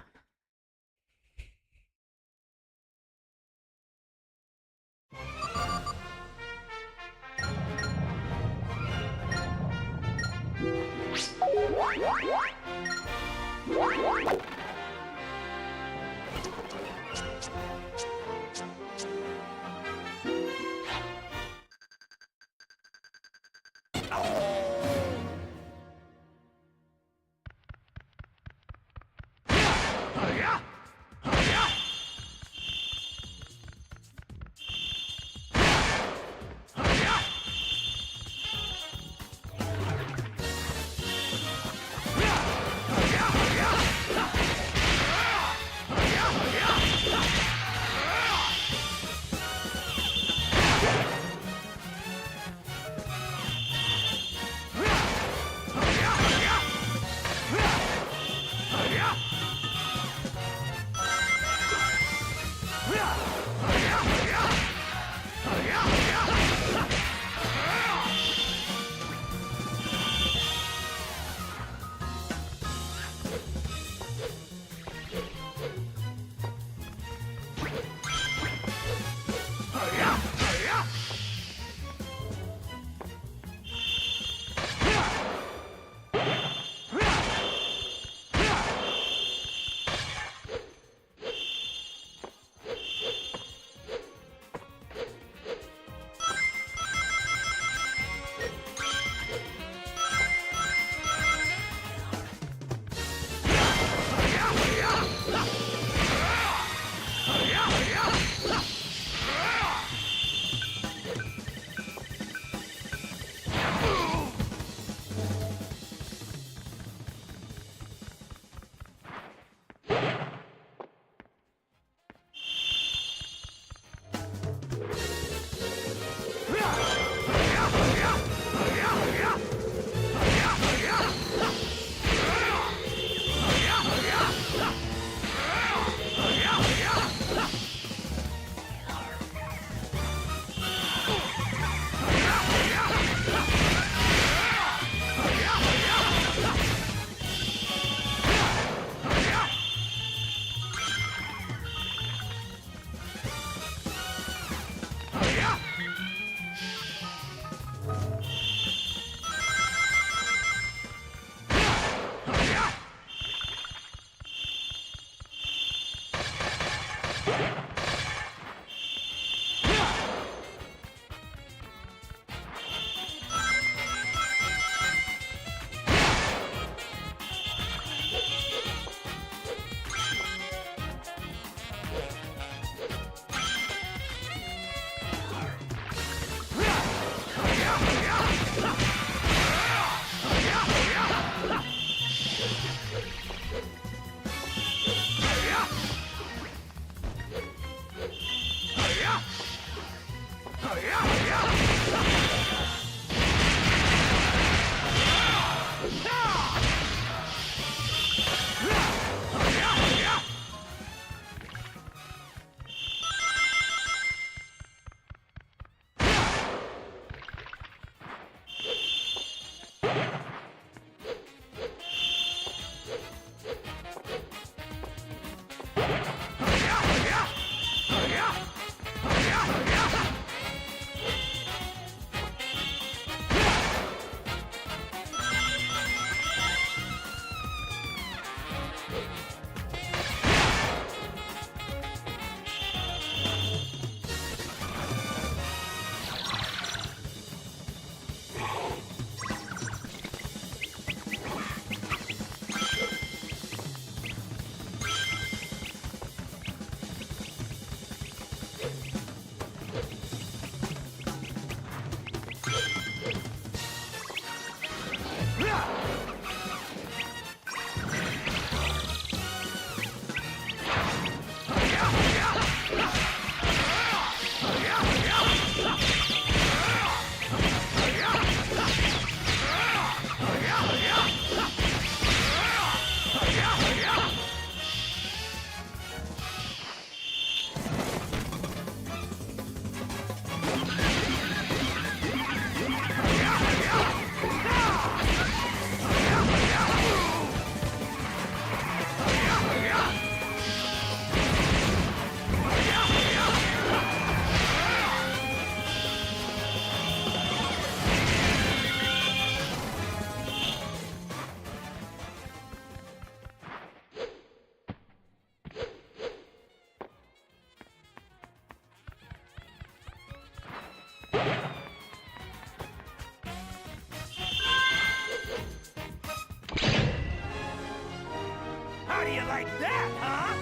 like that, huh?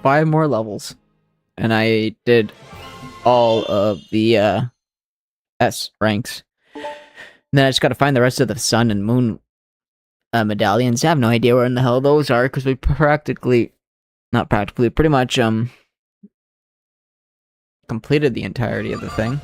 5 more levels. And I did all of the S ranks. And then I just gotta find the rest of the sun and moon medallions. I have no idea where in the hell those are, because we pretty much completed the entirety of the thing.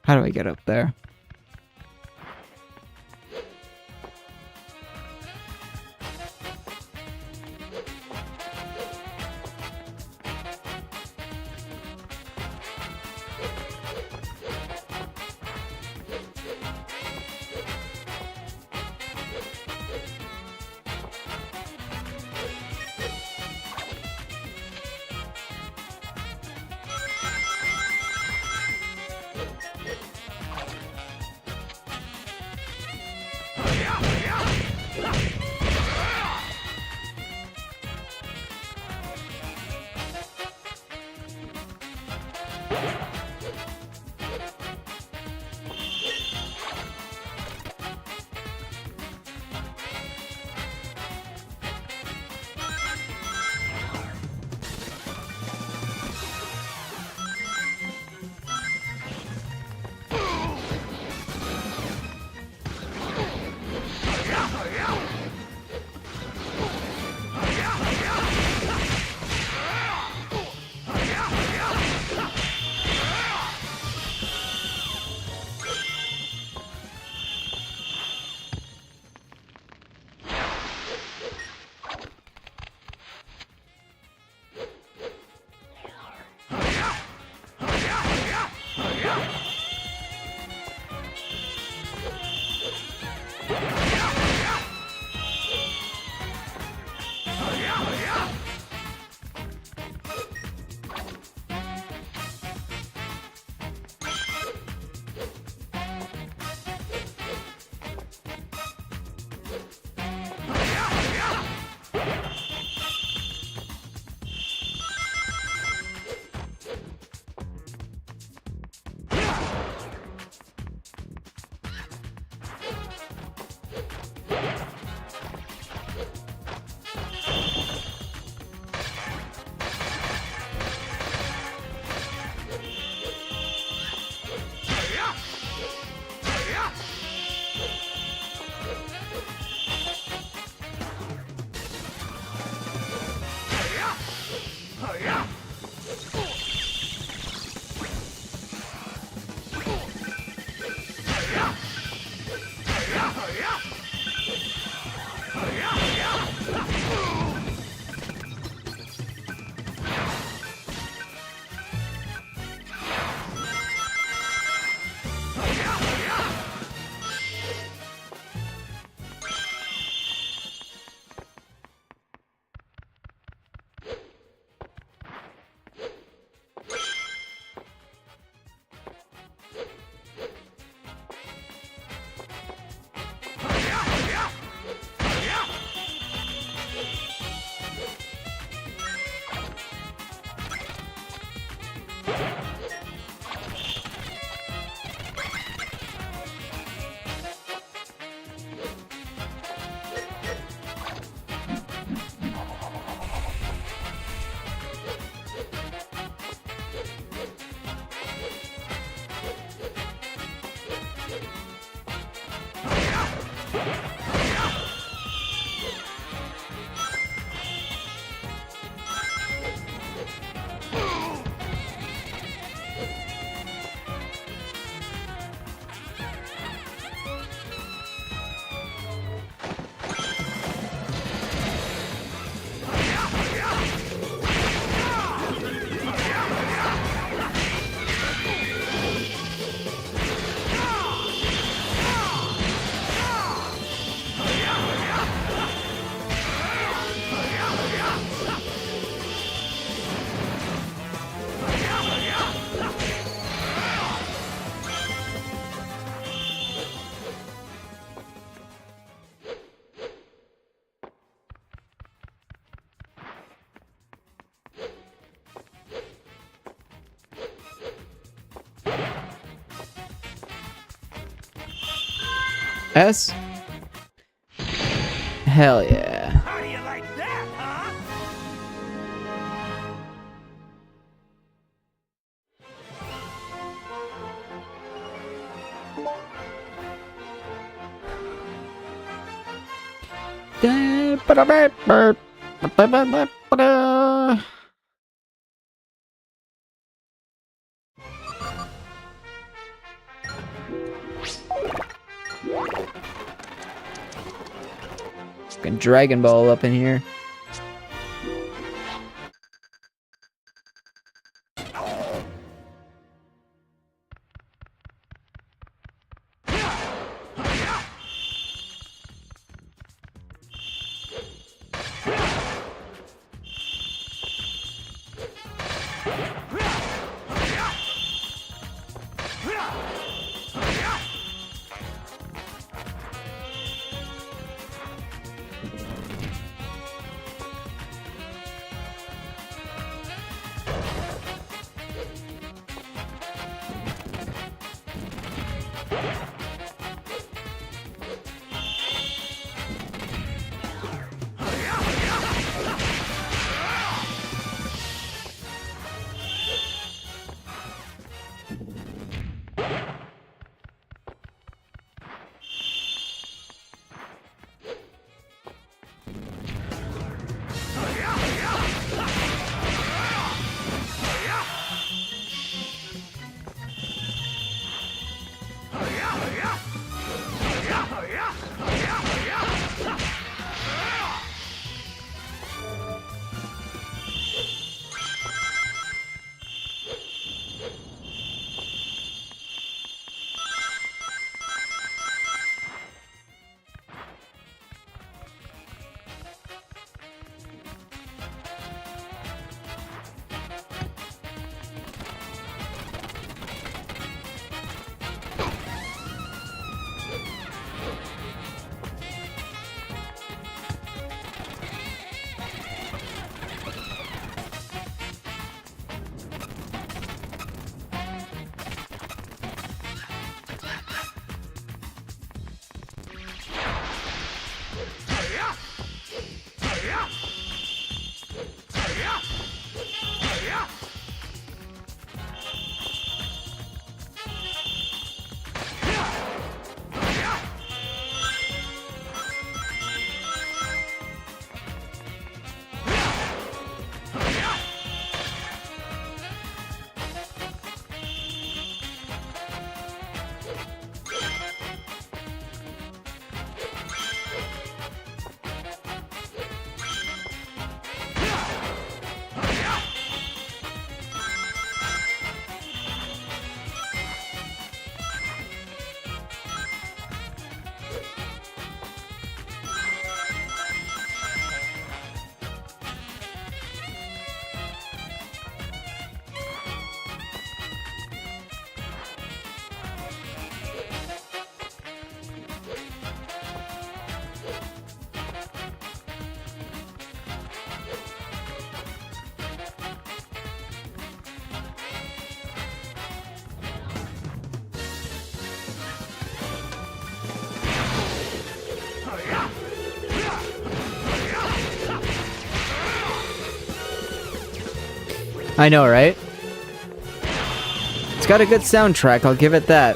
How do I get up there? S? Hell yeah. How do you like that, huh? Fucking Dragon Ball up in here. I know, right? It's got a good soundtrack, I'll give it that.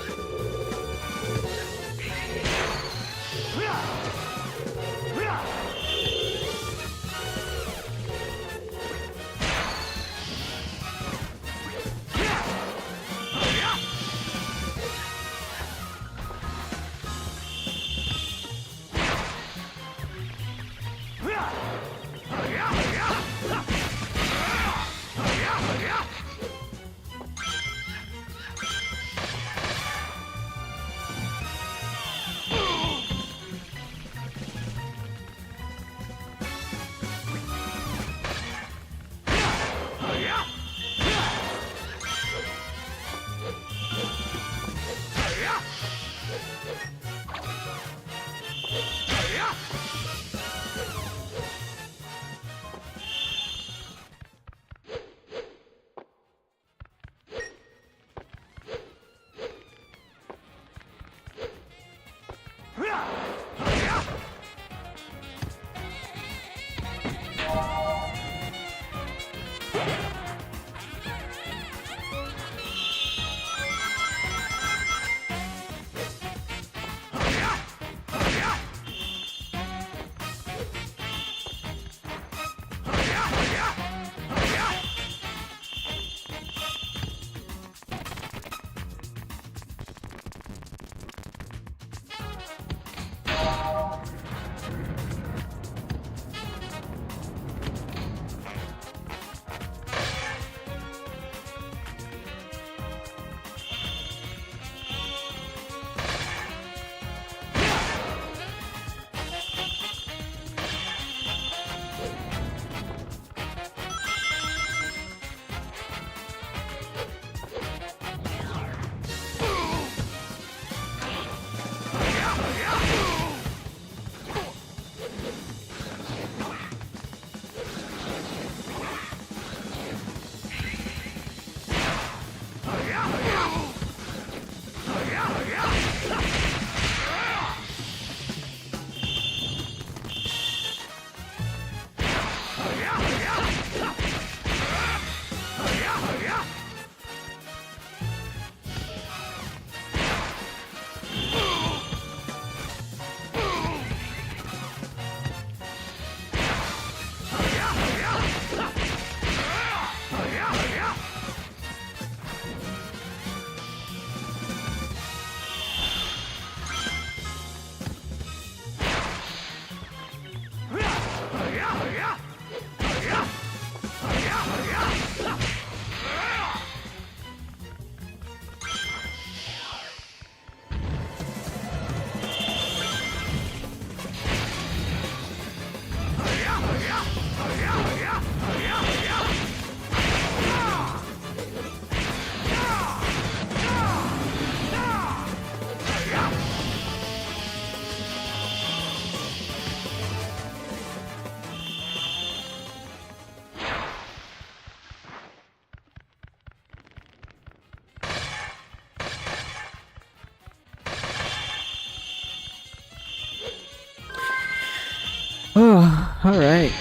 Oh, alright.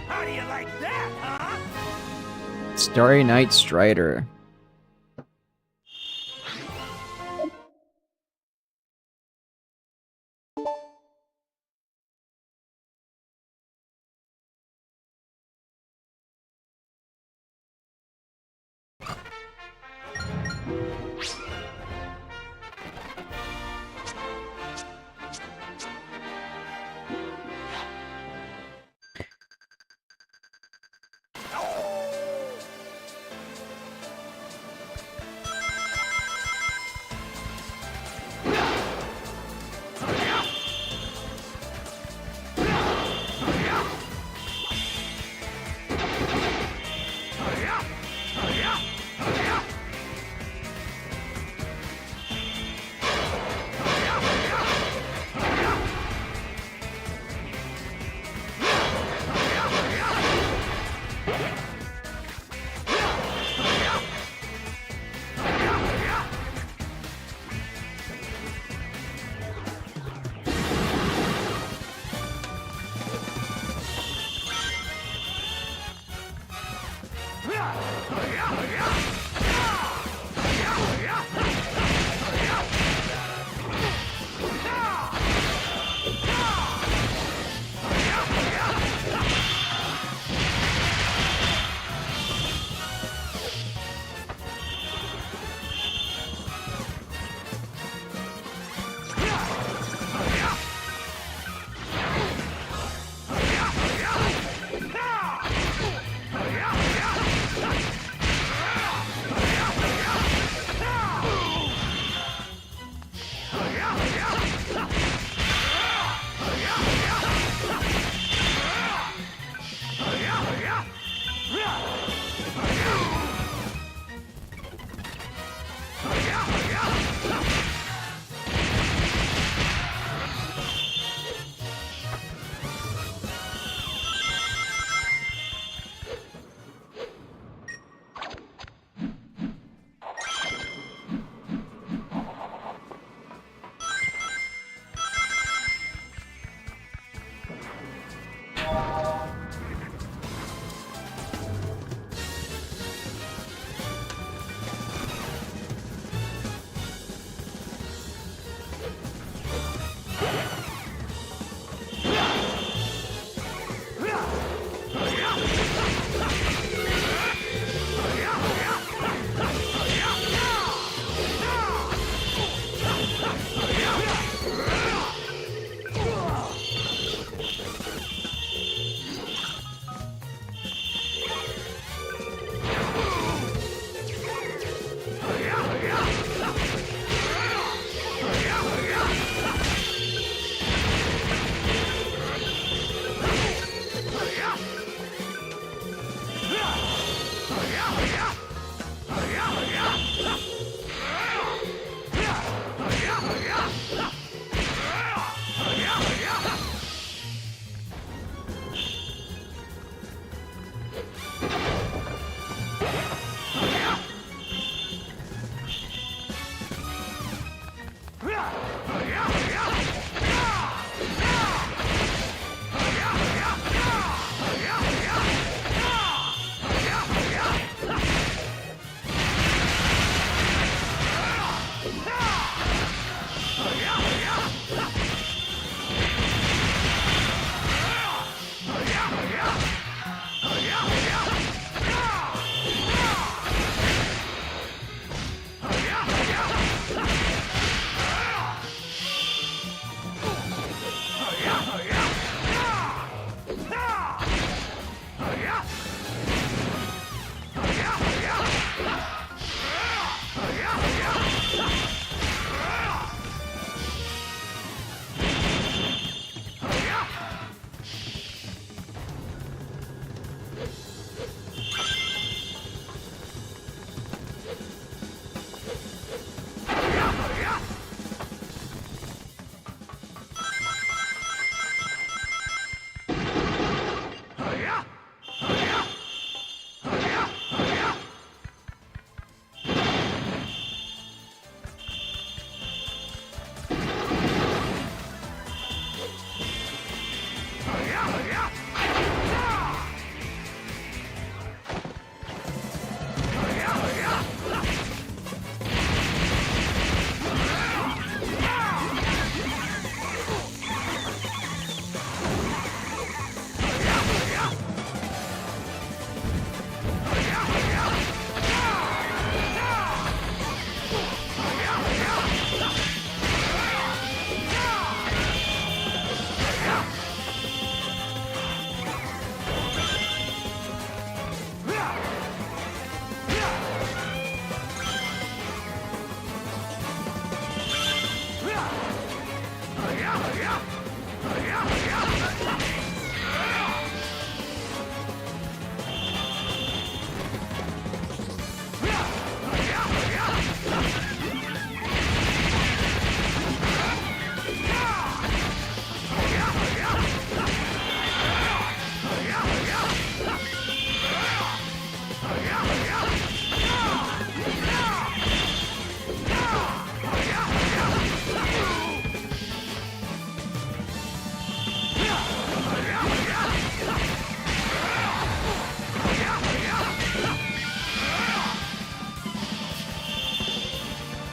How do you like that, huh? Starry Night Strider.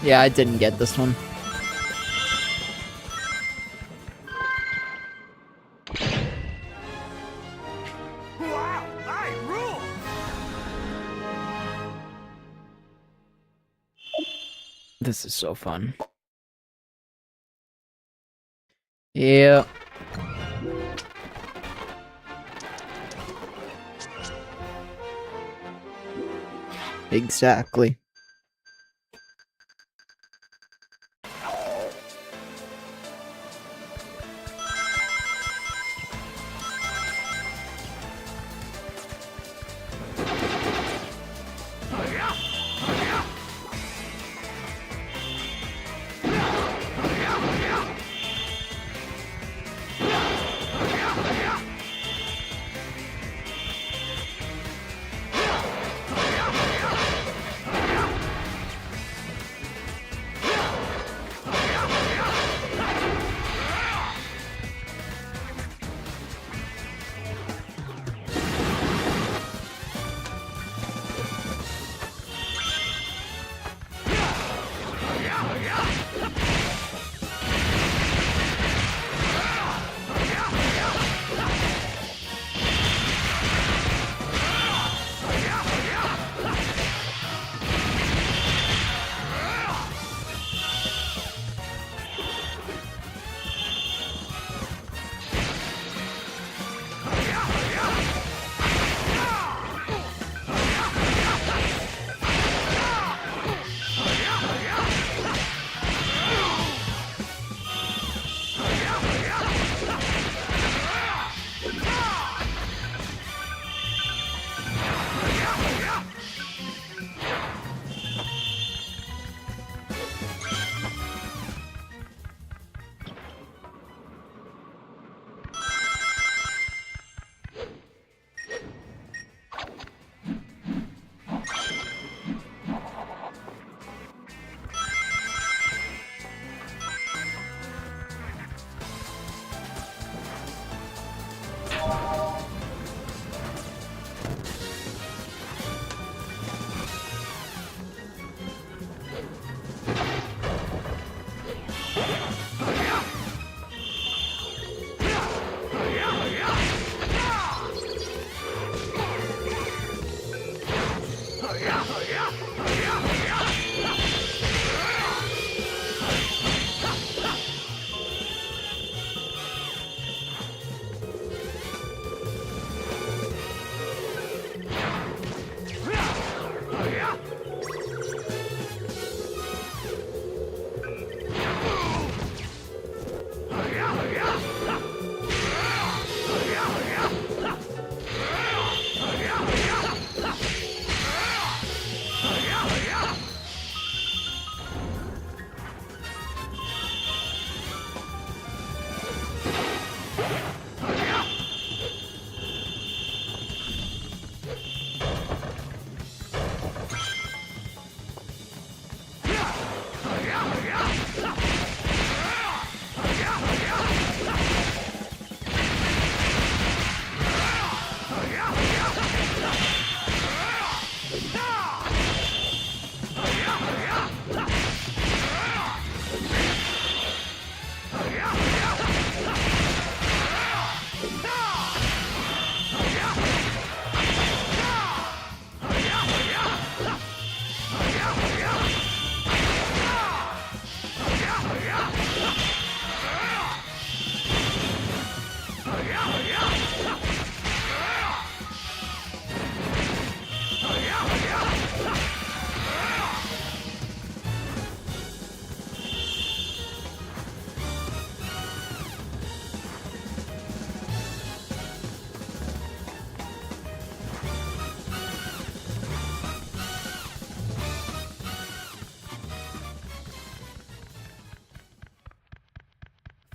Yeah, I didn't get this one. Wow, I rule! This is so fun. Yeah. Exactly.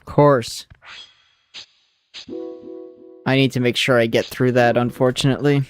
Course. I need to make sure I get through that, unfortunately.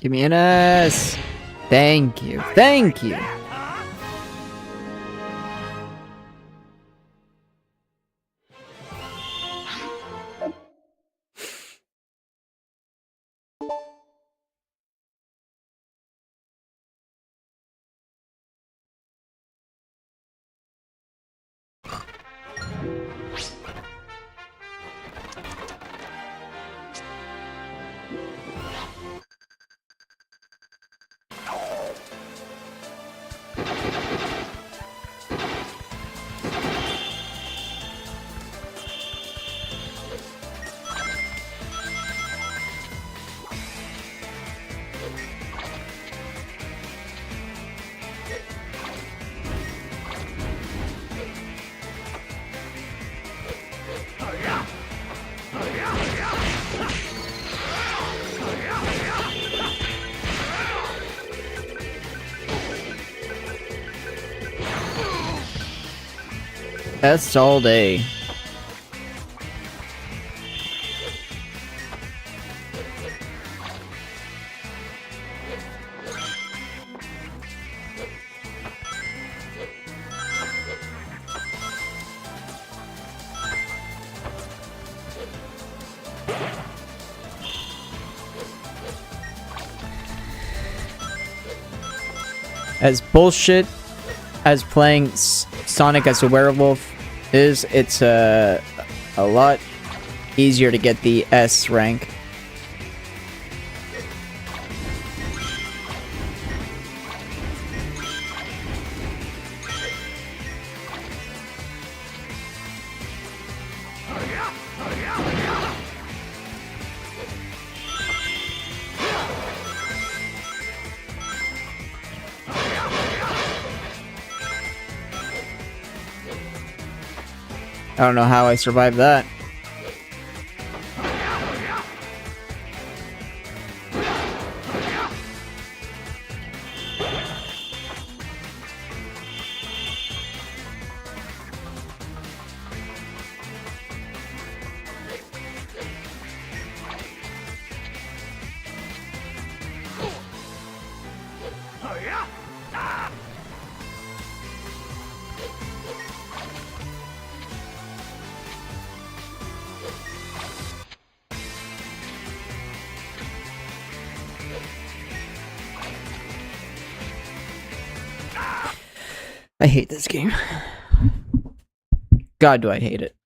Give me an S. Thank you. Thank you. S all day. As bullshit as playing Sonic as a werewolf is, it's a lot easier to get the S rank. I don't know how I survived that. I hate this game. God, do I hate it.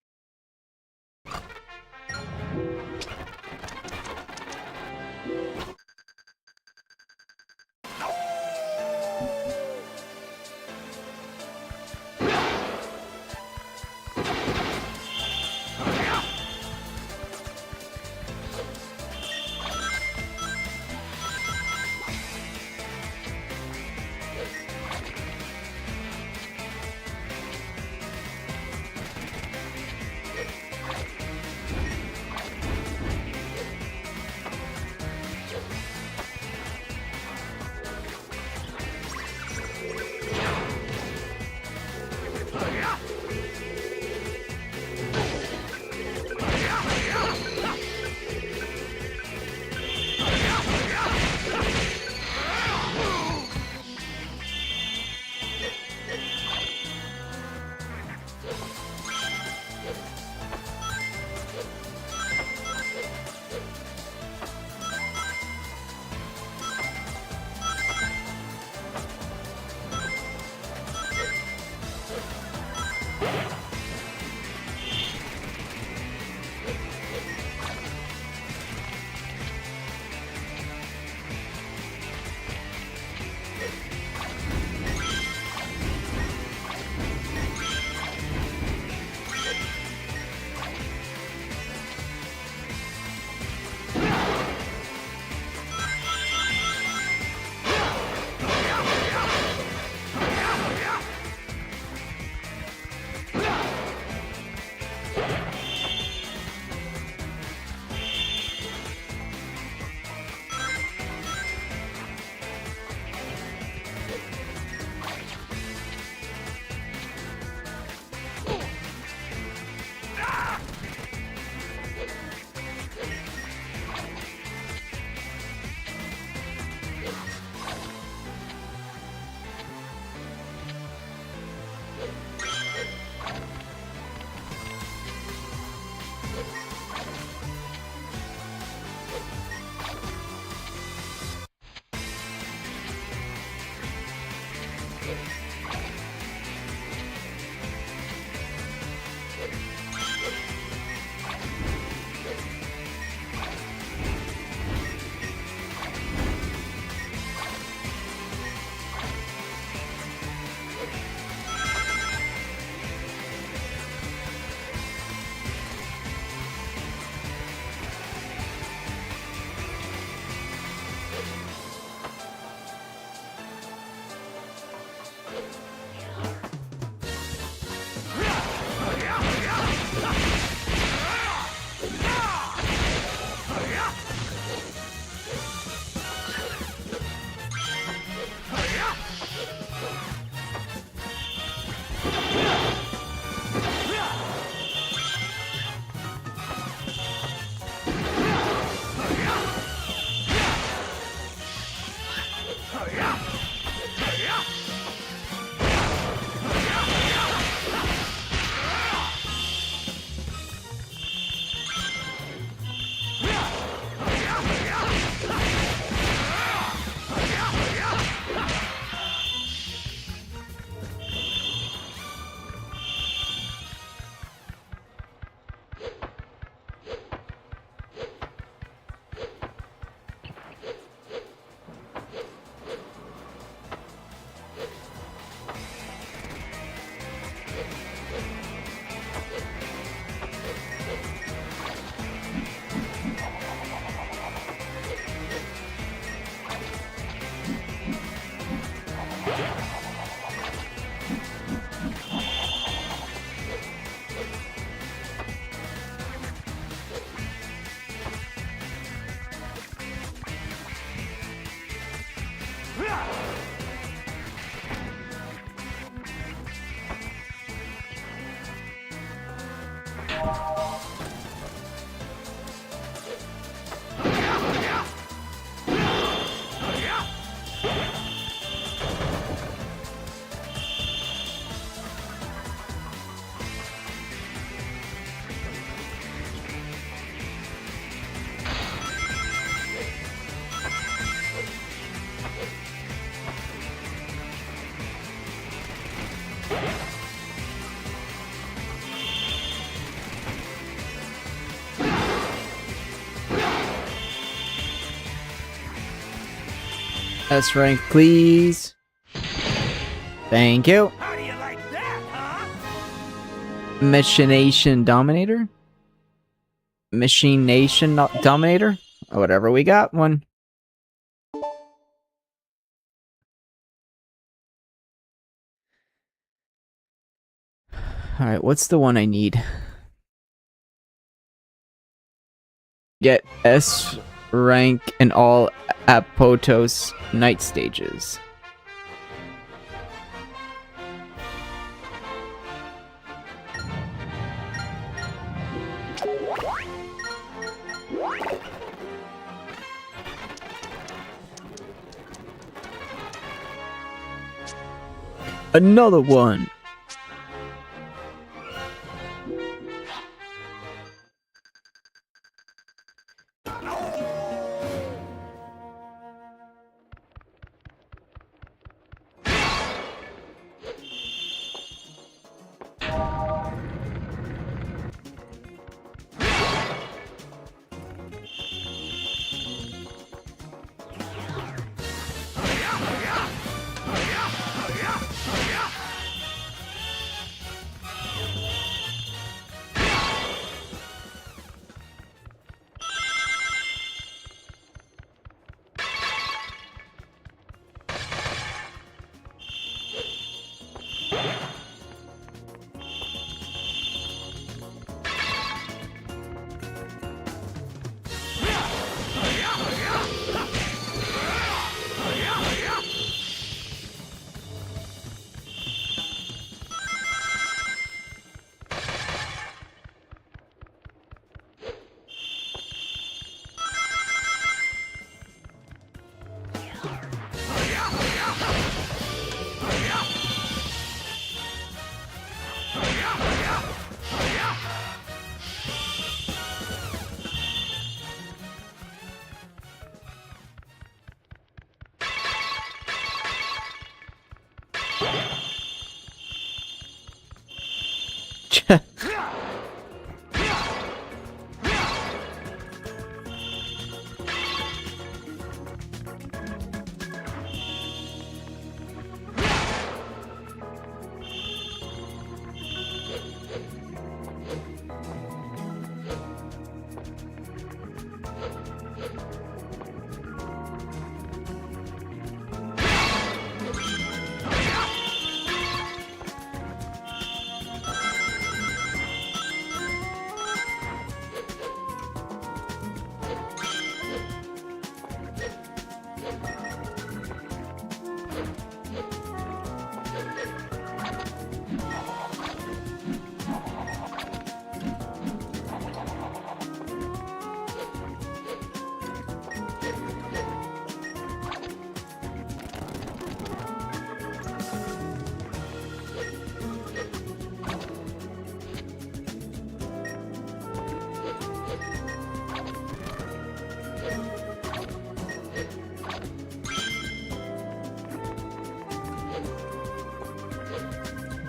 S rank, please. Thank you. How do you like that, huh? Machination Dominator? Machine Nation Dominator? Or whatever, we got one. Alright, what's the one I need? Get S rank in all Apotos night stages. Another one.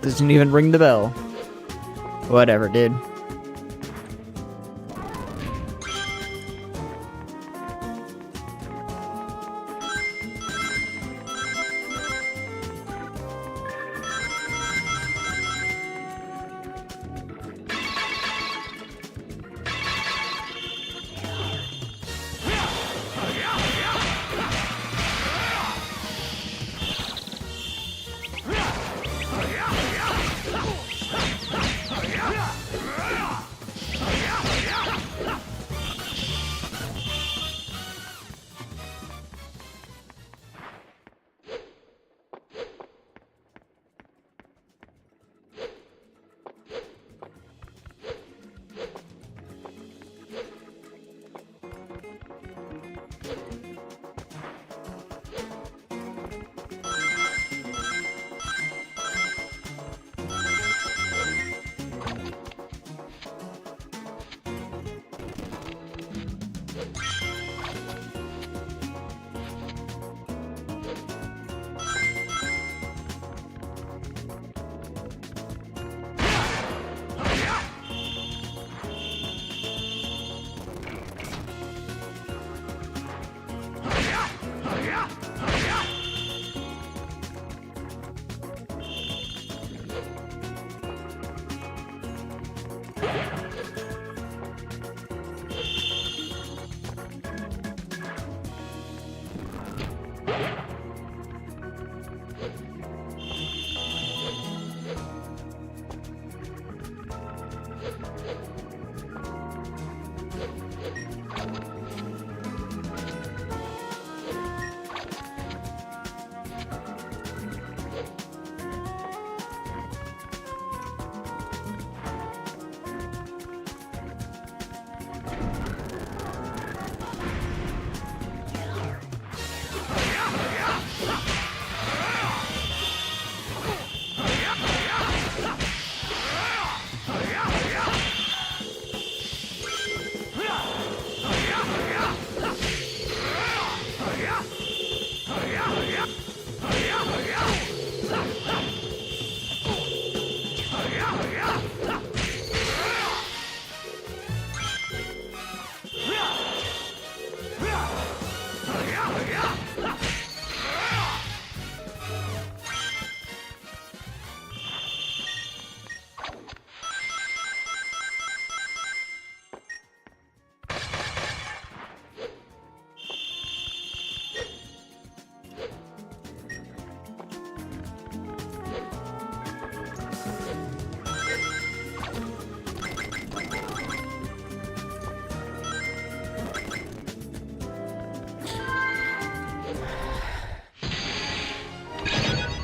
Doesn't even ring the bell. Whatever, dude.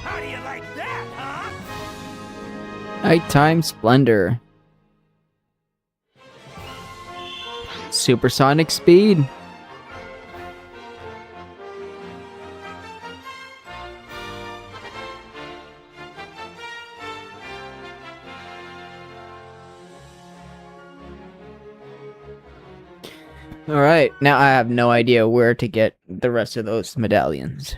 How do you like that, huh? Nighttime Splendor. Supersonic speed. Alright, now I have no idea where to get the rest of those medallions.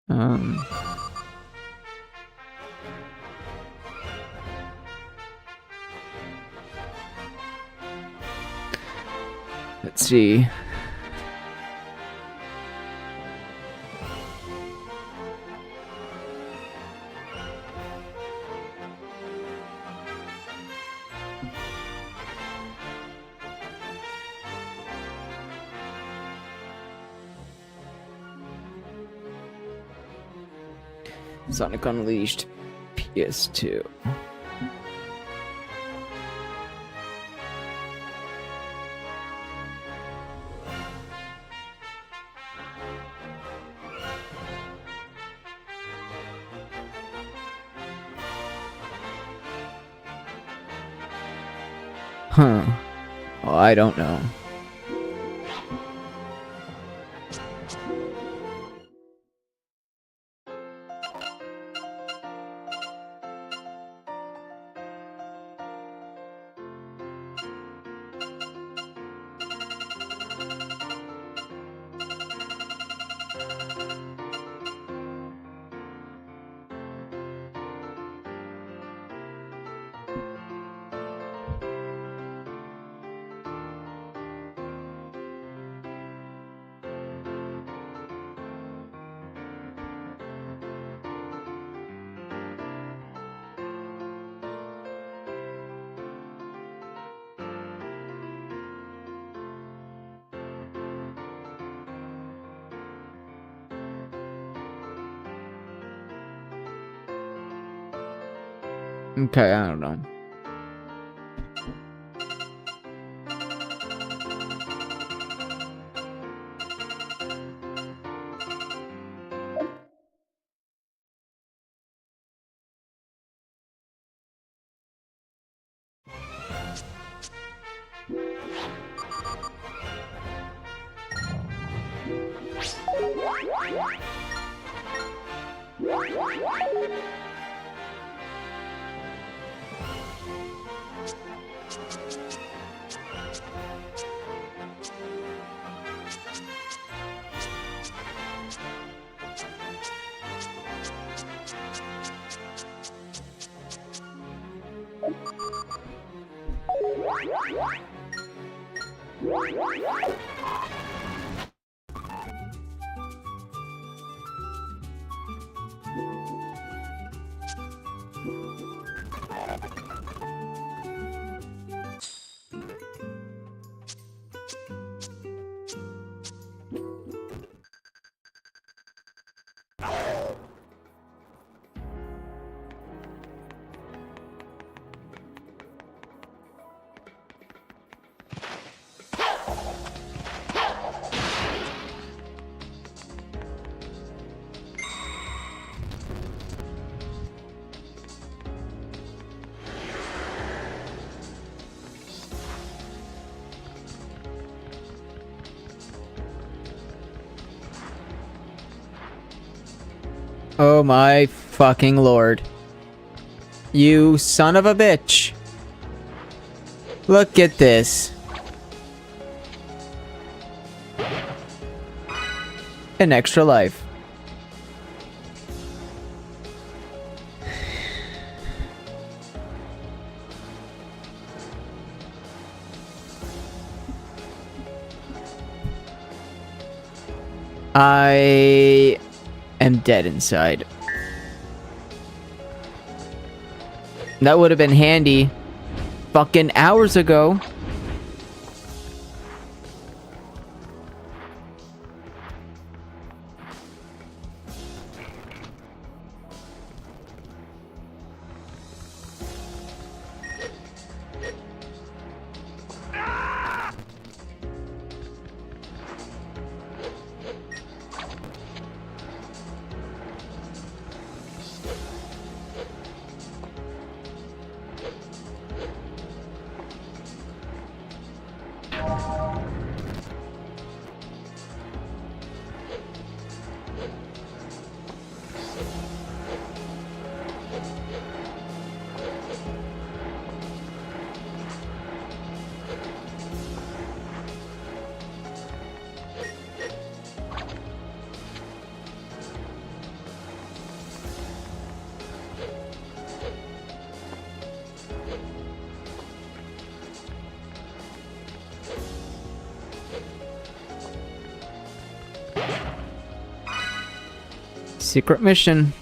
Um... Let's see. Sonic Unleashed PS2. Huh. Well, I don't know. Okay, I don't know. Oh my fucking lord. You son of a bitch. Look at this. An extra life. I am dead inside. That would have been handy fucking hours ago. Secret mission.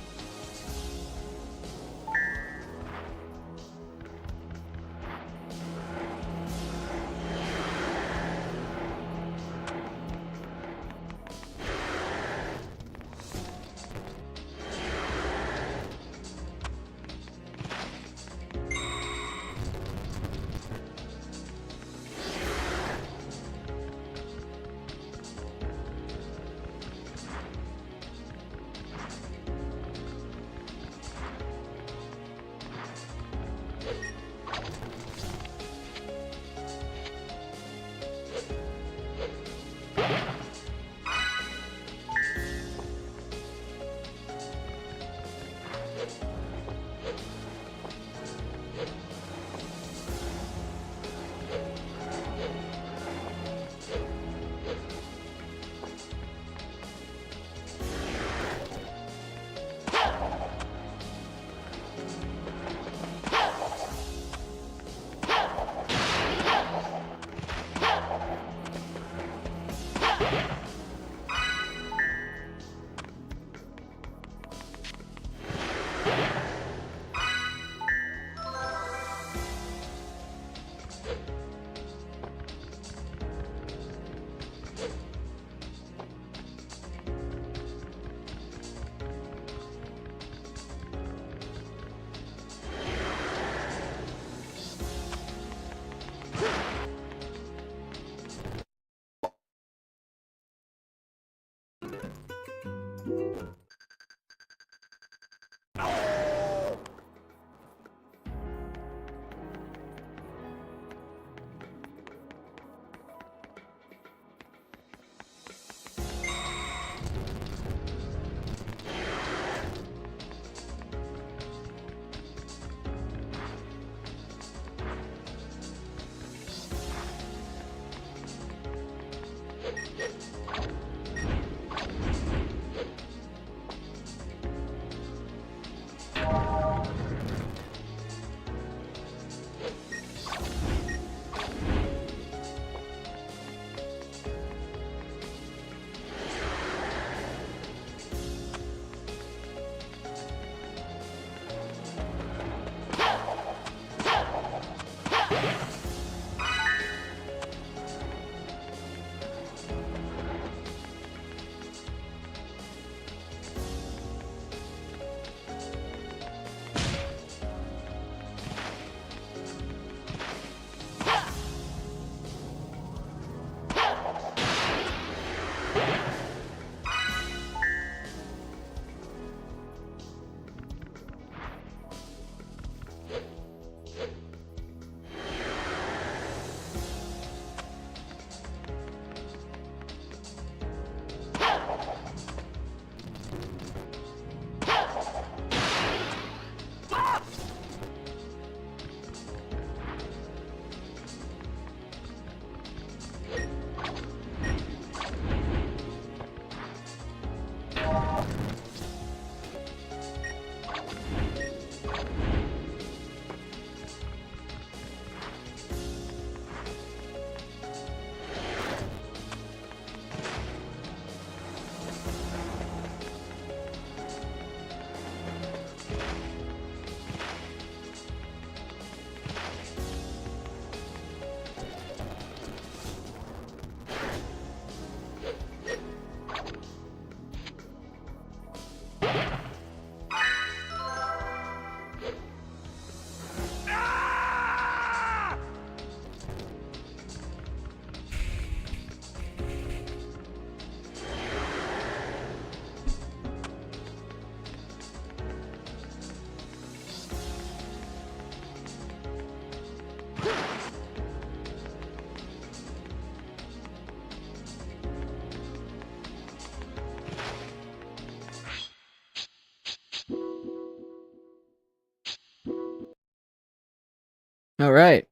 All right.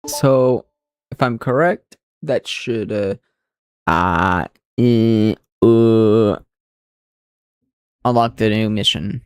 So, if I'm correct, that should uh, uh, uh unlock the new mission.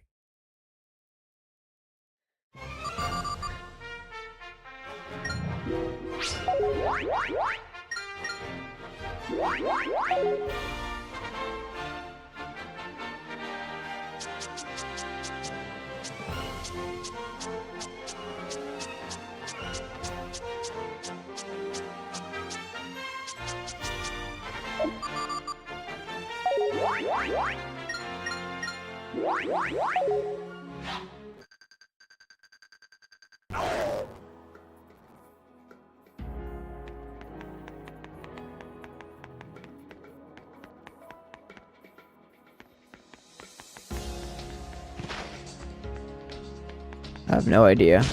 I have no idea.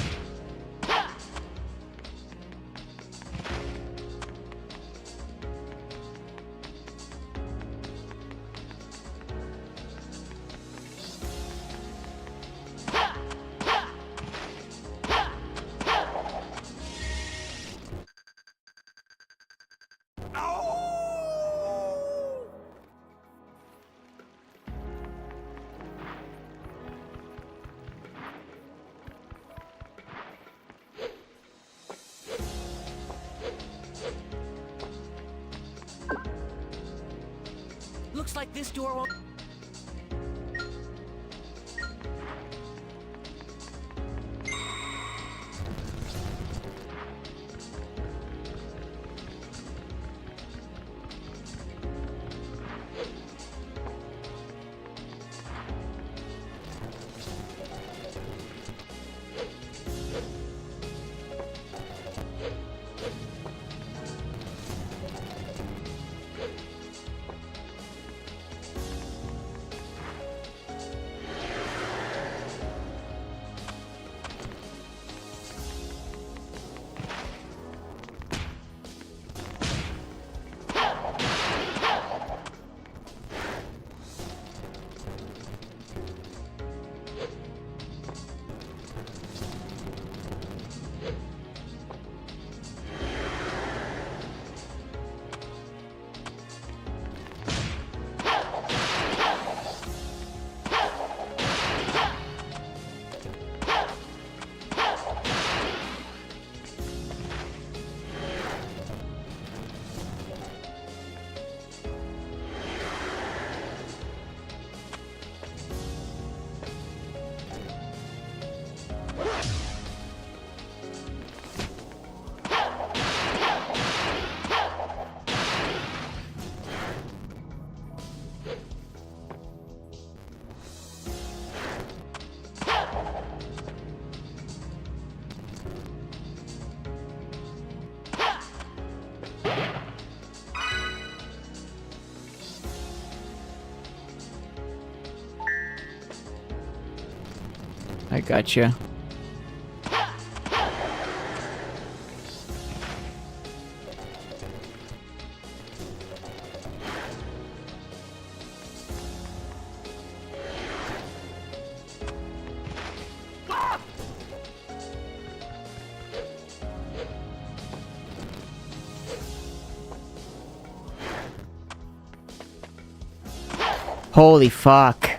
Looks like this door won't... I gotcha. Holy fuck.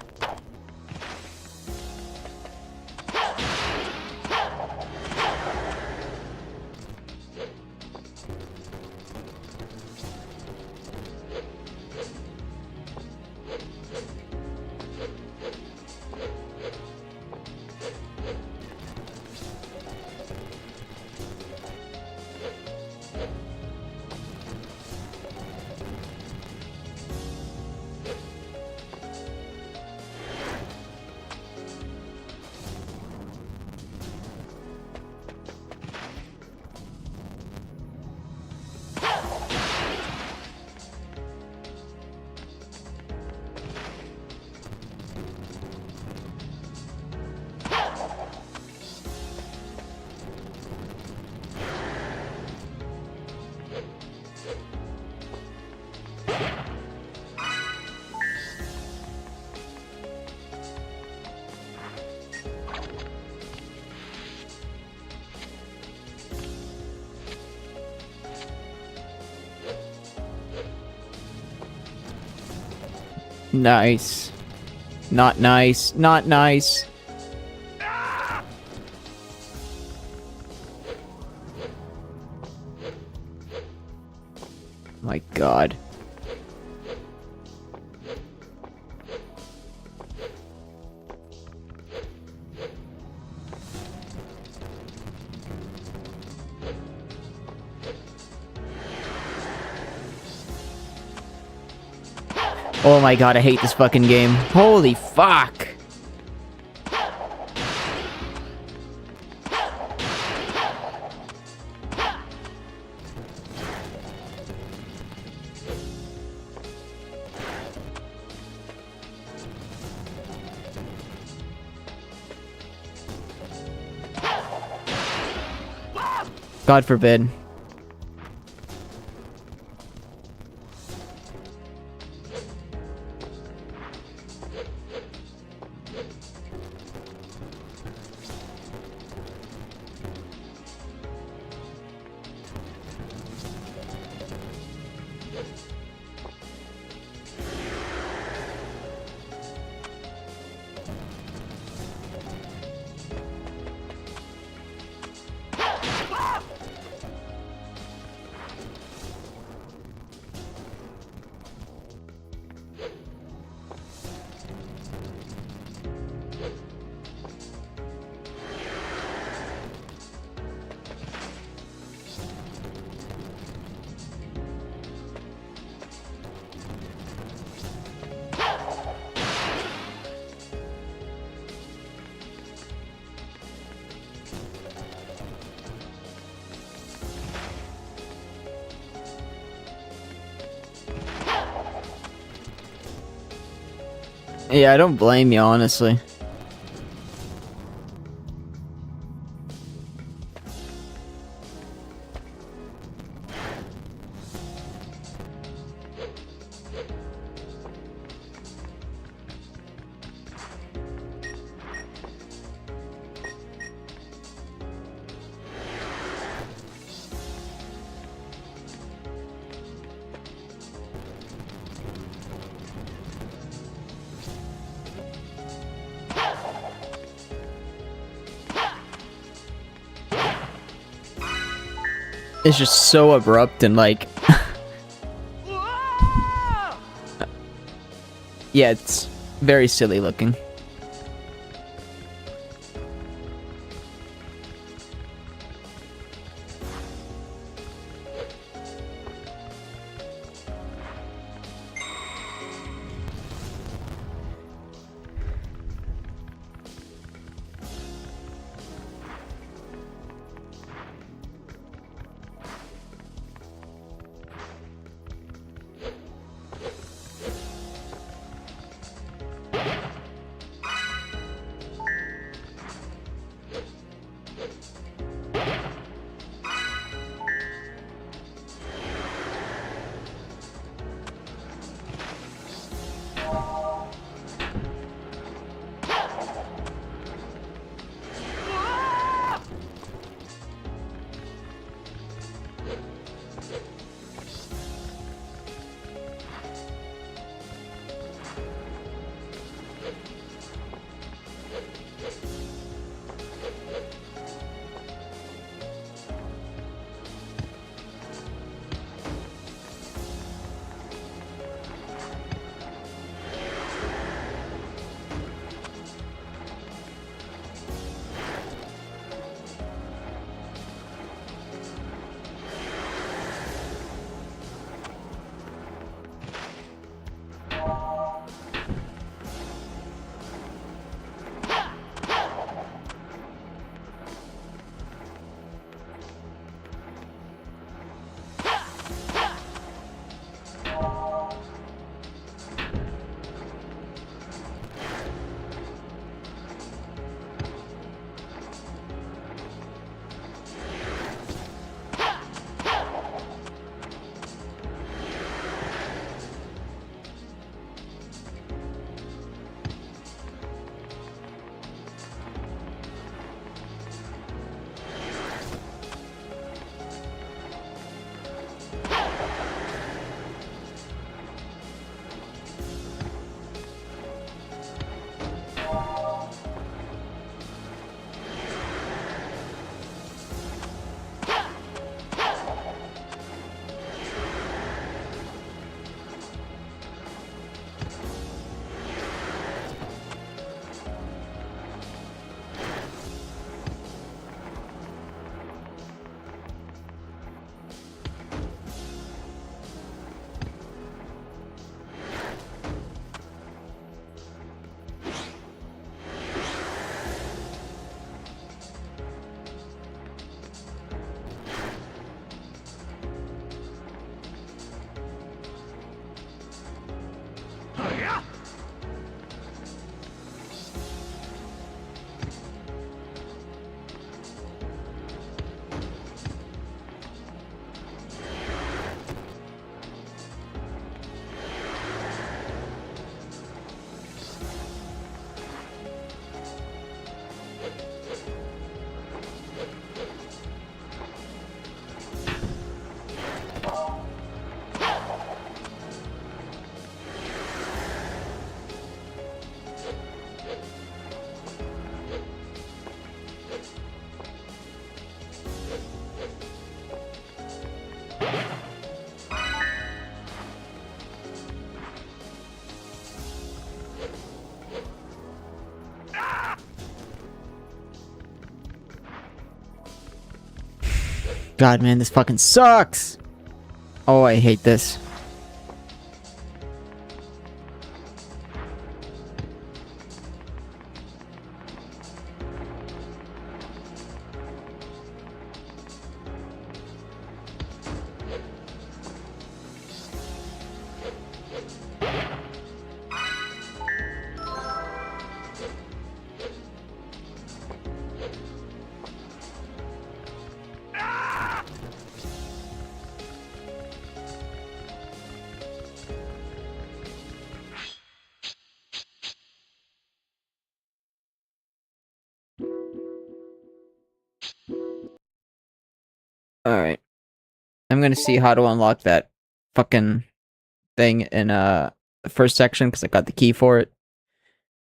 Nice. Not nice. Not nice. My god. Oh my god, I hate this fucking game. Holy fuck! God forbid. Yeah, I don't blame you, honestly. It's just so abrupt and like... yeah, it's very silly looking. God, man, this fucking sucks. Oh, I hate this. Alright. I'm gonna see how to unlock that fucking thing in the first section because I got the key for it.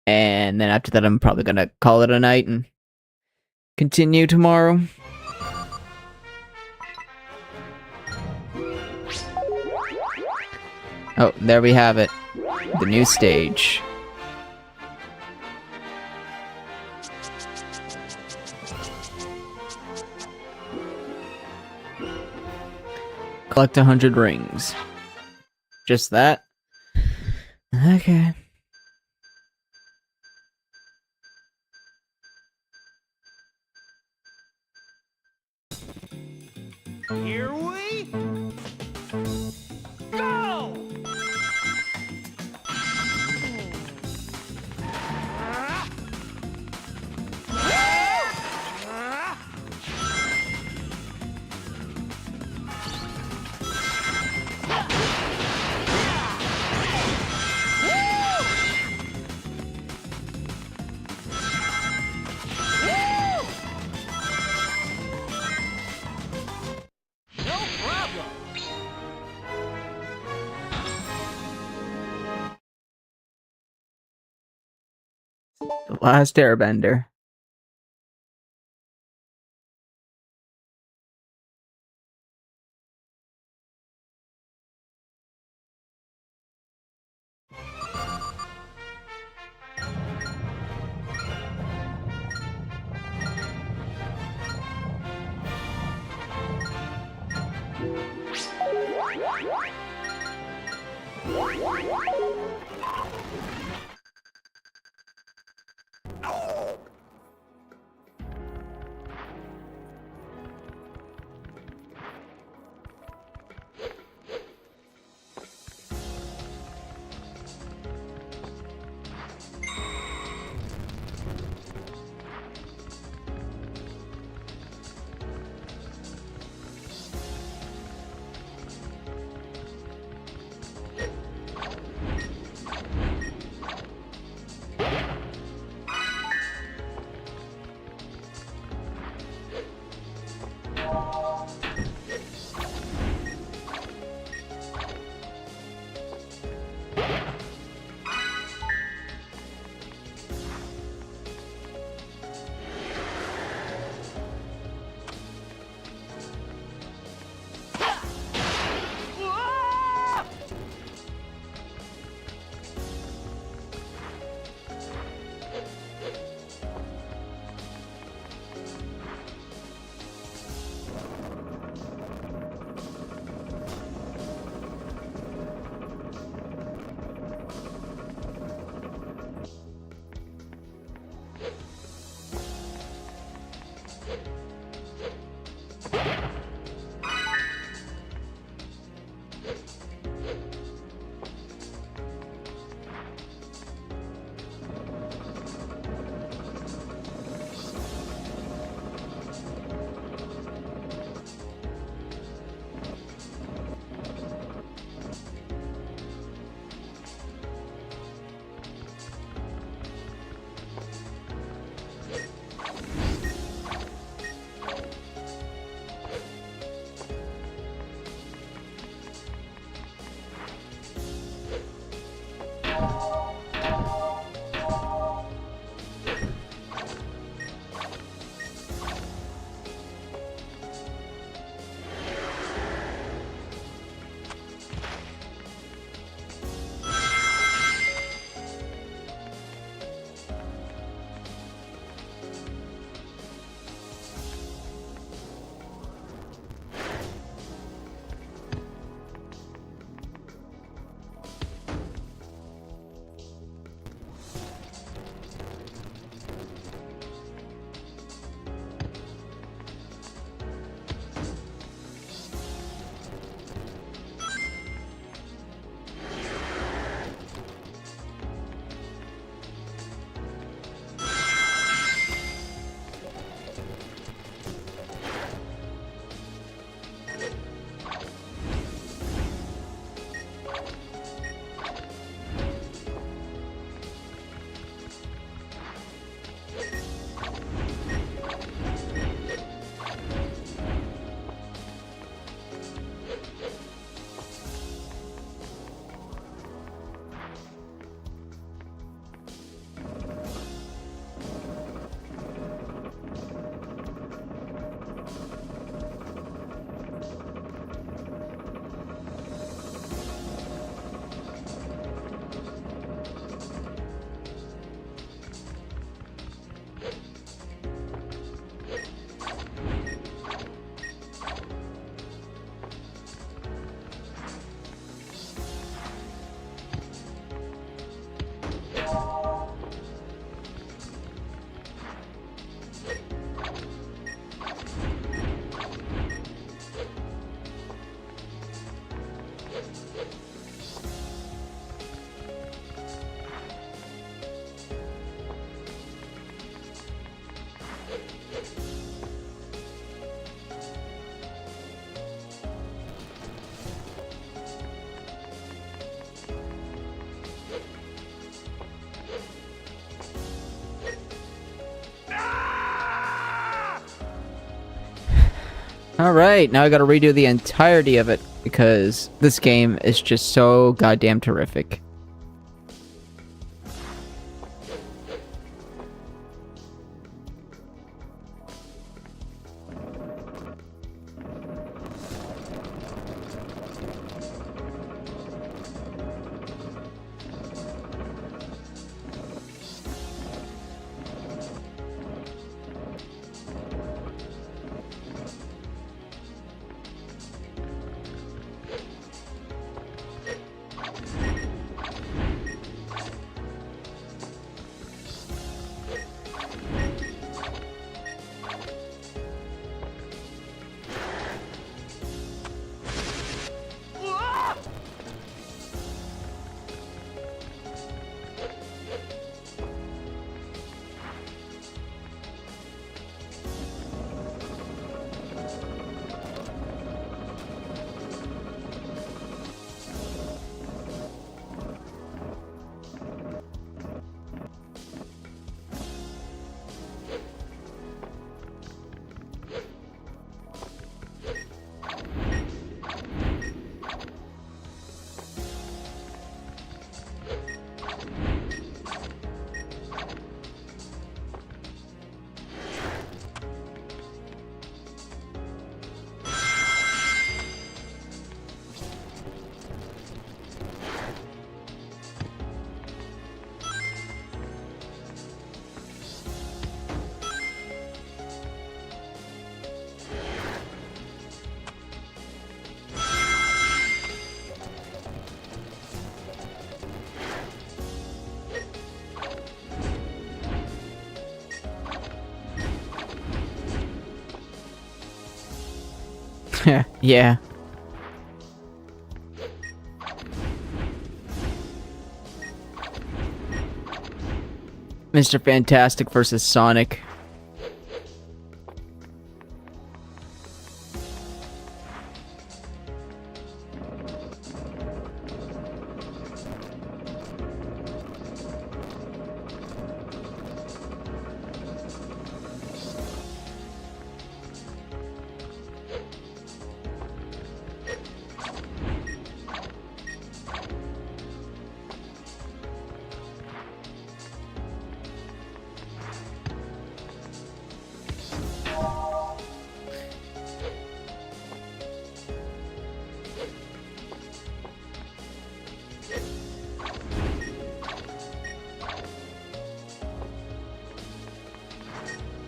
And then after that I'm probably gonna call it a night and continue tomorrow. Oh, there we have it. The new stage. Collect 100 rings. Just that? Okay. Here we go! No problem! The Last Airbender. Alright, now I gotta redo the entirety of it, because this game is just so goddamn terrific. Yeah. Mr. Fantastic versus Sonic.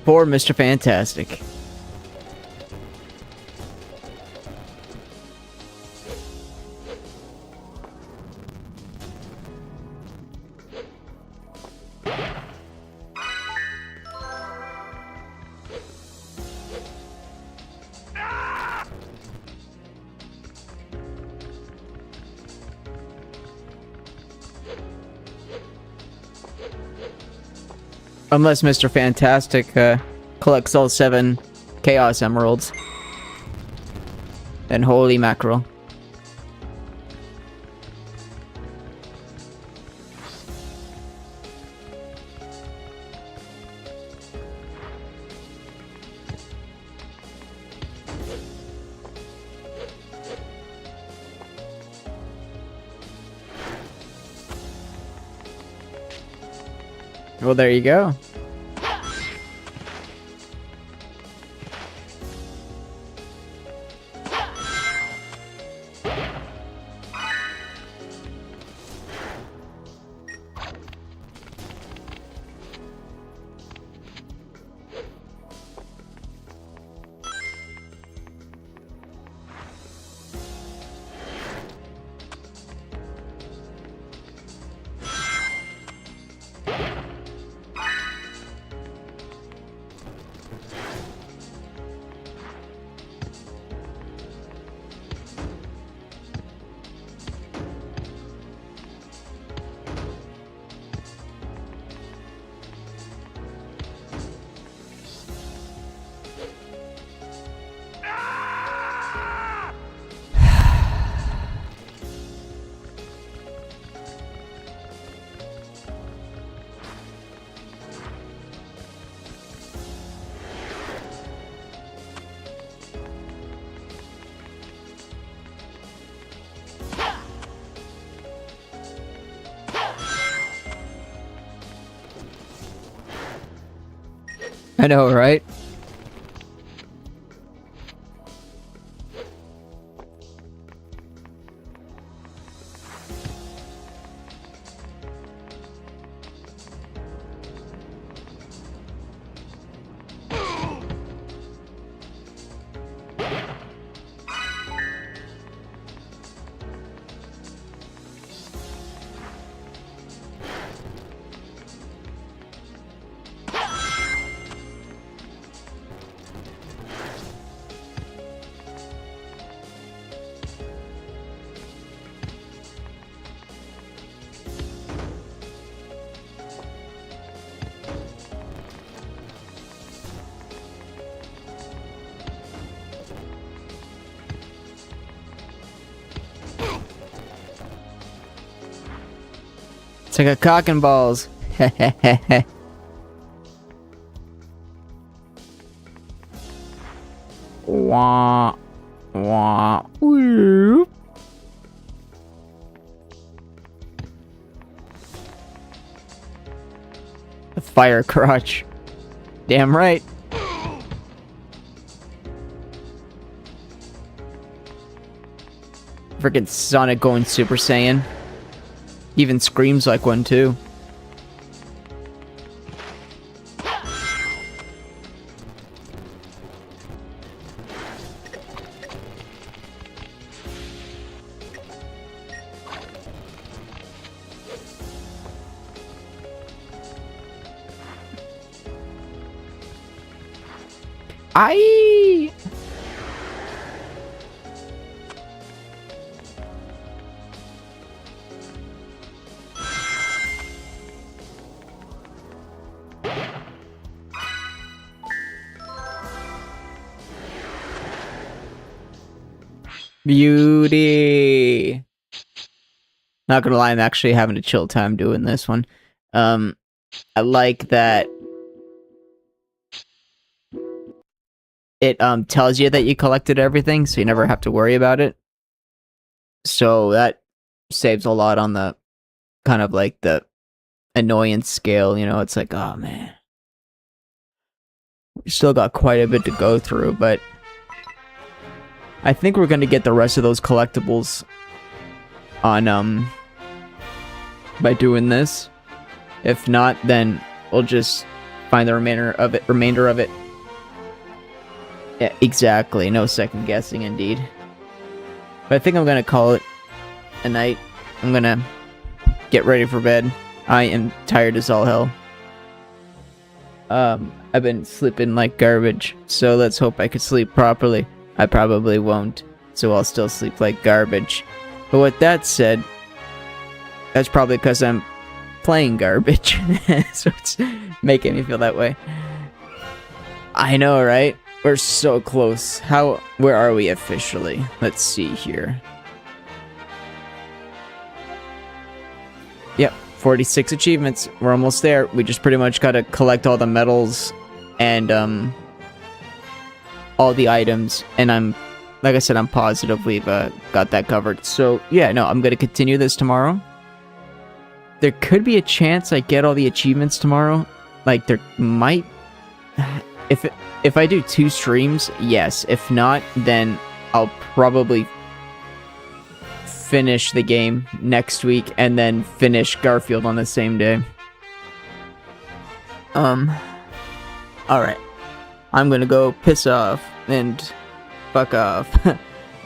Poor Mr. Fantastic. Unless Mr. Fantastic collects all 7 Chaos Emeralds. Then holy mackerel. Well, there you go. I know, right? It's like a cock and balls. Wah, wah, whoop. A fire crotch. Damn right. Freaking Sonic going Super Saiyan. Even screams like one too. I Beauty. Not gonna lie, I'm actually having a chill time doing this one. I like that it tells you that you collected everything, so you never have to worry about it. So that saves a lot on the kind of like the annoyance scale, you know, it's like, oh man. We still got quite a bit to go through, but I think we're gonna get the rest of those collectibles on by doing this. If not, then we'll just find the remainder of it. Yeah, exactly. No second guessing indeed. But I think I'm gonna call it a night. I'm gonna get ready for bed. I am tired as all hell. I've been sleeping like garbage, so let's hope I can sleep properly. I probably won't, so I'll still sleep like garbage. But with that said, that's probably because I'm playing garbage, so it's making me feel that way. I know, right? We're so close. Where are we officially? Let's see here. Yep, 46 achievements. We're almost there. We just pretty much gotta collect all the medals and all the items, and like I said, I'm positive we've got that covered. So yeah, no, I'm gonna continue this tomorrow. There could be a chance I get all the achievements tomorrow. Like there might, if I do 2 streams, yes. If not, then I'll probably finish the game next week and then finish Garfield on the same day. Alright. I'm gonna go piss off and fuck off.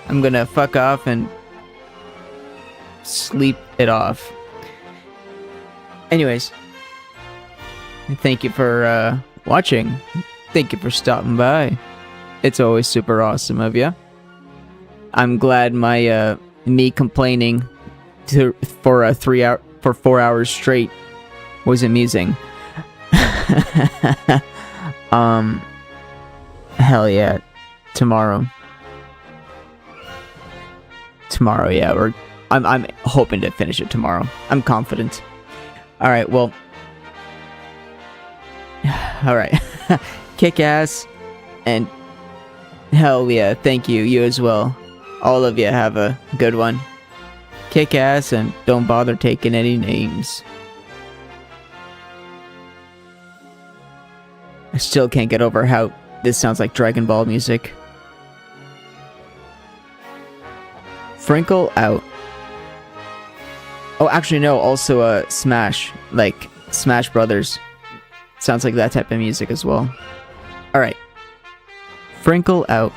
I'm gonna fuck off and sleep it off. Anyways, thank you for watching. Thank you for stopping by. It's always super awesome of you. I'm glad my me complaining for 4 hours straight was amusing. Hell yeah. Tomorrow, yeah, I'm hoping to finish it tomorrow. I'm confident. Alright, well. Alright. Kick ass. And hell yeah, thank you. You as well. All of you have a good one. Kick ass and don't bother taking any names. I still can't get over how this sounds like Dragon Ball music. Frinkle out. Oh, actually no, also Smash. Like, Smash Brothers. Sounds like that type of music as well. Alright. Frinkle out.